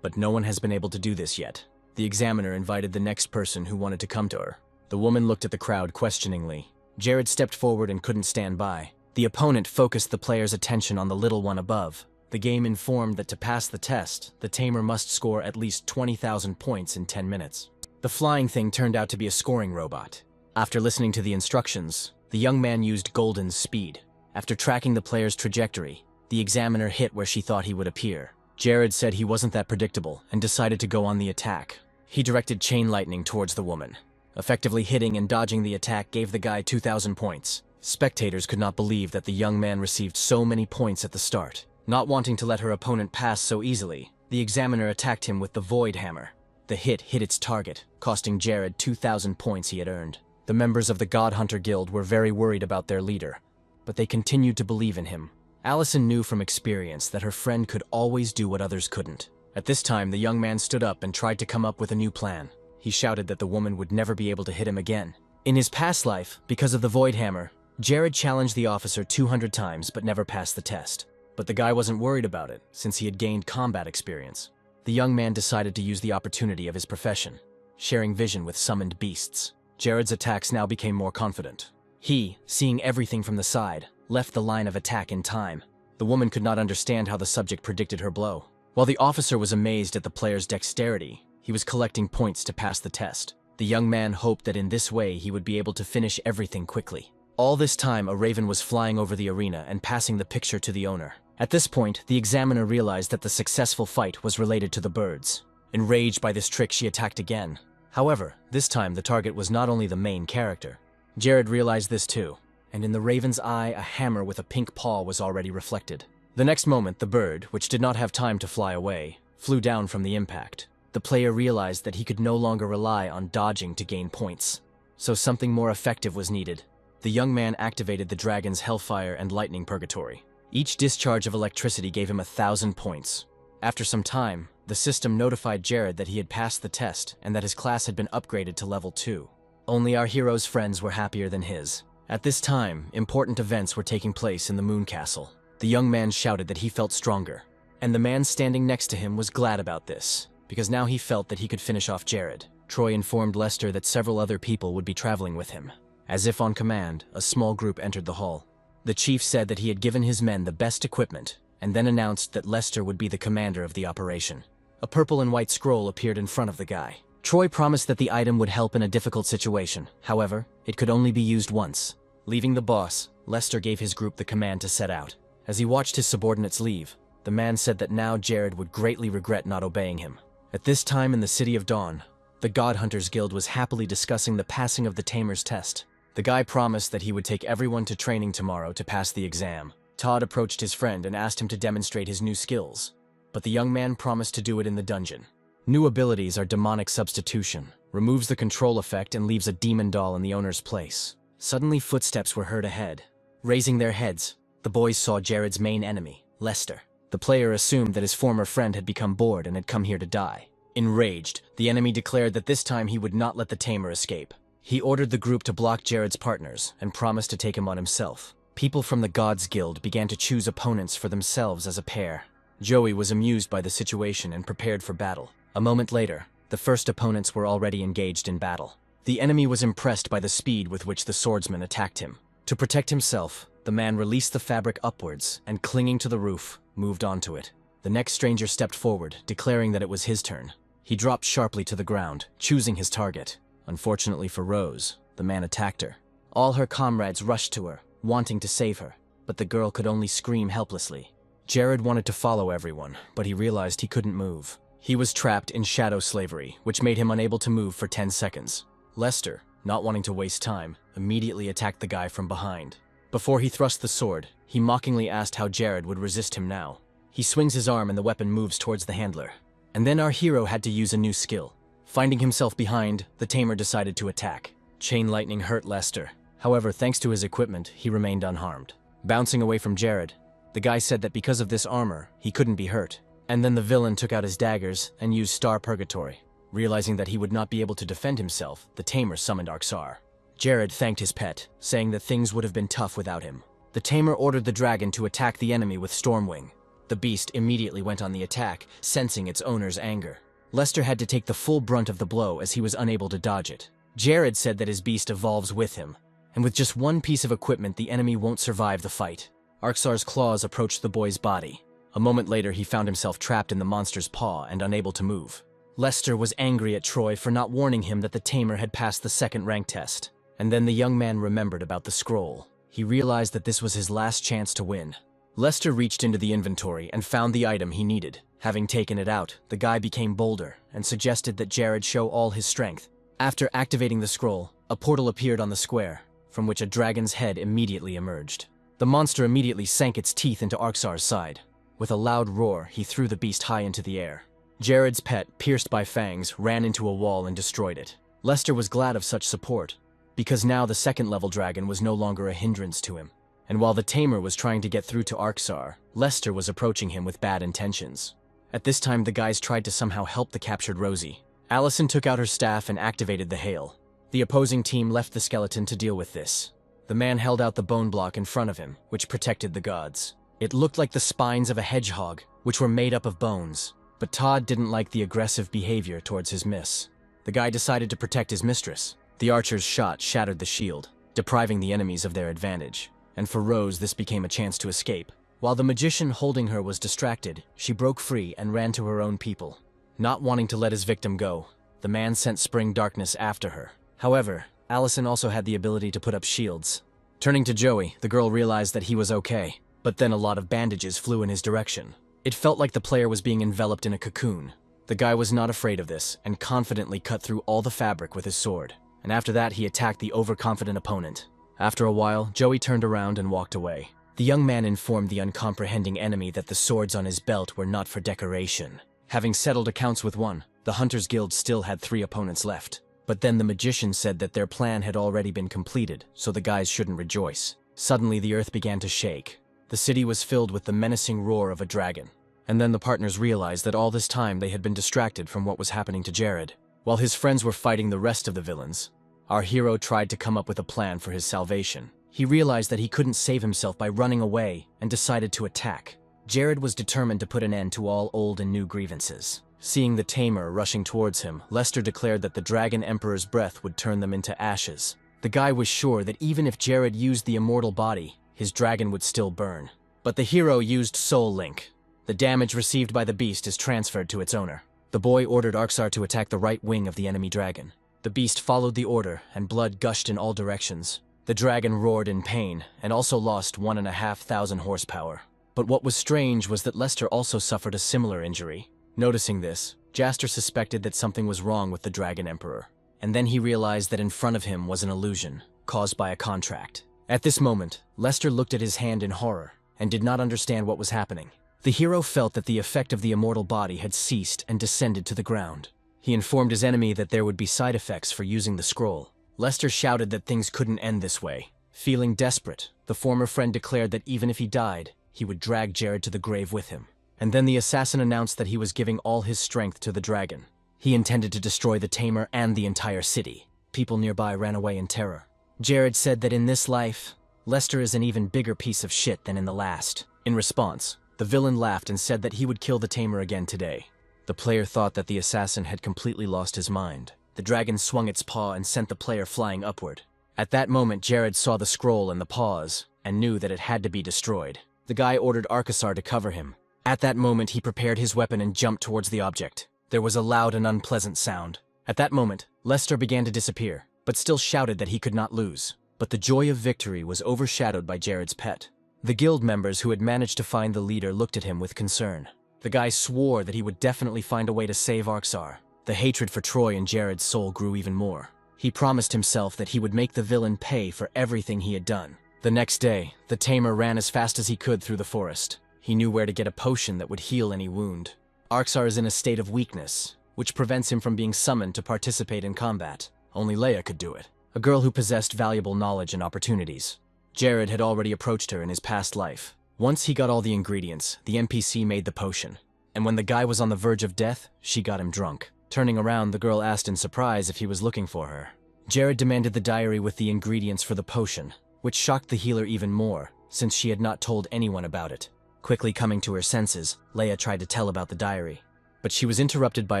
But no one has been able to do this yet. The examiner invited the next person who wanted to come to her. The woman looked at the crowd questioningly. Jared stepped forward and couldn't stand by. The opponent focused the player's attention on the little one above. The game informed that to pass the test, the tamer must score at least 20,000 points in 10 minutes. The flying thing turned out to be a scoring robot. After listening to the instructions, the young man used golden speed. After tracking the player's trajectory, the examiner hit where she thought he would appear. Jared said he wasn't that predictable and decided to go on the attack. He directed chain lightning towards the woman. Effectively hitting and dodging the attack gave the guy 2,000 points. Spectators could not believe that the young man received so many points at the start. Not wanting to let her opponent pass so easily, the examiner attacked him with the Void Hammer. The hit its target, costing Jared 2,000 points he had earned. The members of the God Hunter Guild were very worried about their leader, but they continued to believe in him. Allison knew from experience that her friend could always do what others couldn't. At this time, the young man stood up and tried to come up with a new plan. He shouted that the woman would never be able to hit him again. In his past life, because of the Void Hammer, Jared challenged the officer 200 times but never passed the test. But the guy wasn't worried about it, since he had gained combat experience. The the young man decided to use the opportunity of his profession, sharing vision with summoned beasts. Jared's attacks now became more confident. He, seeing everything from the side, left the line of attack in time. The woman could not understand how the subject predicted her blow. While the officer was amazed at the player's dexterity, he was collecting points to pass the test. The young man hoped that in this way he would be able to finish everything quickly. All this time, a raven was flying over the arena and passing the picture to the owner. At this point, the examiner realized that the successful fight was related to the birds. Enraged by this trick, she attacked again. However, this time the target was not only the main character. Jared realized this too, and in the raven's eye, a hammer with a pink paw was already reflected. The next moment, the bird, which did not have time to fly away, flew down from the impact. The player realized that he could no longer rely on dodging to gain points, so something more effective was needed. The young man activated the dragon's Hellfire and Lightning Purgatory. Each discharge of electricity gave him 1,000 points. After some time, the system notified Jared that he had passed the test and that his class had been upgraded to level 2. Only our hero's friends were happier than his. At this time, important events were taking place in the Moon Castle. The young man shouted that he felt stronger, and the man standing next to him was glad about this, because now he felt that he could finish off Jared. Troy informed Lester that several other people would be traveling with him. As if on command, a small group entered the hall. The chief said that he had given his men the best equipment, and then announced that Lester would be the commander of the operation. A purple and white scroll appeared in front of the guy. Troy promised that the item would help in a difficult situation. However, it could only be used once. Leaving the boss, Lester gave his group the command to set out. As he watched his subordinates leave, the man said that now Jared would greatly regret not obeying him. At this time in the City of Dawn, the God Hunters Guild was happily discussing the passing of the Tamer's test. The guy promised that he would take everyone to training tomorrow to pass the exam. Todd approached his friend and asked him to demonstrate his new skills, but the young man promised to do it in the dungeon. New abilities are demonic substitution, removes the control effect and leaves a demon doll in the owner's place. Suddenly footsteps were heard ahead. Raising their heads, the boys saw Jared's main enemy, Lester. The player assumed that his former friend had become bored and had come here to die. Enraged, the enemy declared that this time he would not let the Tamer escape. He ordered the group to block Jared's partners and promised to take him on himself. People from the Gods Guild began to choose opponents for themselves as a pair. Joey was amused by the situation and prepared for battle. A moment later, the first opponents were already engaged in battle. The enemy was impressed by the speed with which the swordsman attacked him. To protect himself, the man released the fabric upwards and, clinging to the roof, moved onto it. The next stranger stepped forward, declaring that it was his turn. He dropped sharply to the ground, choosing his target. Unfortunately for Rose, the man attacked her. All her comrades rushed to her, wanting to save her, but the girl could only scream helplessly. Jared wanted to follow everyone, but he realized he couldn't move. He was trapped in shadow slavery, which made him unable to move for 10 seconds. Lester, not wanting to waste time, immediately attacked the guy from behind. Before he thrust the sword, he mockingly asked how Jared would resist him now. He swings his arm and the weapon moves towards the handler. And then our hero had to use a new skill. Finding himself behind, the Tamer decided to attack. Chain lightning hurt Lester. However, thanks to his equipment, he remained unharmed. Bouncing away from Jared, the guy said that because of this armor, he couldn't be hurt. And then the villain took out his daggers and used Star Purgatory. Realizing that he would not be able to defend himself, the Tamer summoned Arxar. Jared thanked his pet, saying that things would have been tough without him. The Tamer ordered the dragon to attack the enemy with Stormwing. The beast immediately went on the attack, sensing its owner's anger. Lester had to take the full brunt of the blow as he was unable to dodge it. Jared said that his beast evolves with him, and with just one piece of equipment the enemy won't survive the fight. Arxar's claws approached the boy's body. A moment later he found himself trapped in the monster's paw and unable to move. Lester was angry at Troy for not warning him that the Tamer had passed the second rank test. And then the young man remembered about the scroll. He realized that this was his last chance to win. Lester reached into the inventory and found the item he needed. Having taken it out, the guy became bolder and suggested that Jared show all his strength. After activating the scroll, a portal appeared on the square, from which a dragon's head immediately emerged. The monster immediately sank its teeth into Arxar's side. With a loud roar, he threw the beast high into the air. Jared's pet, pierced by fangs, ran into a wall and destroyed it. Lester was glad of such support, because now the second-level dragon was no longer a hindrance to him. And while the Tamer was trying to get through to Arxar, Lester was approaching him with bad intentions. At this time, the guys tried to somehow help the captured Rosie. Allison took out her staff and activated the hail. The opposing team left the skeleton to deal with this. The man held out the bone block in front of him, which protected the gods. It looked like the spines of a hedgehog, which were made up of bones. But Todd didn't like the aggressive behavior towards his miss. The guy decided to protect his mistress. The archer's shot shattered the shield, depriving the enemies of their advantage. And for Rose, this became a chance to escape. While the magician holding her was distracted, she broke free and ran to her own people. Not wanting to let his victim go, the man sent Spring Darkness after her. However, Allison also had the ability to put up shields. Turning to Joey, the girl realized that he was okay, but then a lot of bandages flew in his direction. It felt like the player was being enveloped in a cocoon. The guy was not afraid of this and confidently cut through all the fabric with his sword. And after that, he attacked the overconfident opponent. After a while, Joey turned around and walked away. The young man informed the uncomprehending enemy that the swords on his belt were not for decoration. Having settled accounts with one, the Hunters Guild still had 3 opponents left. But then the magician said that their plan had already been completed, so the guys shouldn't rejoice. Suddenly, the earth began to shake. The city was filled with the menacing roar of a dragon. And then the partners realized that all this time they had been distracted from what was happening to Jared. While his friends were fighting the rest of the villains, our hero tried to come up with a plan for his salvation. He realized that he couldn't save himself by running away and decided to attack. Jared was determined to put an end to all old and new grievances. Seeing the tamer rushing towards him, Lester declared that the Dragon Emperor's breath would turn them into ashes. The guy was sure that even if Jared used the immortal body, his dragon would still burn. But the hero used Soul Link. The damage received by the beast is transferred to its owner. The boy ordered Arksar to attack the right wing of the enemy dragon. The beast followed the order, and blood gushed in all directions. The dragon roared in pain, and also lost 1,500 horsepower. But what was strange was that Lester also suffered a similar injury. Noticing this, Jaster suspected that something was wrong with the Dragon Emperor. And then he realized that in front of him was an illusion, caused by a contract. At this moment, Lester looked at his hand in horror, and did not understand what was happening. The hero felt that the effect of the immortal body had ceased and descended to the ground. He informed his enemy that there would be side effects for using the scroll. Lester shouted that things couldn't end this way. Feeling desperate, the former friend declared that even if he died, he would drag Jared to the grave with him. And then the assassin announced that he was giving all his strength to the dragon. He intended to destroy the tamer and the entire city. People nearby ran away in terror. Jared said that in this life, Lester is an even bigger piece of shit than in the last. In response, the villain laughed and said that he would kill the tamer again today. The player thought that the assassin had completely lost his mind. The dragon swung its paw and sent the player flying upward. At that moment, Jared saw the scroll and the paws, and knew that it had to be destroyed. The guy ordered Arksar to cover him. At that moment, he prepared his weapon and jumped towards the object. There was a loud and unpleasant sound. At that moment, Lester began to disappear, but still shouted that he could not lose. But the joy of victory was overshadowed by Jared's pet. The guild members who had managed to find the leader looked at him with concern. The guy swore that he would definitely find a way to save Arksar. The hatred for Troy in Jared's soul grew even more. He promised himself that he would make the villain pay for everything he had done. The next day, the tamer ran as fast as he could through the forest. He knew where to get a potion that would heal any wound. Arksar is in a state of weakness, which prevents him from being summoned to participate in combat. Only Leia could do it, a girl who possessed valuable knowledge and opportunities. Jared had already approached her in his past life. Once he got all the ingredients, the NPC made the potion. And when the guy was on the verge of death, she got him drunk. Turning around, the girl asked in surprise if he was looking for her. Jared demanded the diary with the ingredients for the potion, which shocked the healer even more, since she had not told anyone about it. Quickly coming to her senses, Leia tried to tell about the diary. But she was interrupted by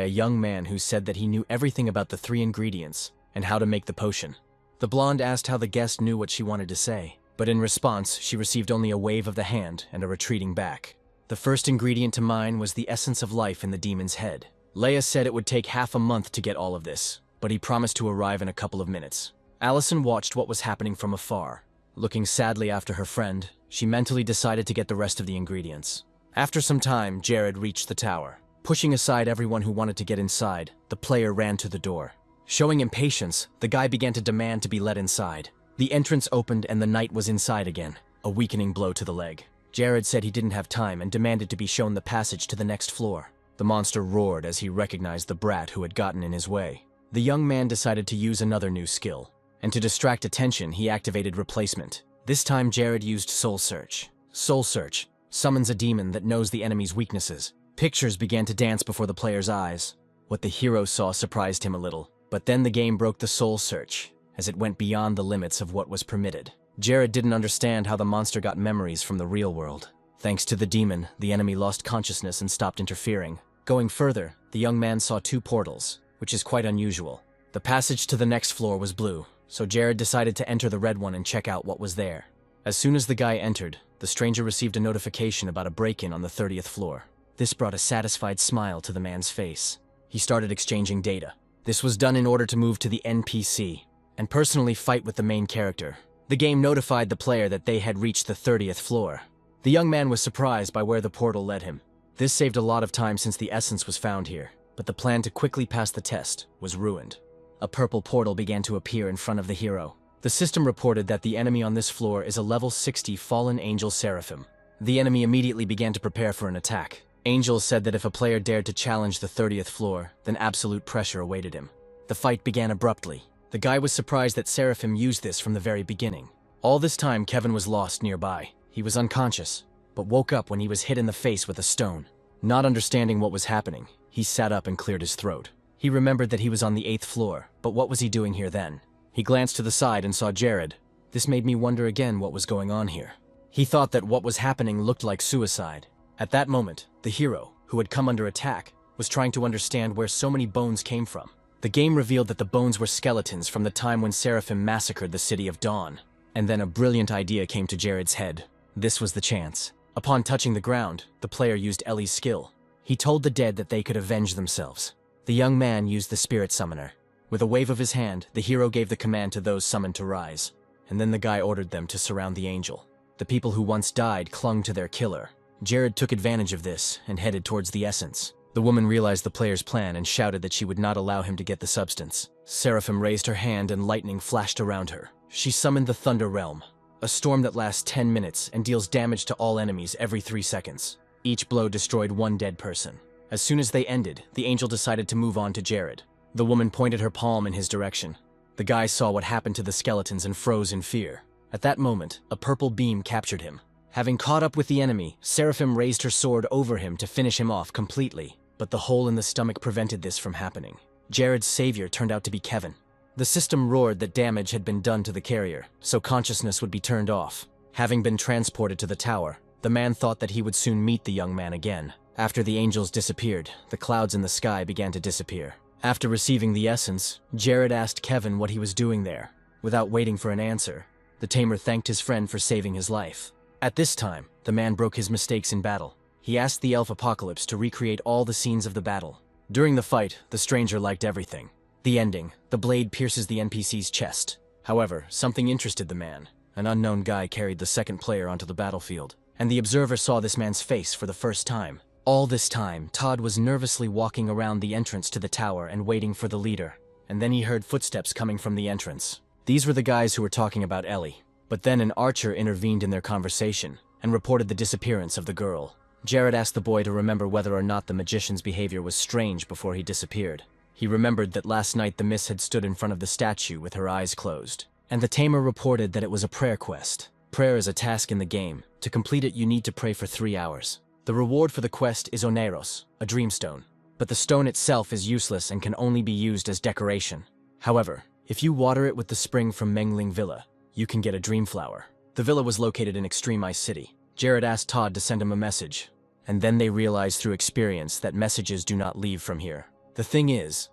a young man who said that he knew everything about the 3 ingredients and how to make the potion. The blonde asked how the guest knew what she wanted to say, but in response, she received only a wave of the hand and a retreating back. The first ingredient to mine was the essence of life in the demon's head. Leia said it would take half a month to get all of this, but he promised to arrive in a couple of minutes. Allison watched what was happening from afar. Looking sadly after her friend, she mentally decided to get the rest of the ingredients. After some time, Jared reached the tower. Pushing aside everyone who wanted to get inside, the player ran to the door. Showing impatience, the guy began to demand to be let inside. The entrance opened and the knight was inside again, a weakening blow to the leg. Jared said he didn't have time and demanded to be shown the passage to the next floor. The monster roared as he recognized the brat who had gotten in his way. The young man decided to use another new skill, and to distract attention, he activated Replacement. This time, Jared used Soul Search. Soul Search summons a demon that knows the enemy's weaknesses. Pictures began to dance before the player's eyes. What the hero saw surprised him a little, but then the game broke the Soul Search, as it went beyond the limits of what was permitted. Jared didn't understand how the monster got memories from the real world. Thanks to the demon, the enemy lost consciousness and stopped interfering. Going further, the young man saw 2 portals, which is quite unusual. The passage to the next floor was blue, so Jared decided to enter the red one and check out what was there. As soon as the guy entered, the stranger received a notification about a break-in on the 30th floor. This brought a satisfied smile to the man's face. He started exchanging data. This was done in order to move to the NPC and personally fight with the main character. The game notified the player that they had reached the 30th floor. The young man was surprised by where the portal led him. This saved a lot of time since the essence was found here, but the plan to quickly pass the test was ruined. A purple portal began to appear in front of the hero. The system reported that the enemy on this floor is a level 60 fallen angel seraphim. The enemy immediately began to prepare for an attack. Angels said that if a player dared to challenge the 30th floor, then absolute pressure awaited him. The fight began abruptly. The guy was surprised that Seraphim used this from the very beginning. All this time, Kevin was lost nearby. He was unconscious, but woke up when he was hit in the face with a stone. Not understanding what was happening, he sat up and cleared his throat. He remembered that he was on the 8th floor, but what was he doing here then? He glanced to the side and saw Jared. This made me wonder again what was going on here. He thought that what was happening looked like suicide. At that moment, the hero, who had come under attack, was trying to understand where so many bones came from. The game revealed that the bones were skeletons from the time when Seraphim massacred the city of Dawn. And then a brilliant idea came to Jared's head. This was the chance. Upon touching the ground, the player used Ellie's skill. He told the dead that they could avenge themselves. The young man used the spirit summoner. With a wave of his hand, the hero gave the command to those summoned to rise. And then the guy ordered them to surround the angel. The people who once died clung to their killer. Jared took advantage of this and headed towards the essence. The woman realized the player's plan and shouted that she would not allow him to get the substance. Seraphim raised her hand and lightning flashed around her. She summoned the Thunder Realm, a storm that lasts 10 minutes and deals damage to all enemies every 3 seconds. Each blow destroyed 1 dead person. As soon as they ended, the angel decided to move on to Jared. The woman pointed her palm in his direction. The guy saw what happened to the skeletons and froze in fear. At that moment, a purple beam captured him. Having caught up with the enemy, Seraphim raised her sword over him to finish him off completely. But the hole in the stomach prevented this from happening. Jared's savior turned out to be Kevin. The system roared that damage had been done to the carrier, so consciousness would be turned off. Having been transported to the tower, the man thought that he would soon meet the young man again. After the angels disappeared, the clouds in the sky began to disappear. After receiving the essence, Jared asked Kevin what he was doing there. Without waiting for an answer, the tamer thanked his friend for saving his life. At this time, the man broke his mistakes in battle. He asked the elf Apocalypse to recreate all the scenes of the battle. During the fight, the stranger liked everything. The ending, the blade pierces the NPC's chest. However, something interested the man. An unknown guy carried the second player onto the battlefield, and the observer saw this man's face for the first time. All this time, Todd was nervously walking around the entrance to the tower and waiting for the leader. And then he heard footsteps coming from the entrance. These were the guys who were talking about Ellie. But then an archer intervened in their conversation and reported the disappearance of the girl. Jared asked the boy to remember whether or not the magician's behavior was strange before he disappeared. He remembered that last night the miss had stood in front of the statue with her eyes closed. And the tamer reported that it was a prayer quest. Prayer is a task in the game. To complete it, you need to pray for 3 hours. The reward for the quest is oneros, a dreamstone. But the stone itself is useless and can only be used as decoration. However, if you water it with the spring from Mengling Villa, you can get a dream flower. The villa was located in Extreme Ice City. Jared asked Todd to send him a message, and then they realized through experience that messages do not leave from here. The thing is,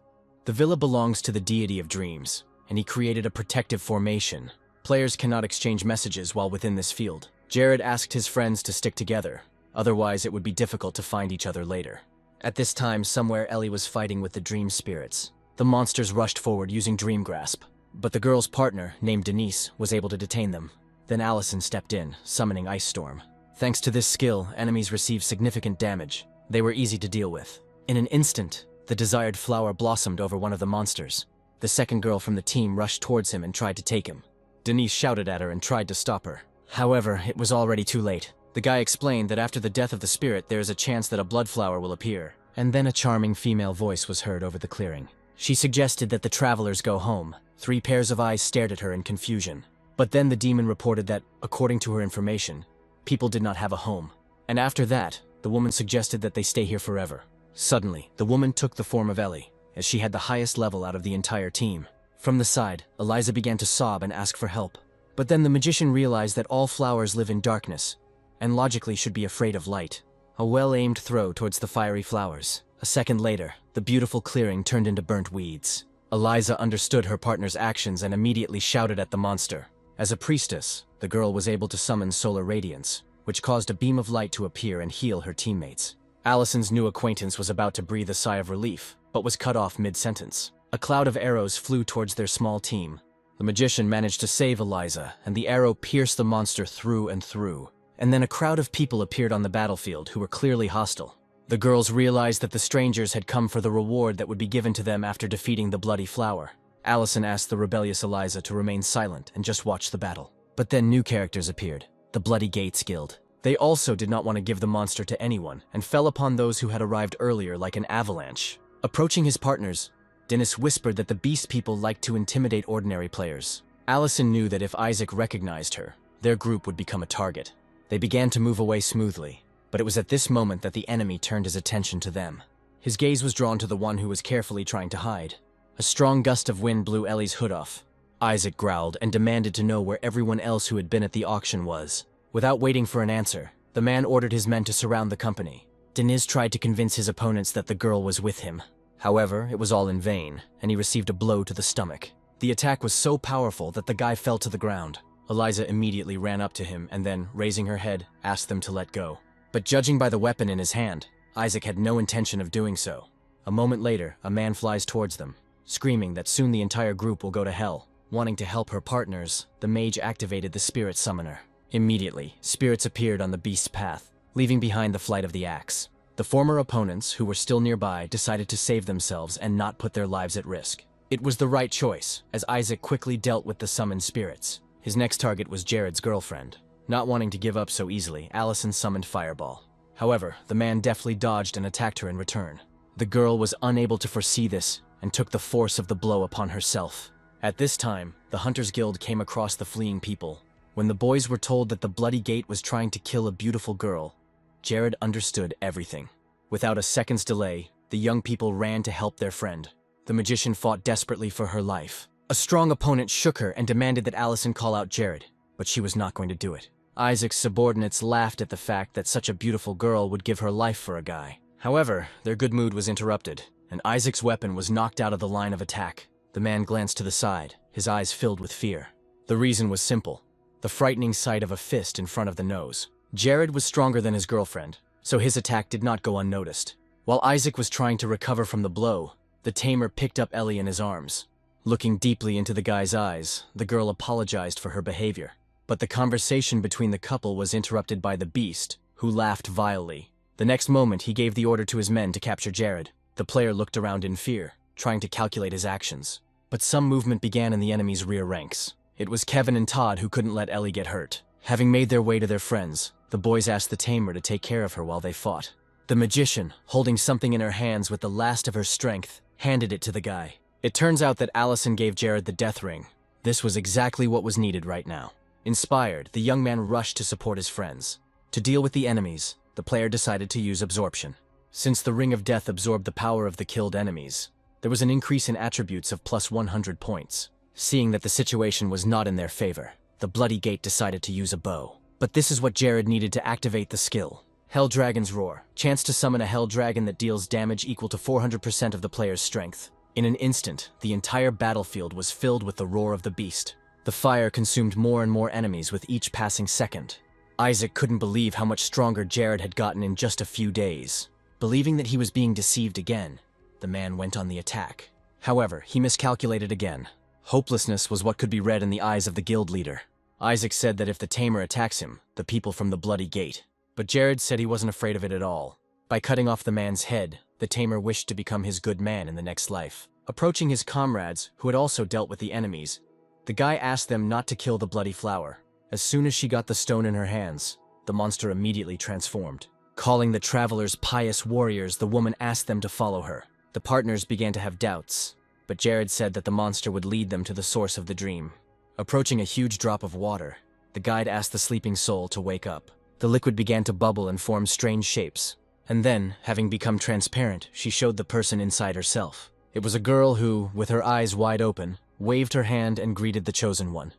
the villa belongs to the deity of dreams, and he created a protective formation. Players cannot exchange messages while within this field. Jared asked his friends to stick together, otherwise it would be difficult to find each other later. At this time, somewhere Ellie was fighting with the dream spirits. The monsters rushed forward using Dream Grasp, but the girl's partner, named Denise, was able to detain them. Then Allison stepped in, summoning Ice Storm. Thanks to this skill, enemies received significant damage. They were easy to deal with. In an instant, the desired flower blossomed over one of the monsters. The second girl from the team rushed towards him and tried to take him. Denise shouted at her and tried to stop her. However, it was already too late. The guy explained that after the death of the spirit, there is a chance that a blood flower will appear. And then a charming female voice was heard over the clearing. She suggested that the travelers go home. 3 pairs of eyes stared at her in confusion. But then the demon reported that, according to her information, people did not have a home. And after that, the woman suggested that they stay here forever. Suddenly, the woman took the form of Ellie, as she had the highest level out of the entire team. From the side, Eliza began to sob and ask for help. But then the magician realized that all flowers live in darkness, and logically should be afraid of light. A well-aimed throw towards the fiery flowers. A second later, the beautiful clearing turned into burnt weeds. Eliza understood her partner's actions and immediately shouted at the monster. As a priestess, the girl was able to summon solar radiance, which caused a beam of light to appear and heal her teammates. Allison's new acquaintance was about to breathe a sigh of relief, but was cut off mid-sentence. A cloud of arrows flew towards their small team. The magician managed to save Eliza, and the arrow pierced the monster through and through. And then a crowd of people appeared on the battlefield who were clearly hostile. The girls realized that the strangers had come for the reward that would be given to them after defeating the Bloody Flower. Allison asked the rebellious Eliza to remain silent and just watch the battle. But then new characters appeared, the Bloody Gates Guild. They also did not want to give the monster to anyone, and fell upon those who had arrived earlier like an avalanche. Approaching his partners, Dennis whispered that the Beast People liked to intimidate ordinary players. Allison knew that if Isaac recognized her, their group would become a target. They began to move away smoothly, but it was at this moment that the enemy turned his attention to them. His gaze was drawn to the one who was carefully trying to hide. A strong gust of wind blew Ellie's hood off. Isaac growled and demanded to know where everyone else who had been at the auction was. Without waiting for an answer, the man ordered his men to surround the company. Deniz tried to convince his opponents that the girl was with him. However, it was all in vain, and he received a blow to the stomach. The attack was so powerful that the guy fell to the ground. Eliza immediately ran up to him and then, raising her head, asked them to let go. But judging by the weapon in his hand, Isaac had no intention of doing so. A moment later, a man flies towards them, screaming that soon the entire group will go to hell. Wanting to help her partners, the mage activated the spirit summoner. Immediately, spirits appeared on the beast's path, leaving behind the flight of the axe. The former opponents, who were still nearby, decided to save themselves and not put their lives at risk. It was the right choice, as Isaac quickly dealt with the summoned spirits. His next target was Jared's girlfriend. Not wanting to give up so easily, Allison summoned Fireball. However, the man deftly dodged and attacked her in return. The girl was unable to foresee this and took the force of the blow upon herself. At this time, the Hunters Guild came across the fleeing people. When the boys were told that the Bloody Gate was trying to kill a beautiful girl, Jared understood everything. Without a second's delay, the young people ran to help their friend. The magician fought desperately for her life. A strong opponent shook her and demanded that Allison call out Jared, but she was not going to do it. Isaac's subordinates laughed at the fact that such a beautiful girl would give her life for a guy. However, their good mood was interrupted, and Isaac's weapon was knocked out of the line of attack. The man glanced to the side, his eyes filled with fear. The reason was simple: the frightening sight of a fist in front of the nose. Jared was stronger than his girlfriend, so his attack did not go unnoticed. While Isaac was trying to recover from the blow, the tamer picked up Ellie in his arms. Looking deeply into the guy's eyes, the girl apologized for her behavior. But the conversation between the couple was interrupted by the beast, who laughed vilely. The next moment, he gave the order to his men to capture Jared. The player looked around in fear, trying to calculate his actions. But some movement began in the enemy's rear ranks. It was Kevin and Todd who couldn't let Ellie get hurt. Having made their way to their friends, the boys asked the tamer to take care of her while they fought. The magician, holding something in her hands with the last of her strength, handed it to the guy. It turns out that Allison gave Jared the death ring. This was exactly what was needed right now. Inspired, the young man rushed to support his friends. To deal with the enemies, the player decided to use absorption. Since the Ring of Death absorbed the power of the killed enemies, there was an increase in attributes of plus 100 points. Seeing that the situation was not in their favor, the Bloody Gate decided to use a bow. But this is what Jared needed to activate the skill. Hell Dragon's Roar. Chance to summon a Hell Dragon that deals damage equal to 400% of the player's strength. In an instant, the entire battlefield was filled with the roar of the beast. The fire consumed more and more enemies with each passing second. Isaac couldn't believe how much stronger Jared had gotten in just a few days. Believing that he was being deceived again, the man went on the attack. However, he miscalculated again. Hopelessness was what could be read in the eyes of the guild leader. Isaac said that if the tamer attacks him, the people from the Bloody Gate. But Jared said he wasn't afraid of it at all. By cutting off the man's head, the tamer wished to become his good man in the next life. Approaching his comrades, who had also dealt with the enemies, the guy asked them not to kill the Bloody Flower. As soon as she got the stone in her hands, the monster immediately transformed. Calling the travelers pious warriors, the woman asked them to follow her. The partners began to have doubts, but Jared said that the monster would lead them to the source of the dream. Approaching a huge drop of water, the guide asked the sleeping soul to wake up. The liquid began to bubble and form strange shapes. And then, having become transparent, she showed the person inside herself. It was a girl who, with her eyes wide open, waved her hand and greeted the Chosen One.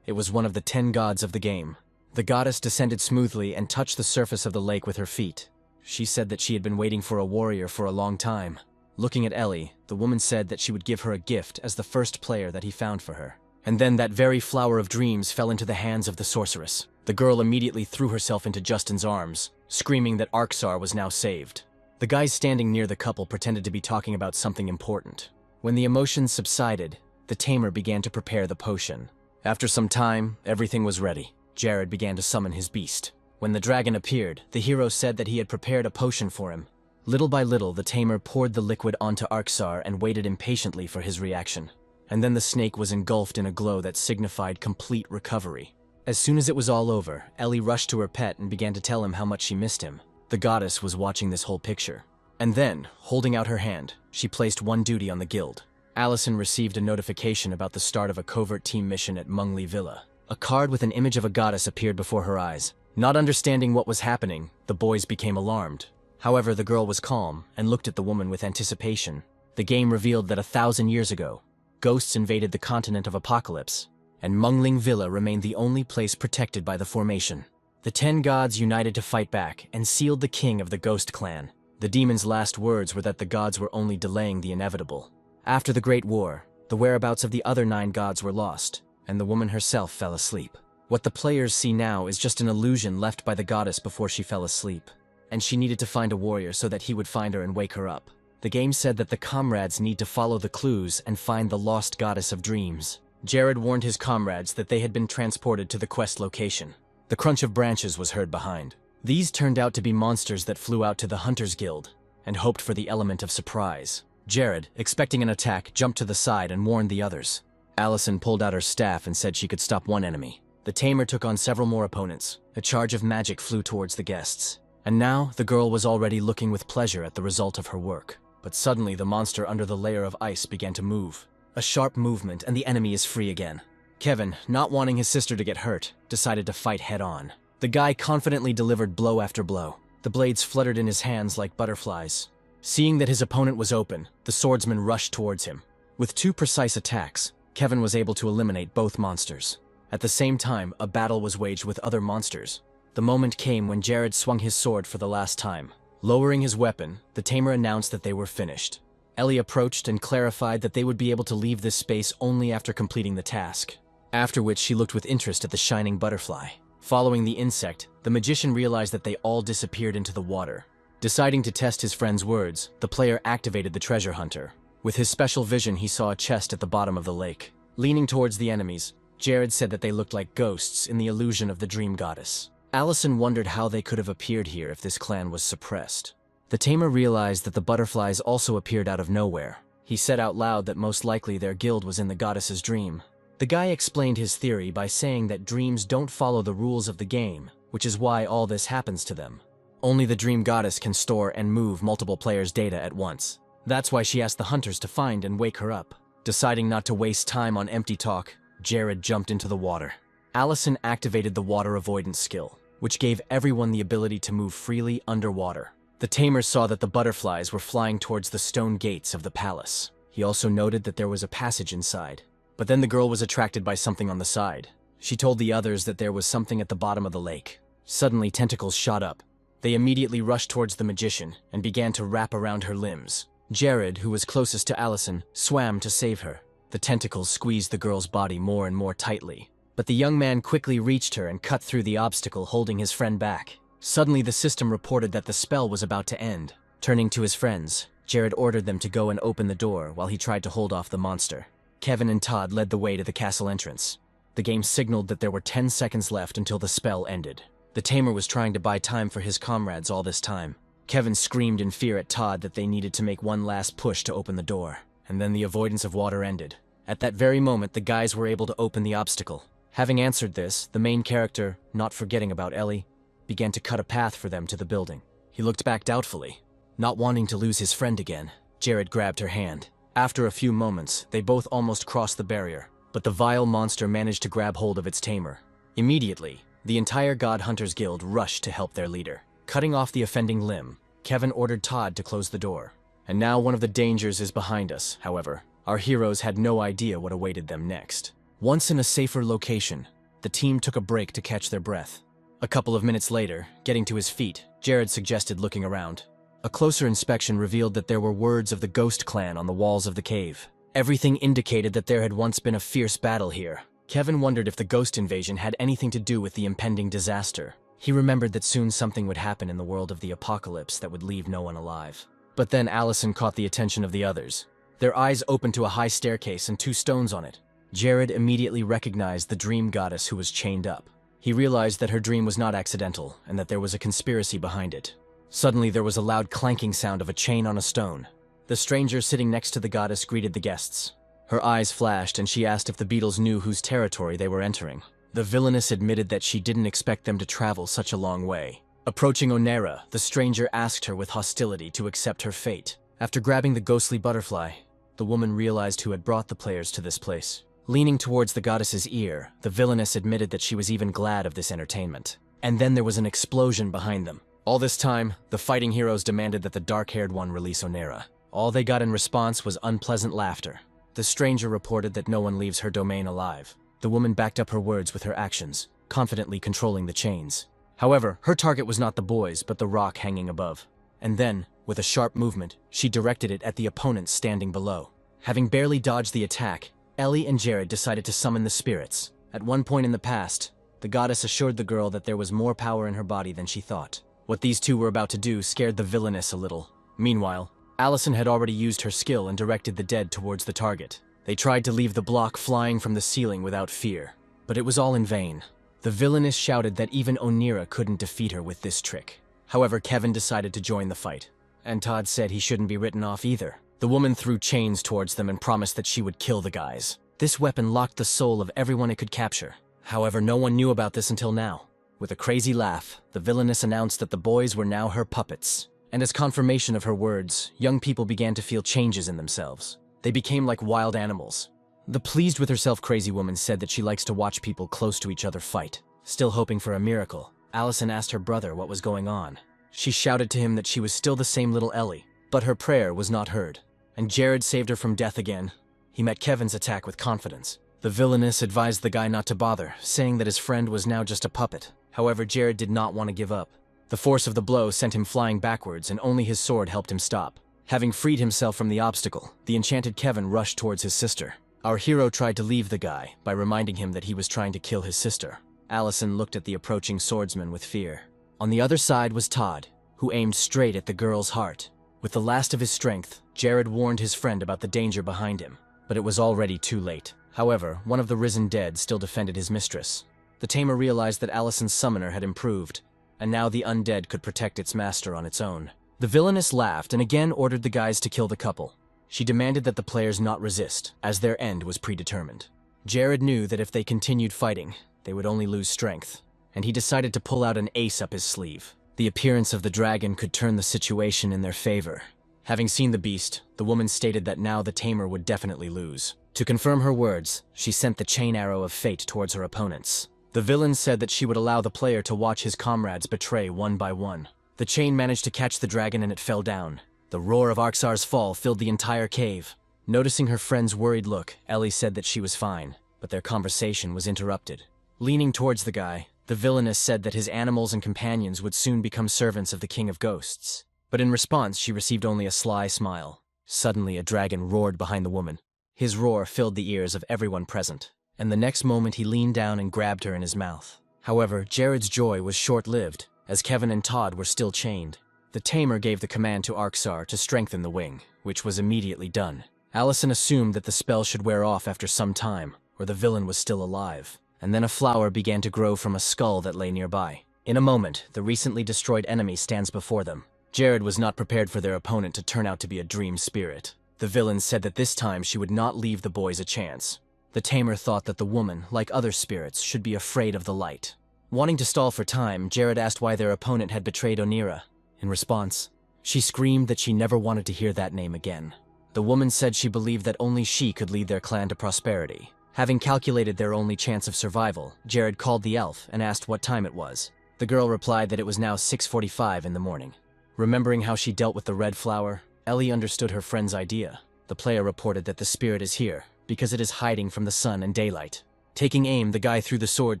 It was one of the 10 gods of the game. The goddess descended smoothly and touched the surface of the lake with her feet. She said that she had been waiting for a warrior for a long time. Looking at Ellie, the woman said that she would give her a gift as the first player that he found for her. And then that very flower of dreams fell into the hands of the sorceress. The girl immediately threw herself into Justin's arms, screaming that Arksar was now saved. The guys standing near the couple pretended to be talking about something important. When the emotions subsided, the tamer began to prepare the potion. After some time, everything was ready. Jared began to summon his beast. When the dragon appeared, the hero said that he had prepared a potion for him. Little by little, the tamer poured the liquid onto Arksar and waited impatiently for his reaction. And then the snake was engulfed in a glow that signified complete recovery. As soon as it was all over, Ellie rushed to her pet and began to tell him how much she missed him. The goddess was watching this whole picture. And then, holding out her hand, she placed one duty on the guild. Allison received a notification about the start of a covert team mission at Mungli Villa. A card with an image of a goddess appeared before her eyes. Not understanding what was happening, the boys became alarmed. However, the girl was calm and looked at the woman with anticipation. The game revealed that 1,000 years ago, ghosts invaded the continent of Apocalypse, and Mungling Villa remained the only place protected by the formation. The 10 gods united to fight back and sealed the king of the Ghost Clan. The demon's last words were that the gods were only delaying the inevitable. After the Great War, the whereabouts of the other 9 gods were lost, and the woman herself fell asleep. What the players see now is just an illusion left by the goddess before she fell asleep, and she needed to find a warrior so that he would find her and wake her up. The game said that the comrades need to follow the clues and find the lost goddess of dreams. Jared warned his comrades that they had been transported to the quest location. The crunch of branches was heard behind. These turned out to be monsters that flew out to the Hunters Guild and hoped for the element of surprise. Jared, expecting an attack, jumped to the side and warned the others. Allison pulled out her staff and said she could stop one enemy. The tamer took on several more opponents. A charge of magic flew towards the guests. And now, the girl was already looking with pleasure at the result of her work. But suddenly, the monster under the layer of ice began to move. A sharp movement, and the enemy is free again. Kevin, not wanting his sister to get hurt, decided to fight head-on. The guy confidently delivered blow after blow. The blades fluttered in his hands like butterflies. Seeing that his opponent was open, the swordsman rushed towards him. With 2 precise attacks, Kevin was able to eliminate both monsters. At the same time, a battle was waged with other monsters. The moment came when Jared swung his sword for the last time. Lowering his weapon, the tamer announced that they were finished. Ellie approached and clarified that they would be able to leave this space only after completing the task. After which she looked with interest at the shining butterfly. Following the insect, the magician realized that they all disappeared into the water. Deciding to test his friend's words, the player activated the treasure hunter. With his special vision, he saw a chest at the bottom of the lake. Leaning towards the enemies, Jared said that they looked like ghosts in the illusion of the dream goddess. Allison wondered how they could have appeared here if this clan was suppressed. The tamer realized that the butterflies also appeared out of nowhere. He said out loud that most likely their guild was in the goddess's dream. The guy explained his theory by saying that dreams don't follow the rules of the game, which is why all this happens to them. Only the dream goddess can store and move multiple players' data at once. That's why she asked the hunters to find and wake her up. Deciding not to waste time on empty talk, Jared jumped into the water. Allison activated the water avoidance skill, which gave everyone the ability to move freely underwater. The tamer saw that the butterflies were flying towards the stone gates of the palace. He also noted that there was a passage inside. But then the girl was attracted by something on the side. She told the others that there was something at the bottom of the lake. Suddenly, tentacles shot up. They immediately rushed towards the magician and began to wrap around her limbs. Jared, who was closest to Allison, swam to save her. The tentacles squeezed the girl's body more and more tightly. But the young man quickly reached her and cut through the obstacle, holding his friend back. Suddenly, the system reported that the spell was about to end. Turning to his friends, Jared ordered them to go and open the door while he tried to hold off the monster. Kevin and Todd led the way to the castle entrance. The game signaled that there were 10 seconds left until the spell ended. The tamer was trying to buy time for his comrades all this time. Kevin screamed in fear at Todd that they needed to make one last push to open the door. And then the avoidance of water ended. At that very moment, the guys were able to open the obstacle. Having answered this, the main character, not forgetting about Ellie, began to cut a path for them to the building. He looked back doubtfully. Not wanting to lose his friend again, Jared grabbed her hand. After a few moments, they both almost crossed the barrier, but the vile monster managed to grab hold of its tamer. Immediately, the entire God Hunters Guild rushed to help their leader. Cutting off the offending limb, Kevin ordered Todd to close the door. And now one of the dangers is behind us, however. Our heroes had no idea what awaited them next. Once in a safer location, the team took a break to catch their breath. A couple of minutes later, getting to his feet, Jared suggested, looking around. A closer inspection revealed that there were words of the Ghost Clan on the walls of the cave. Everything indicated that there had once been a fierce battle here. Kevin wondered if the ghost invasion had anything to do with the impending disaster. He remembered that soon something would happen in the world of the apocalypse that would leave no one alive. But then Allison caught the attention of the others. Their eyes opened to a high staircase and 2 stones on it. Jared immediately recognized the dream goddess who was chained up. He realized that her dream was not accidental and that there was a conspiracy behind it. Suddenly there was a loud clanking sound of a chain on a stone. The stranger sitting next to the goddess greeted the guests. Her eyes flashed and she asked if the beetles knew whose territory they were entering. The villainess admitted that she didn't expect them to travel such a long way. Approaching Onera, the stranger asked her with hostility to accept her fate. After grabbing the ghostly butterfly, the woman realized who had brought the players to this place. Leaning towards the goddess's ear, the villainess admitted that she was even glad of this entertainment. And then there was an explosion behind them. All this time, the fighting heroes demanded that the dark-haired one release Onera. All they got in response was unpleasant laughter. The stranger reported that no one leaves her domain alive. The woman backed up her words with her actions, confidently controlling the chains. However, her target was not the boys, but the rock hanging above. And then, with a sharp movement, she directed it at the opponents standing below. Having barely dodged the attack, Ellie and Jared decided to summon the spirits. At one point in the past, the goddess assured the girl that there was more power in her body than she thought. What these two were about to do scared the villainess a little. Meanwhile, Allison had already used her skill and directed the dead towards the target. They tried to leave the block flying from the ceiling without fear, but it was all in vain. The villainess shouted that even Onera couldn't defeat her with this trick. However, Kevin decided to join the fight, and Todd said he shouldn't be written off either. The woman threw chains towards them and promised that she would kill the guys. This weapon locked the soul of everyone it could capture. However, no one knew about this until now. With a crazy laugh, the villainess announced that the boys were now her puppets. And as confirmation of her words, young people began to feel changes in themselves. They became like wild animals. The pleased with herself crazy woman said that she likes to watch people close to each other fight. Still hoping for a miracle, Allison asked her brother what was going on. She shouted to him that she was still the same little Ellie, but her prayer was not heard. And Jared saved her from death again. He met Kevin's attack with confidence. The villainess advised the guy not to bother, saying that his friend was now just a puppet. However, Jared did not want to give up. The force of the blow sent him flying backwards, and only his sword helped him stop. Having freed himself from the obstacle, the enchanted Kevin rushed towards his sister. Our hero tried to leave the guy by reminding him that he was trying to kill his sister. Allison looked at the approaching swordsman with fear. On the other side was Todd, who aimed straight at the girl's heart. With the last of his strength, Jared warned his friend about the danger behind him, but it was already too late. However, one of the risen dead still defended his mistress. The tamer realized that Allison's summoner had improved, and now the undead could protect its master on its own. The villainess laughed and again ordered the guys to kill the couple. She demanded that the players not resist, as their end was predetermined. Jared knew that if they continued fighting, they would only lose strength, and he decided to pull out an ace up his sleeve. The appearance of the dragon could turn the situation in their favor. Having seen the beast, the woman stated that now the tamer would definitely lose. To confirm her words, she sent the chain arrow of fate towards her opponents. The villain said that she would allow the player to watch his comrades betray one by one. The chain managed to catch the dragon and it fell down. The roar of Arxar's fall filled the entire cave. Noticing her friend's worried look, Ellie said that she was fine, but their conversation was interrupted. Leaning towards the guy, the villainess said that his animals and companions would soon become servants of the King of Ghosts. But in response, she received only a sly smile. Suddenly, a dragon roared behind the woman. His roar filled the ears of everyone present, and the next moment he leaned down and grabbed her in his mouth. However, Jared's joy was short-lived, as Kevin and Todd were still chained. The tamer gave the command to Arxar to strengthen the wing, which was immediately done. Allison assumed that the spell should wear off after some time, or the villain was still alive. And then a flower began to grow from a skull that lay nearby. In a moment, the recently destroyed enemy stands before them. Jared was not prepared for their opponent to turn out to be a dream spirit. The villain said that this time she would not leave the boys a chance. The tamer thought that the woman, like other spirits, should be afraid of the light. Wanting to stall for time, Jared asked why their opponent had betrayed Onera. In response, she screamed that she never wanted to hear that name again. The woman said she believed that only she could lead their clan to prosperity. Having calculated their only chance of survival, Jared called the elf and asked what time it was. The girl replied that it was now 6:45 in the morning. Remembering how she dealt with the red flower, Ellie understood her friend's idea. The player reported that the spirit is here, because it is hiding from the sun and daylight. Taking aim, the guy threw the sword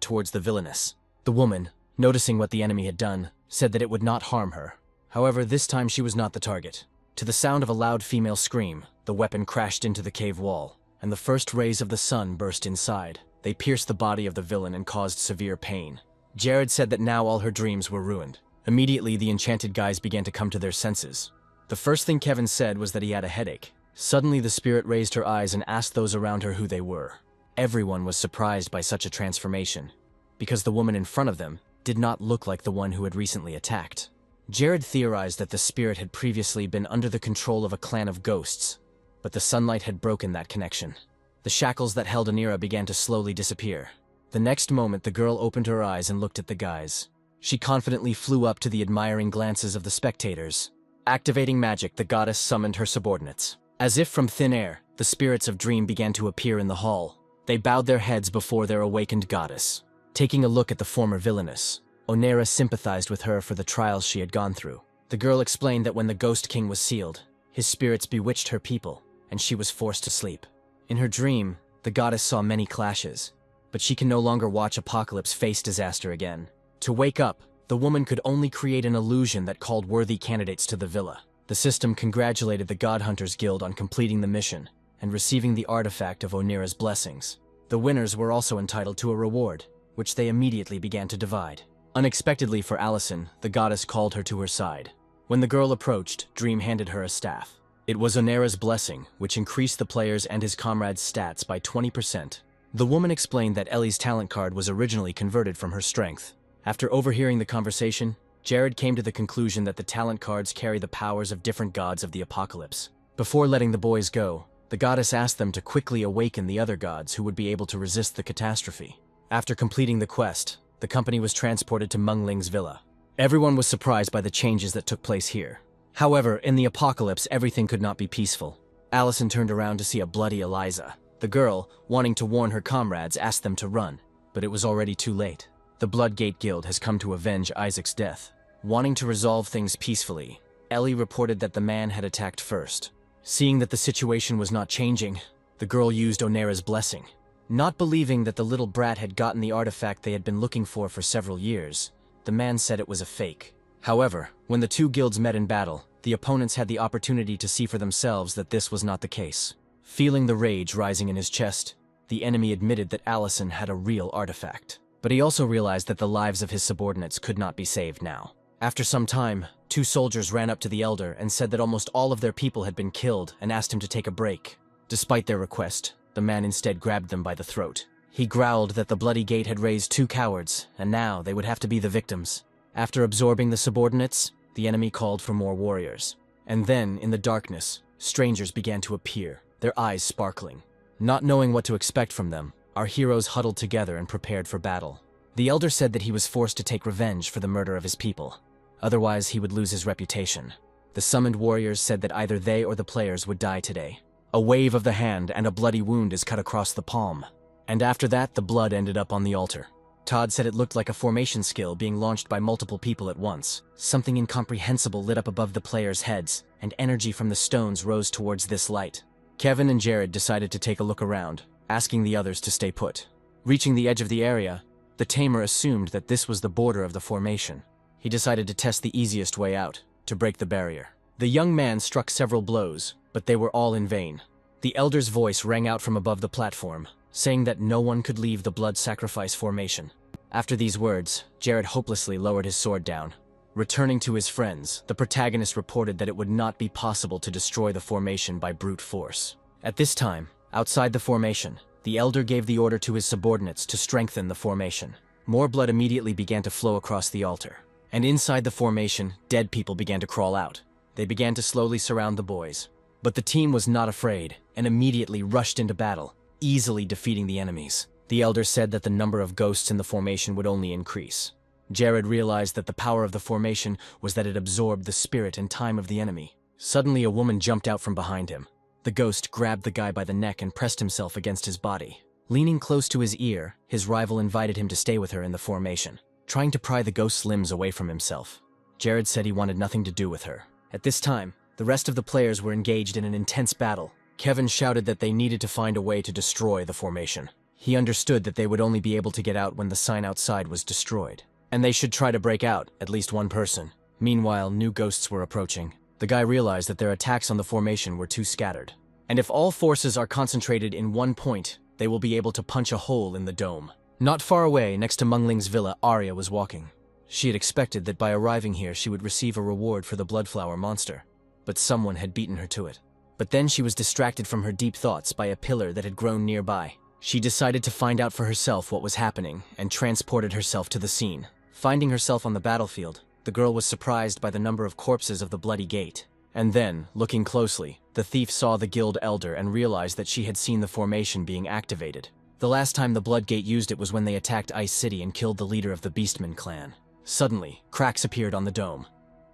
towards the villainess. The woman, noticing what the enemy had done, said that it would not harm her. However, this time she was not the target. To the sound of a loud female scream, the weapon crashed into the cave wall, and the first rays of the sun burst inside. They pierced the body of the villain and caused severe pain. Jared said that now all her dreams were ruined. Immediately, the enchanted guys began to come to their senses. The first thing Kevin said was that he had a headache. Suddenly, the spirit raised her eyes and asked those around her who they were. Everyone was surprised by such a transformation, because the woman in front of them did not look like the one who had recently attacked. Jared theorized that the spirit had previously been under the control of a clan of ghosts, but the sunlight had broken that connection. The shackles that held Anira began to slowly disappear. The next moment, the girl opened her eyes and looked at the guys. She confidently flew up to the admiring glances of the spectators. Activating magic, the goddess summoned her subordinates. As if from thin air, the spirits of Dream began to appear in the hall. They bowed their heads before their awakened goddess. Taking a look at the former villainess, Onera sympathized with her for the trials she had gone through. The girl explained that when the Ghost King was sealed, his spirits bewitched her people, and she was forced to sleep. In her dream, the goddess saw many clashes, but she can no longer watch Apocalypse face disaster again. To wake up, the woman could only create an illusion that called worthy candidates to the villa. The system congratulated the God Hunters Guild on completing the mission and receiving the artifact of Onera's blessings. The winners were also entitled to a reward, which they immediately began to divide. Unexpectedly for Allison, the goddess called her to her side. When the girl approached, Dream handed her a staff. It was Onera's blessing, which increased the player's and his comrades' stats by 20%. The woman explained that Ellie's talent card was originally converted from her strength. After overhearing the conversation, Jared came to the conclusion that the talent cards carry the powers of different gods of the apocalypse. Before letting the boys go, the goddess asked them to quickly awaken the other gods who would be able to resist the catastrophe. After completing the quest, the company was transported to Mungling's villa. Everyone was surprised by the changes that took place here. However, in the apocalypse, everything could not be peaceful. Allison turned around to see a bloody Eliza. The girl, wanting to warn her comrades, asked them to run, but it was already too late. The Bloodgate Guild has come to avenge Isaac's death. Wanting to resolve things peacefully, Ellie reported that the man had attacked first. Seeing that the situation was not changing, the girl used Onera's blessing. Not believing that the little brat had gotten the artifact they had been looking for several years, the man said it was a fake. However, when the two guilds met in battle, the opponents had the opportunity to see for themselves that this was not the case. Feeling the rage rising in his chest, the enemy admitted that Allison had a real artifact. But he also realized that the lives of his subordinates could not be saved now. After some time, two soldiers ran up to the elder and said that almost all of their people had been killed and asked him to take a break. Despite their request, the man instead grabbed them by the throat. He growled that the Bloody Gate had raised two cowards, and now they would have to be the victims. After absorbing the subordinates, the enemy called for more warriors. And then, in the darkness, strangers began to appear, their eyes sparkling. Not knowing what to expect from them, our heroes huddled together and prepared for battle. The elder said that he was forced to take revenge for the murder of his people. Otherwise, he would lose his reputation. The summoned warriors said that either they or the players would die today. A wave of the hand and a bloody wound is cut across the palm. And after that, the blood ended up on the altar. Todd said it looked like a formation skill being launched by multiple people at once. Something incomprehensible lit up above the players' heads, and energy from the stones rose towards this light. Kevin and Jared decided to take a look around, asking the others to stay put. Reaching the edge of the area, the tamer assumed that this was the border of the formation. He decided to test the easiest way out, to break the barrier. The young man struck several blows, but they were all in vain. The elder's voice rang out from above the platform, saying that no one could leave the blood sacrifice formation. After these words, Jared hopelessly lowered his sword down. Returning to his friends, the protagonist reported that it would not be possible to destroy the formation by brute force. At this time, outside the formation, the elder gave the order to his subordinates to strengthen the formation. More blood immediately began to flow across the altar. And inside the formation, dead people began to crawl out. They began to slowly surround the boys. But the team was not afraid, and immediately rushed into battle, easily defeating the enemies. The elder said that the number of ghosts in the formation would only increase. Jared realized that the power of the formation was that it absorbed the spirit and time of the enemy. Suddenly a woman jumped out from behind him. The ghost grabbed the guy by the neck and pressed himself against his body. Leaning close to his ear, his rival invited him to stay with her in the formation, trying to pry the ghost's limbs away from himself. Jared said he wanted nothing to do with her. At this time, the rest of the players were engaged in an intense battle. Kevin shouted that they needed to find a way to destroy the formation. He understood that they would only be able to get out when the sign outside was destroyed. and they should try to break out, at least one person. Meanwhile, new ghosts were approaching. The guy realized that their attacks on the formation were too scattered. And if all forces are concentrated in one point, they will be able to punch a hole in the dome. Not far away, next to Mungling's villa, Arya was walking. She had expected that by arriving here she would receive a reward for the Bloodflower monster, but someone had beaten her to it. But then she was distracted from her deep thoughts by a pillar that had grown nearby. She decided to find out for herself what was happening and transported herself to the scene. Finding herself on the battlefield, the girl was surprised by the number of corpses of the Bloody Gate. And then, looking closely, the thief saw the guild elder and realized that she had seen the formation being activated. The last time the Bloodgate used it was when they attacked Ice City and killed the leader of the Beastman clan. Suddenly, cracks appeared on the dome,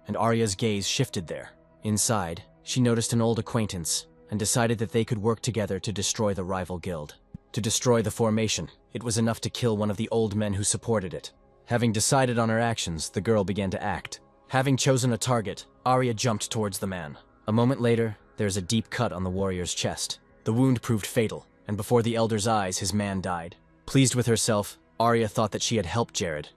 and Arya's gaze shifted there. Inside, she noticed an old acquaintance and decided that they could work together to destroy the rival guild. To destroy the formation, it was enough to kill one of the old men who supported it. Having decided on her actions, the girl began to act. Having chosen a target, Arya jumped towards the man. A moment later, there's a deep cut on the warrior's chest. The wound proved fatal, and before the elder's eyes, his man died. Pleased with herself, Arya thought that she had helped Jared,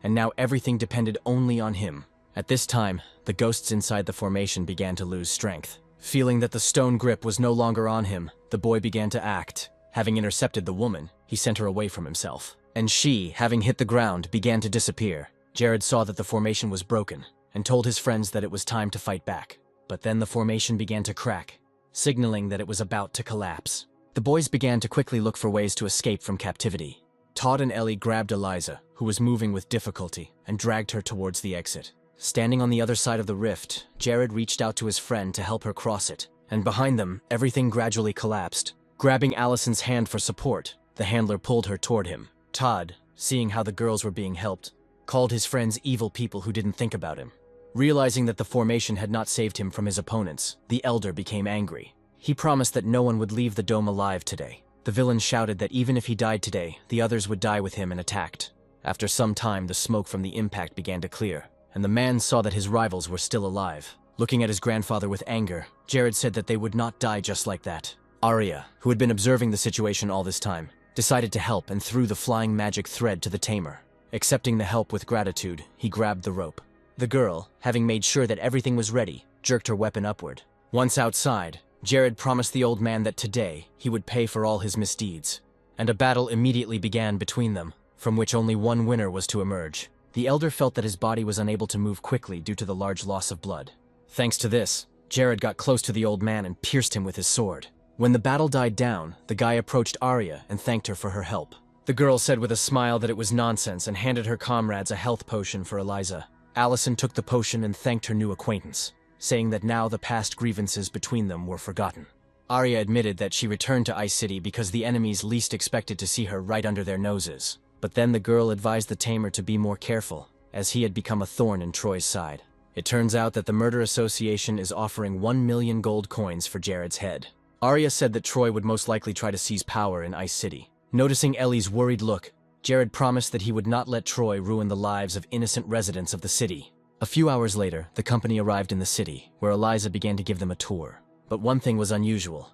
and now everything depended only on him. At this time, the ghosts inside the formation began to lose strength. Feeling that the stone grip was no longer on him, the boy began to act. Having intercepted the woman, he sent her away from himself. And she, having hit the ground, began to disappear. Jared saw that the formation was broken, and told his friends that it was time to fight back. But then the formation began to crack, signaling that it was about to collapse. The boys began to quickly look for ways to escape from captivity. Todd and Ellie grabbed Eliza, who was moving with difficulty, and dragged her towards the exit. Standing on the other side of the rift, Jared reached out to his friend to help her cross it, and behind them, everything gradually collapsed. Grabbing Allison's hand for support, the handler pulled her toward him. Todd, seeing how the girls were being helped, called his friends evil people who didn't think about him. Realizing that the formation had not saved him from his opponents, the elder became angry. He promised that no one would leave the dome alive today. The villain shouted that even if he died today, the others would die with him and attacked. After some time, the smoke from the impact began to clear, and the man saw that his rivals were still alive. Looking at his grandfather with anger, Jared said that they would not die just like that. Arya, who had been observing the situation all this time, decided to help and threw the flying magic thread to the tamer. Accepting the help with gratitude, he grabbed the rope. The girl, having made sure that everything was ready, jerked her weapon upward. Once outside, Jared promised the old man that today he would pay for all his misdeeds, and a battle immediately began between them, from which only one winner was to emerge. The elder felt that his body was unable to move quickly due to the large loss of blood. Thanks to this, Jared got close to the old man and pierced him with his sword. When the battle died down, the guy approached Arya and thanked her for her help. The girl said with a smile that it was nonsense and handed her comrades a health potion for Eliza. Allison took the potion and thanked her new acquaintance, saying that now the past grievances between them were forgotten. Arya admitted that she returned to Ice City because the enemies least expected to see her right under their noses. But then the girl advised the tamer to be more careful, as he had become a thorn in Troy's side. It turns out that the Murder Association is offering 1 million gold coins for Jared's head. Arya said that Troy would most likely try to seize power in Ice City. Noticing Ellie's worried look, Jared promised that he would not let Troy ruin the lives of innocent residents of the city. A few hours later, the company arrived in the city, where Eliza began to give them a tour. But one thing was unusual.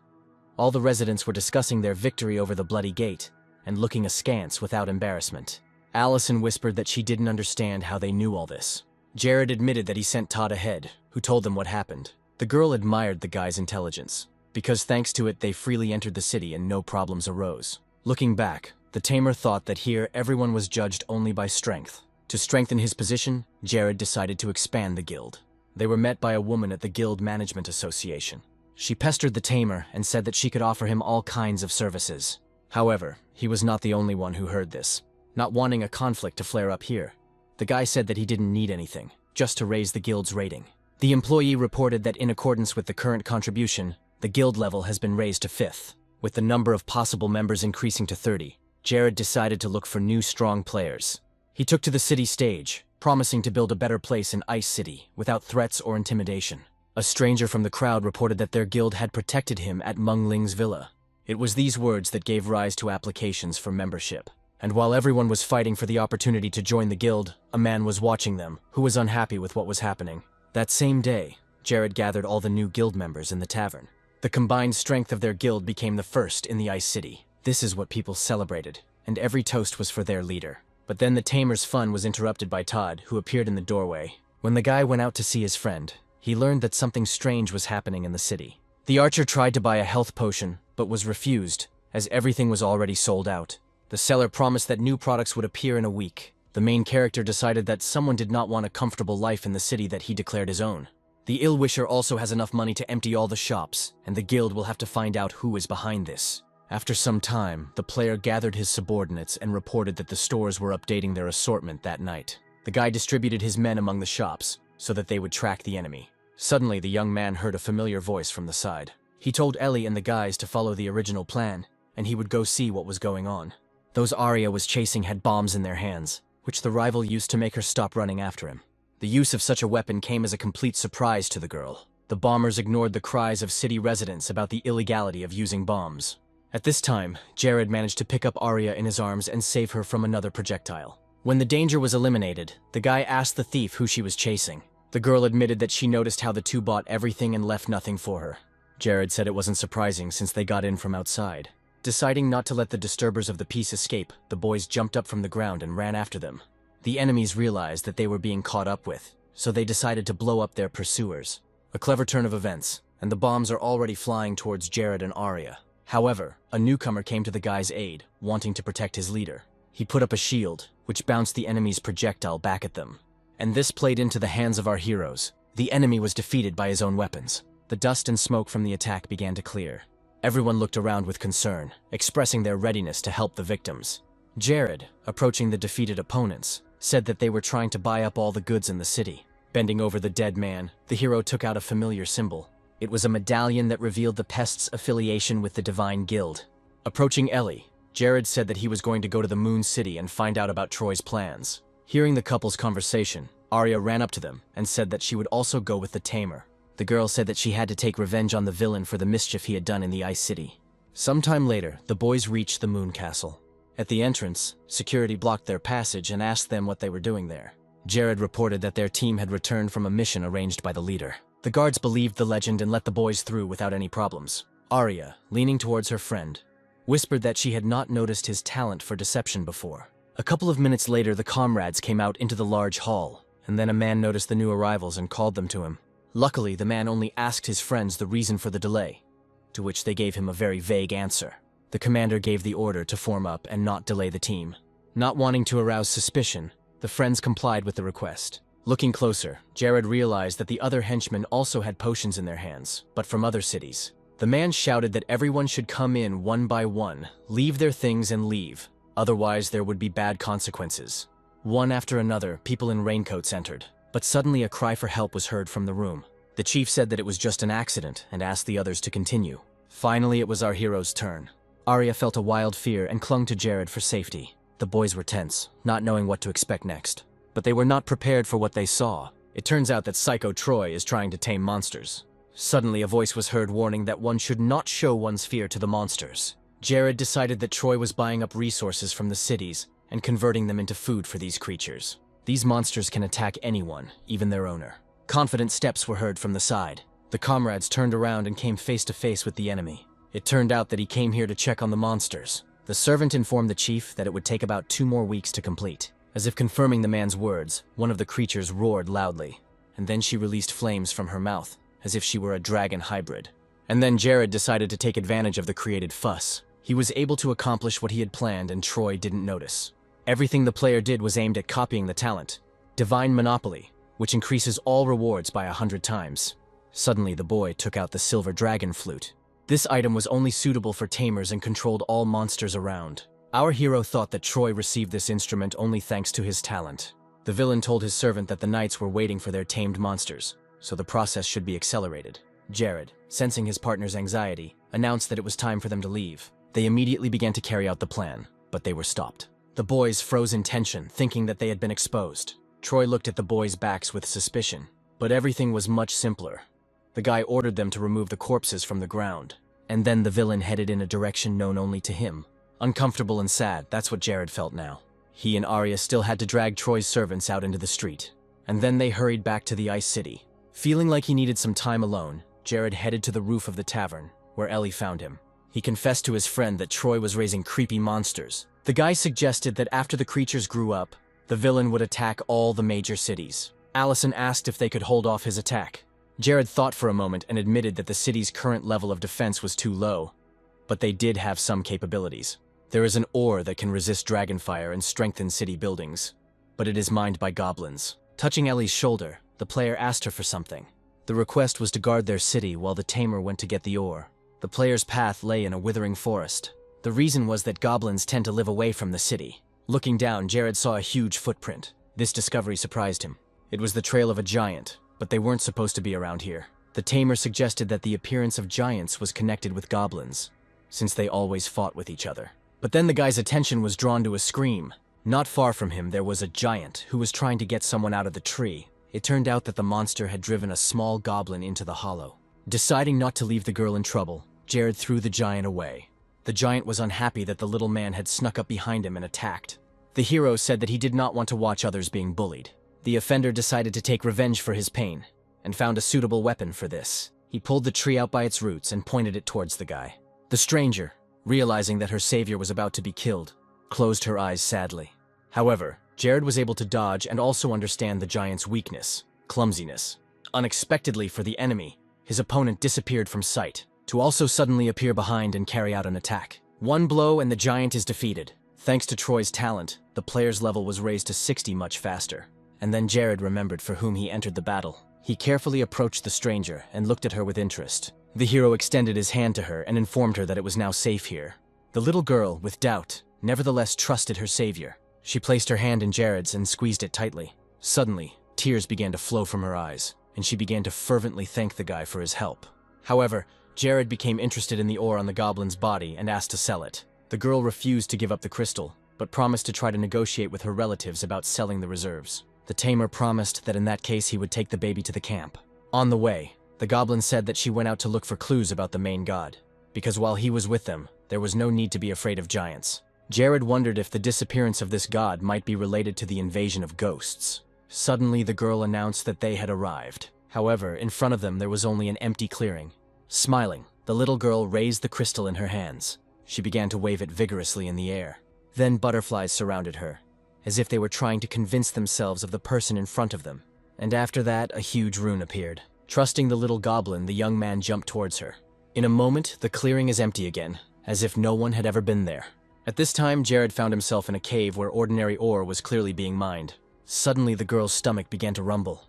All the residents were discussing their victory over the Bloody Gate, and looking askance without embarrassment. Allison whispered that she didn't understand how they knew all this. Jared admitted that he sent Todd ahead, who told them what happened. The girl admired the guy's intelligence, because thanks to it they freely entered the city and no problems arose. Looking back, the tamer thought that here everyone was judged only by strength. To strengthen his position, Jared decided to expand the guild. They were met by a woman at the Guild Management Association. She pestered the tamer and said that she could offer him all kinds of services. However, he was not the only one who heard this, not wanting a conflict to flare up here. The guy said that he didn't need anything, just to raise the guild's rating. The employee reported that in accordance with the current contribution, the guild level has been raised to 5th. With the number of possible members increasing to 30, Jared decided to look for new strong players. He took to the city stage, promising to build a better place in Ice City without threats or intimidation. A stranger from the crowd reported that their guild had protected him at Mungling's villa. It was these words that gave rise to applications for membership. And while everyone was fighting for the opportunity to join the guild, a man was watching them, who was unhappy with what was happening. That same day, Jared gathered all the new guild members in the tavern. The combined strength of their guild became the first in the Ice City. This is what people celebrated, and every toast was for their leader. But then the tamer's fun was interrupted by Todd, who appeared in the doorway. When the guy went out to see his friend, he learned that something strange was happening in the city. The archer tried to buy a health potion, but was refused, as everything was already sold out. The seller promised that new products would appear in a week. The main character decided that someone did not want a comfortable life in the city that he declared his own. The ill-wisher also has enough money to empty all the shops, and the guild will have to find out who is behind this. After some time, the player gathered his subordinates and reported that the stores were updating their assortment that night. The guy distributed his men among the shops, so that they would track the enemy. Suddenly, the young man heard a familiar voice from the side. He told Ellie and the guys to follow the original plan, and he would go see what was going on. Those Arya was chasing had bombs in their hands, which the rival used to make her stop running after him. The use of such a weapon came as a complete surprise to the girl. The bombers ignored the cries of city residents about the illegality of using bombs. At this time, Jared managed to pick up Arya in his arms and save her from another projectile. When the danger was eliminated, the guy asked the thief who she was chasing. The girl admitted that she noticed how the two bought everything and left nothing for her. Jared said it wasn't surprising since they got in from outside. Deciding not to let the disturbers of the peace escape, the boys jumped up from the ground and ran after them. The enemies realized that they were being caught up with, so they decided to blow up their pursuers. A clever turn of events, and the bombs are already flying towards Jared and Arya. However, a newcomer came to the guy's aid, wanting to protect his leader. He put up a shield, which bounced the enemy's projectile back at them. And this played into the hands of our heroes. The enemy was defeated by his own weapons. The dust and smoke from the attack began to clear. Everyone looked around with concern, expressing their readiness to help the victims. Jared, approaching the defeated opponents, said that they were trying to buy up all the goods in the city. Bending over the dead man, the hero took out a familiar symbol. It was a medallion that revealed the pest's affiliation with the Divine Guild. Approaching Ellie, Jared said that he was going to go to the Moon City and find out about Troy's plans. Hearing the couple's conversation, Arya ran up to them and said that she would also go with the tamer. The girl said that she had to take revenge on the villain for the mischief he had done in the Ice City. Sometime later, the boys reached the Moon Castle. At the entrance, security blocked their passage and asked them what they were doing there. Jared reported that their team had returned from a mission arranged by the leader. The guards believed the legend and let the boys through without any problems. Arya, leaning towards her friend, whispered that she had not noticed his talent for deception before. A couple of minutes later, the comrades came out into the large hall, and then a man noticed the new arrivals and called them to him. Luckily, the man only asked his friends the reason for the delay, to which they gave him a very vague answer. The commander gave the order to form up and not delay the team. Not wanting to arouse suspicion, the friends complied with the request. Looking closer, Jared realized that the other henchmen also had potions in their hands, but from other cities. The man shouted that everyone should come in one by one, leave their things and leave, otherwise there would be bad consequences. One after another, people in raincoats entered, but suddenly a cry for help was heard from the room. The chief said that it was just an accident and asked the others to continue. Finally, it was our hero's turn. Arya felt a wild fear and clung to Jared for safety. The boys were tense, not knowing what to expect next. But they were not prepared for what they saw. It turns out that Psycho Troy is trying to tame monsters. Suddenly, a voice was heard warning that one should not show one's fear to the monsters. Jared decided that Troy was buying up resources from the cities and converting them into food for these creatures. These monsters can attack anyone, even their owner. Confident steps were heard from the side. The comrades turned around and came face to face with the enemy. It turned out that he came here to check on the monsters. The servant informed the chief that it would take about 2 more weeks to complete. As if confirming the man's words, one of the creatures roared loudly, and then she released flames from her mouth, as if she were a dragon hybrid. And then Jared decided to take advantage of the created fuss. He was able to accomplish what he had planned and Troy didn't notice. Everything the player did was aimed at copying the talent, Divine Monopoly, which increases all rewards by 100 times. Suddenly the boy took out the silver dragon flute. This item was only suitable for tamers and controlled all monsters around. Our hero thought that Troy received this instrument only thanks to his talent. The villain told his servant that the knights were waiting for their tamed monsters, so the process should be accelerated. Jared, sensing his partner's anxiety, announced that it was time for them to leave. They immediately began to carry out the plan, but they were stopped. The boys froze in tension, thinking that they had been exposed. Troy looked at the boys' backs with suspicion, but everything was much simpler. The guy ordered them to remove the corpses from the ground, and then the villain headed in a direction known only to him. Uncomfortable and sad, that's what Jared felt now. He and Arya still had to drag Troy's servants out into the street, and then they hurried back to the Ice City. Feeling like he needed some time alone, Jared headed to the roof of the tavern, where Ellie found him. He confessed to his friend that Troy was raising creepy monsters. The guy suggested that after the creatures grew up, the villain would attack all the major cities. Allison asked if they could hold off his attack. Jared thought for a moment and admitted that the city's current level of defense was too low, but they did have some capabilities. There is an ore that can resist dragonfire and strengthen city buildings, but it is mined by goblins. Touching Ellie's shoulder, the player asked her for something. The request was to guard their city while the tamer went to get the ore. The player's path lay in a withering forest. The reason was that goblins tend to live away from the city. Looking down, Jared saw a huge footprint. This discovery surprised him. It was the trail of a giant, but they weren't supposed to be around here. The tamer suggested that the appearance of giants was connected with goblins, since they always fought with each other. But then the guy's attention was drawn to a scream. Not far from him, there was a giant who was trying to get someone out of the tree. It turned out that the monster had driven a small goblin into the hollow. Deciding not to leave the girl in trouble, Jared threw the giant away. The giant was unhappy that the little man had snuck up behind him and attacked. The hero said that he did not want to watch others being bullied. The offender decided to take revenge for his pain, and found a suitable weapon for this. He pulled the tree out by its roots and pointed it towards the guy. The stranger, realizing that her savior was about to be killed, closed her eyes sadly. However, Jared was able to dodge and also understand the giant's weakness, clumsiness. Unexpectedly for the enemy, his opponent disappeared from sight, to also suddenly appear behind and carry out an attack. One blow and the giant is defeated. Thanks to Troy's talent, the player's level was raised to 60 much faster. And then Jared remembered for whom he entered the battle. He carefully approached the stranger and looked at her with interest. The hero extended his hand to her and informed her that it was now safe here. The little girl, with doubt, nevertheless trusted her savior. She placed her hand in Jared's and squeezed it tightly. Suddenly, tears began to flow from her eyes, and she began to fervently thank the guy for his help. However, Jared became interested in the ore on the goblin's body and asked to sell it. The girl refused to give up the crystal, but promised to try to negotiate with her relatives about selling the reserves. The tamer promised that in that case he would take the baby to the camp. On the way, the goblin said that she went out to look for clues about the main god, because while he was with them, there was no need to be afraid of giants. Jared wondered if the disappearance of this god might be related to the invasion of ghosts. Suddenly, the girl announced that they had arrived. However, in front of them there was only an empty clearing. Smiling, the little girl raised the crystal in her hands. She began to wave it vigorously in the air. Then butterflies surrounded her, as if they were trying to convince themselves of the person in front of them. And after that, a huge rune appeared. Trusting the little goblin, the young man jumped towards her. In a moment, the clearing is empty again, as if no one had ever been there. At this time, Jared found himself in a cave where ordinary ore was clearly being mined. Suddenly, the girl's stomach began to rumble,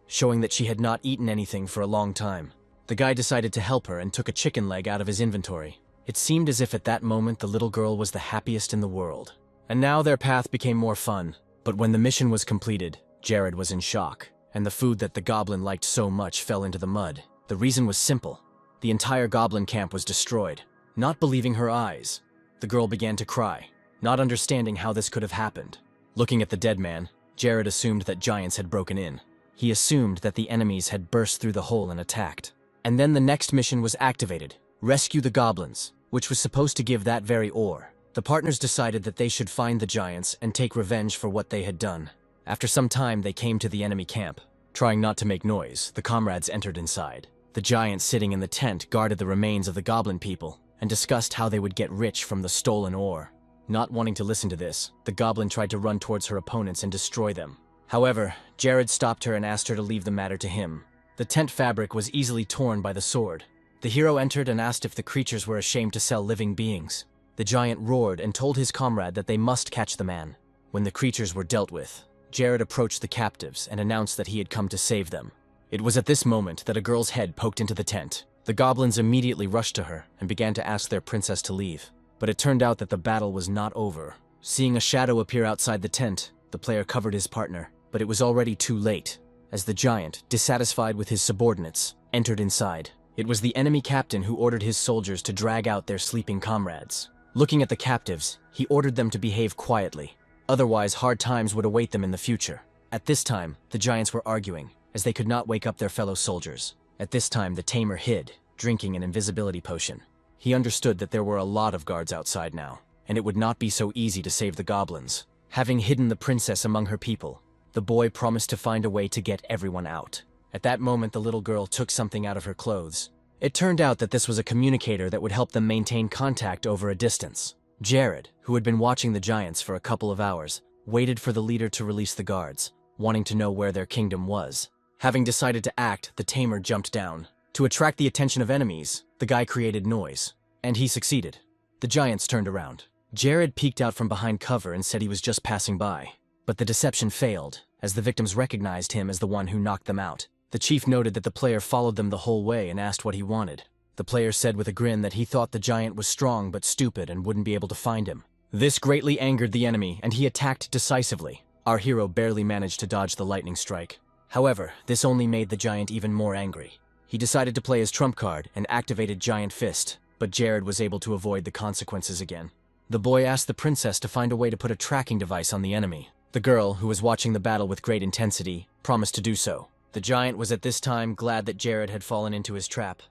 showing that she had not eaten anything for a long time. The guy decided to help her and took a chicken leg out of his inventory. It seemed as if at that moment the little girl was the happiest in the world. And now their path became more fun. But when the mission was completed, Jared was in shock, and the food that the goblin liked so much fell into the mud. The reason was simple. The entire goblin camp was destroyed. Not believing her eyes, the girl began to cry, not understanding how this could have happened. Looking at the dead man, Jared assumed that giants had broken in. He assumed that the enemies had burst through the hole and attacked. And then the next mission was activated: rescue the goblins, which was supposed to give that very ore. The partners decided that they should find the giants and take revenge for what they had done. After some time, they came to the enemy camp. Trying not to make noise, the comrades entered inside. The giant sitting in the tent guarded the remains of the goblin people and discussed how they would get rich from the stolen ore. Not wanting to listen to this, the goblin tried to run towards her opponents and destroy them. However, Jared stopped her and asked her to leave the matter to him. The tent fabric was easily torn by the sword. The hero entered and asked if the creatures were ashamed to sell living beings. The giant roared and told his comrade that they must catch the man. When the creatures were dealt with, Jared approached the captives and announced that he had come to save them. It was at this moment that a girl's head poked into the tent. The goblins immediately rushed to her and began to ask their princess to leave. But it turned out that the battle was not over. Seeing a shadow appear outside the tent, the player covered his partner, but it was already too late, as the giant, dissatisfied with his subordinates, entered inside. It was the enemy captain who ordered his soldiers to drag out their sleeping comrades. Looking at the captives, he ordered them to behave quietly. Otherwise, hard times would await them in the future. At this time, the giants were arguing, as they could not wake up their fellow soldiers. At this time, the tamer hid, drinking an invisibility potion. He understood that there were a lot of guards outside now, and it would not be so easy to save the goblins. Having hidden the princess among her people, the boy promised to find a way to get everyone out. At that moment, the little girl took something out of her clothes It turned out that this was a communicator that would help them maintain contact over a distance. Jared, who had been watching the giants for a couple of hours, waited for the leader to release the guards, wanting to know where their kingdom was. Having decided to act, the tamer jumped down. To attract the attention of enemies, the guy created noise. And he succeeded. The giants turned around. Jared peeked out from behind cover and said he was just passing by. But the deception failed, as the victims recognized him as the one who knocked them out. The chief noted that the player followed them the whole way and asked what he wanted. The player said with a grin that he thought the giant was strong but stupid and wouldn't be able to find him. This greatly angered the enemy, and he attacked decisively. Our hero barely managed to dodge the lightning strike. However, this only made the giant even more angry. He decided to play his trump card and activated Giant Fist, but Jared was able to avoid the consequences again. The boy asked the princess to find a way to put a tracking device on the enemy. The girl, who was watching the battle with great intensity, promised to do so. The giant was at this time glad that Jared had fallen into his trap,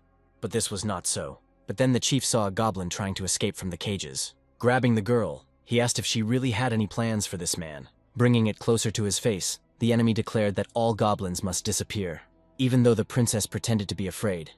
but this was not so. But then the chief saw a goblin trying to escape from the cages. Grabbing the girl, he asked if she really had any plans for this man. Bringing it closer to his face, the enemy declared that all goblins must disappear. Even though the princess pretended to be afraid,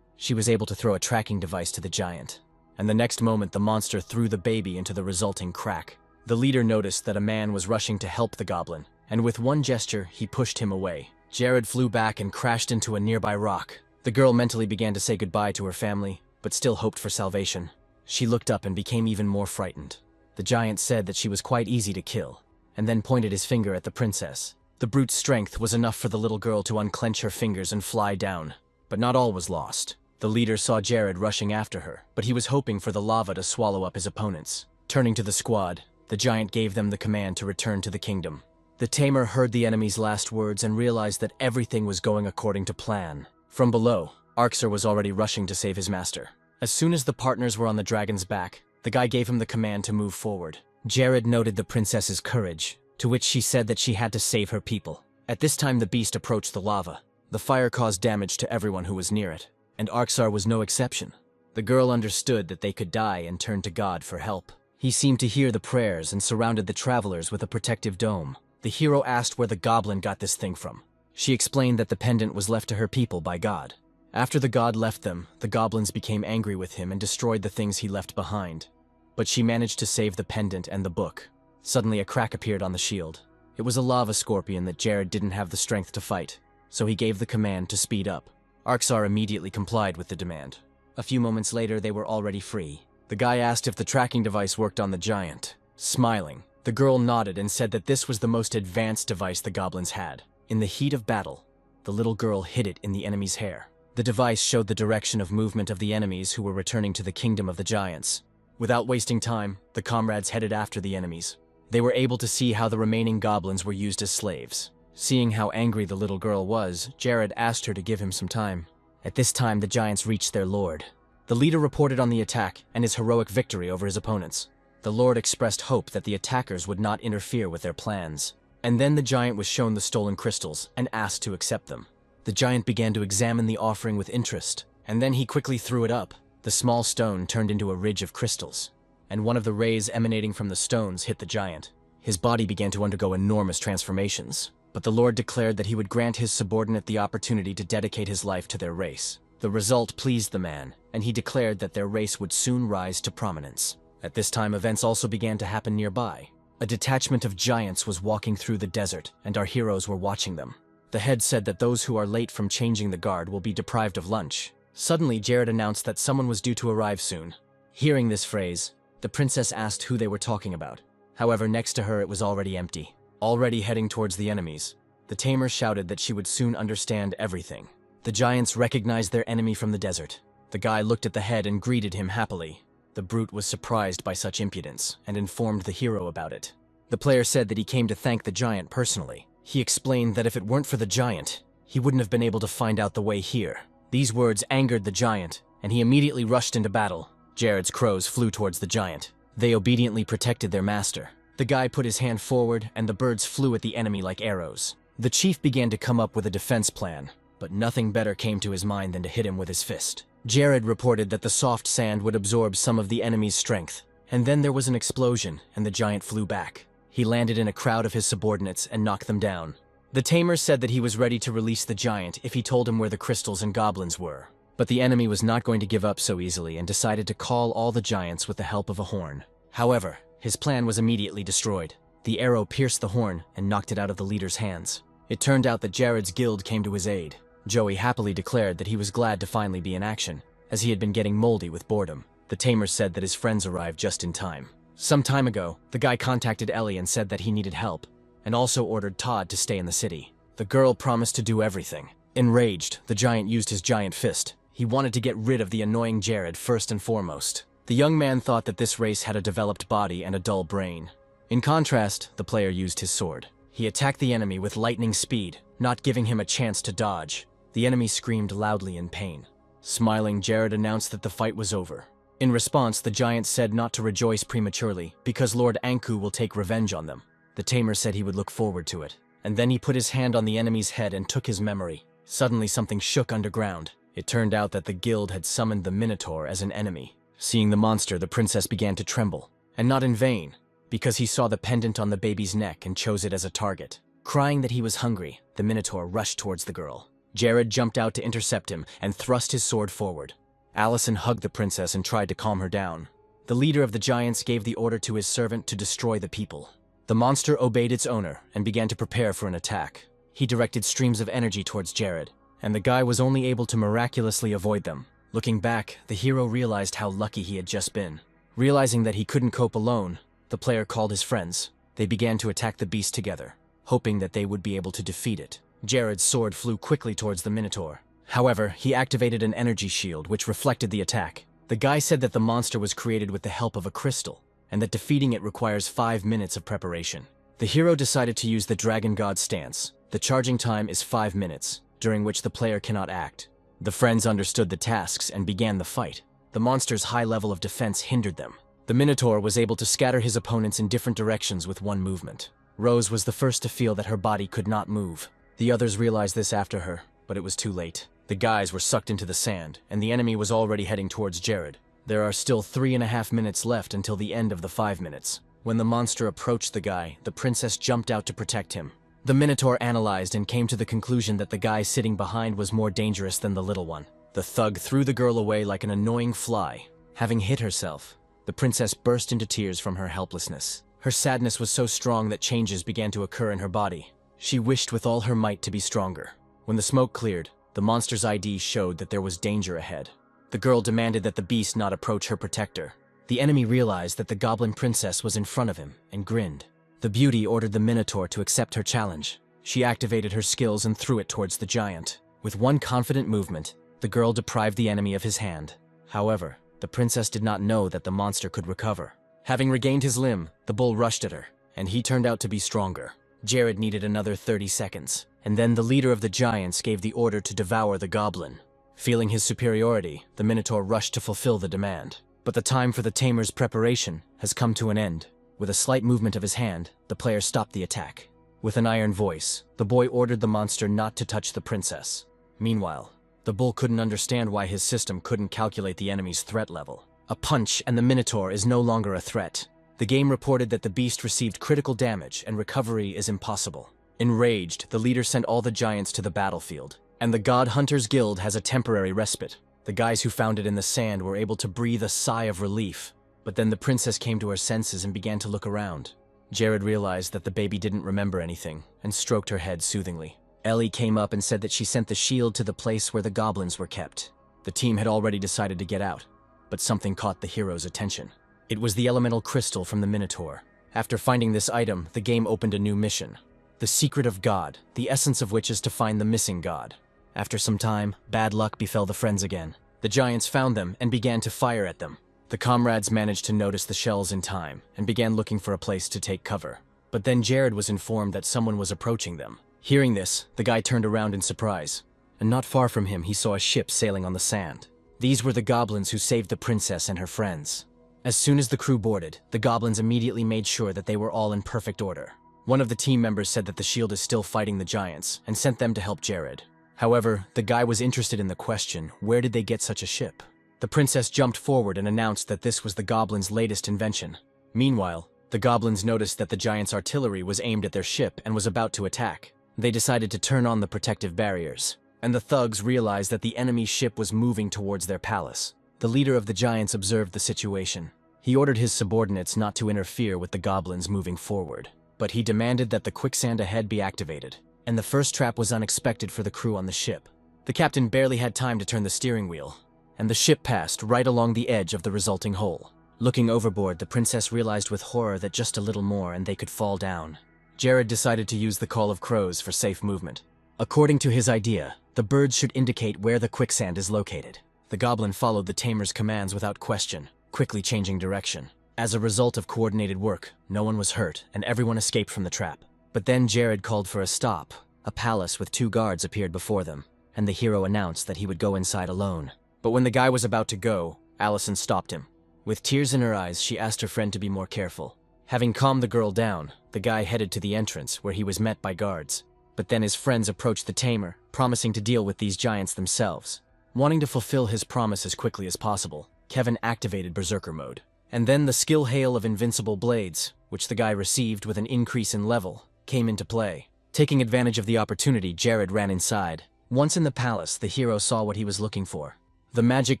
she was able to throw a tracking device to the giant. And the next moment, the monster threw the baby into the resulting crack. The leader noticed that a man was rushing to help the goblin, and with one gesture, he pushed him away. Jared flew back and crashed into a nearby rock. The girl mentally began to say goodbye to her family, but still hoped for salvation. She looked up and became even more frightened. The giant said that she was quite easy to kill, and then pointed his finger at the princess. The brute's strength was enough for the little girl to unclench her fingers and fly down. But not all was lost. The leader saw Jared rushing after her, but he was hoping for the lava to swallow up his opponents. Turning to the squad, the giant gave them the command to return to the kingdom. The tamer heard the enemy's last words and realized that everything was going according to plan. From below, Asura was already rushing to save his master. As soon as the partners were on the dragon's back, the guy gave him the command to move forward. Jared noted the princess's courage, to which she said that she had to save her people. At this time, the beast approached the lava. The fire caused damage to everyone who was near it, and Asura was no exception. The girl understood that they could die and turned to God for help. He seemed to hear the prayers and surrounded the travelers with a protective dome. The hero asked where the goblin got this thing from. She explained that the pendant was left to her people by God. After the god left them, the goblins became angry with him and destroyed the things he left behind. But she managed to save the pendant and the book. Suddenly a crack appeared on the shield. It was a lava scorpion that Jared didn't have the strength to fight, so he gave the command to speed up. Asura immediately complied with the demand. A few moments later, they were already free. The guy asked if the tracking device worked on the giant. Smiling, the girl nodded and said that this was the most advanced device the goblins had. In the heat of battle, the little girl hid it in the enemy's hair. The device showed the direction of movement of the enemies who were returning to the kingdom of the giants. Without wasting time, the comrades headed after the enemies. They were able to see how the remaining goblins were used as slaves. Seeing how angry the little girl was, Jared asked her to give him some time. At this time, the giants reached their lord. The leader reported on the attack and his heroic victory over his opponents. The lord expressed hope that the attackers would not interfere with their plans. And then the giant was shown the stolen crystals and asked to accept them. The giant began to examine the offering with interest, and then he quickly threw it up. The small stone turned into a ridge of crystals, and one of the rays emanating from the stones hit the giant. His body began to undergo enormous transformations, but the Lord declared that he would grant his subordinate the opportunity to dedicate his life to their race. The result pleased the man, and he declared that their race would soon rise to prominence. At this time, events also began to happen nearby. A detachment of giants was walking through the desert, and our heroes were watching them. The head said that those who are late from changing the guard will be deprived of lunch. Suddenly, Jared announced that someone was due to arrive soon. Hearing this phrase, the princess asked who they were talking about. However, next to her it was already empty. Already heading towards the enemies, the tamer shouted that she would soon understand everything. The giants recognized their enemy from the desert. The guy looked at the head and greeted him happily. The brute was surprised by such impudence and informed the hero about it. The player said that he came to thank the giant personally. He explained that if it weren't for the giant, he wouldn't have been able to find out the way here. These words angered the giant, and he immediately rushed into battle. Jared's crows flew towards the giant. They obediently protected their master. The guy put his hand forward, and the birds flew at the enemy like arrows. The chief began to come up with a defense plan, but nothing better came to his mind than to hit him with his fist. Jared reported that the soft sand would absorb some of the enemy's strength, and then there was an explosion, and the giant flew back. He landed in a crowd of his subordinates and knocked them down. The tamer said that he was ready to release the giant if he told him where the crystals and goblins were. But the enemy was not going to give up so easily and decided to call all the giants with the help of a horn. However, his plan was immediately destroyed. The arrow pierced the horn and knocked it out of the leader's hands. It turned out that Jared's guild came to his aid. Joey happily declared that he was glad to finally be in action, as he had been getting moldy with boredom. The tamer said that his friends arrived just in time. Some time ago, the guy contacted Ellie and said that he needed help, and also ordered Todd to stay in the city. The girl promised to do everything. Enraged, the giant used his giant fist. He wanted to get rid of the annoying Jared first and foremost. The young man thought that this race had a developed body and a dull brain. In contrast, the player used his sword. He attacked the enemy with lightning speed, not giving him a chance to dodge. The enemy screamed loudly in pain. Smiling, Jared announced that the fight was over. In response, the giant said not to rejoice prematurely, because Lord Anku will take revenge on them. The tamer said he would look forward to it. And then he put his hand on the enemy's head and took his memory. Suddenly something shook underground. It turned out that the guild had summoned the Minotaur as an enemy. Seeing the monster, the princess began to tremble. And not in vain, because he saw the pendant on the baby's neck and chose it as a target. Crying that he was hungry, the Minotaur rushed towards the girl. Jared jumped out to intercept him and thrust his sword forward. Allison hugged the princess and tried to calm her down. The leader of the giants gave the order to his servant to destroy the people. The monster obeyed its owner and began to prepare for an attack. He directed streams of energy towards Jared, and the guy was only able to miraculously avoid them. Looking back, the hero realized how lucky he had just been. Realizing that he couldn't cope alone, the player called his friends. They began to attack the beast together, hoping that they would be able to defeat it. Jared's sword flew quickly towards the Minotaur. However, he activated an energy shield which reflected the attack. The guy said that the monster was created with the help of a crystal, and that defeating it requires 5 minutes of preparation. The hero decided to use the Dragon God stance. The charging time is 5 minutes, during which the player cannot act. The friends understood the tasks and began the fight. The monster's high level of defense hindered them. The Minotaur was able to scatter his opponents in different directions with one movement. Rose was the first to feel that her body could not move. The others realized this after her, but it was too late. The guys were sucked into the sand, and the enemy was already heading towards Jared. There are still 3.5 minutes left until the end of the 5 minutes. When the monster approached the guy, the princess jumped out to protect him. The Minotaur analyzed and came to the conclusion that the guy sitting behind was more dangerous than the little one. The thug threw the girl away like an annoying fly. Having hit herself, the princess burst into tears from her helplessness. Her sadness was so strong that changes began to occur in her body. She wished with all her might to be stronger. When the smoke cleared, the monster's ID showed that there was danger ahead. The girl demanded that the beast not approach her protector. The enemy realized that the goblin princess was in front of him and grinned. The beauty ordered the Minotaur to accept her challenge. She activated her skills and threw it towards the giant. With one confident movement, the girl deprived the enemy of his hand. However, the princess did not know that the monster could recover. Having regained his limb, the bull rushed at her, and he turned out to be stronger. Jared needed another 30 seconds, and then the leader of the giants gave the order to devour the goblin. Feeling his superiority, the Minotaur rushed to fulfill the demand. But the time for the tamer's preparation has come to an end. With a slight movement of his hand, the player stopped the attack. With an iron voice, the boy ordered the monster not to touch the princess. Meanwhile, the bull couldn't understand why his system couldn't calculate the enemy's threat level. A punch and the Minotaur is no longer a threat. The game reported that the beast received critical damage and recovery is impossible. Enraged, the leader sent all the giants to the battlefield, and the God Hunters Guild has a temporary respite. The guys who found it in the sand were able to breathe a sigh of relief, but then the princess came to her senses and began to look around. Jared realized that the baby didn't remember anything and stroked her head soothingly. Ellie came up and said that she sent the shield to the place where the goblins were kept. The team had already decided to get out, but something caught the hero's attention. It was the elemental crystal from the Minotaur. After finding this item, the game opened a new mission. The Secret of God, the essence of which is to find the missing god. After some time, bad luck befell the friends again. The giants found them and began to fire at them. The comrades managed to notice the shells in time and began looking for a place to take cover. But then Jared was informed that someone was approaching them. Hearing this, the guy turned around in surprise, and not far from him he saw a ship sailing on the sand. These were the goblins who saved the princess and her friends. As soon as the crew boarded, the goblins immediately made sure that they were all in perfect order. One of the team members said that the shield is still fighting the giants and sent them to help Jared. However, the guy was interested in the question, where did they get such a ship? The princess jumped forward and announced that this was the goblins' latest invention. Meanwhile, the goblins noticed that the giants' artillery was aimed at their ship and was about to attack. They decided to turn on the protective barriers. and the thugs realized that the enemy ship was moving towards their palace. The leader of the giants observed the situation. He ordered his subordinates not to interfere with the goblins moving forward, but he demanded that the quicksand ahead be activated, and the first trap was unexpected for the crew on the ship. The captain barely had time to turn the steering wheel, and the ship passed right along the edge of the resulting hole. Looking overboard, the princess realized with horror that just a little more and they could fall down. Jared decided to use the call of crows for safe movement. According to his idea, the birds should indicate where the quicksand is located. The goblin followed the tamer's commands without question, quickly changing direction. As a result of coordinated work, no one was hurt and everyone escaped from the trap. But then Jared called for a stop. A palace with 2 guards appeared before them, and the hero announced that he would go inside alone. But when the guy was about to go, Allison stopped him. With tears in her eyes, she asked her friend to be more careful. Having calmed the girl down, the guy headed to the entrance where he was met by guards. But then his friends approached the tamer, promising to deal with these giants themselves. Wanting to fulfill his promise as quickly as possible, Kevin activated Berserker mode. And then the skill hail of invincible blades, which the guy received with an increase in level, came into play. Taking advantage of the opportunity, Jared ran inside. Once in the palace, the hero saw what he was looking for. The magic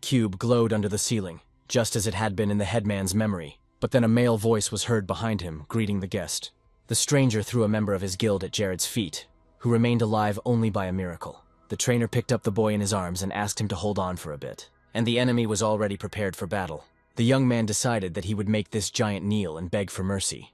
cube glowed under the ceiling, just as it had been in the headman's memory. But then a male voice was heard behind him, greeting the guest. The stranger threw a member of his guild at Jared's feet, who remained alive only by a miracle. The trainer picked up the boy in his arms and asked him to hold on for a bit. And the enemy was already prepared for battle. The young man decided that he would make this giant kneel and beg for mercy.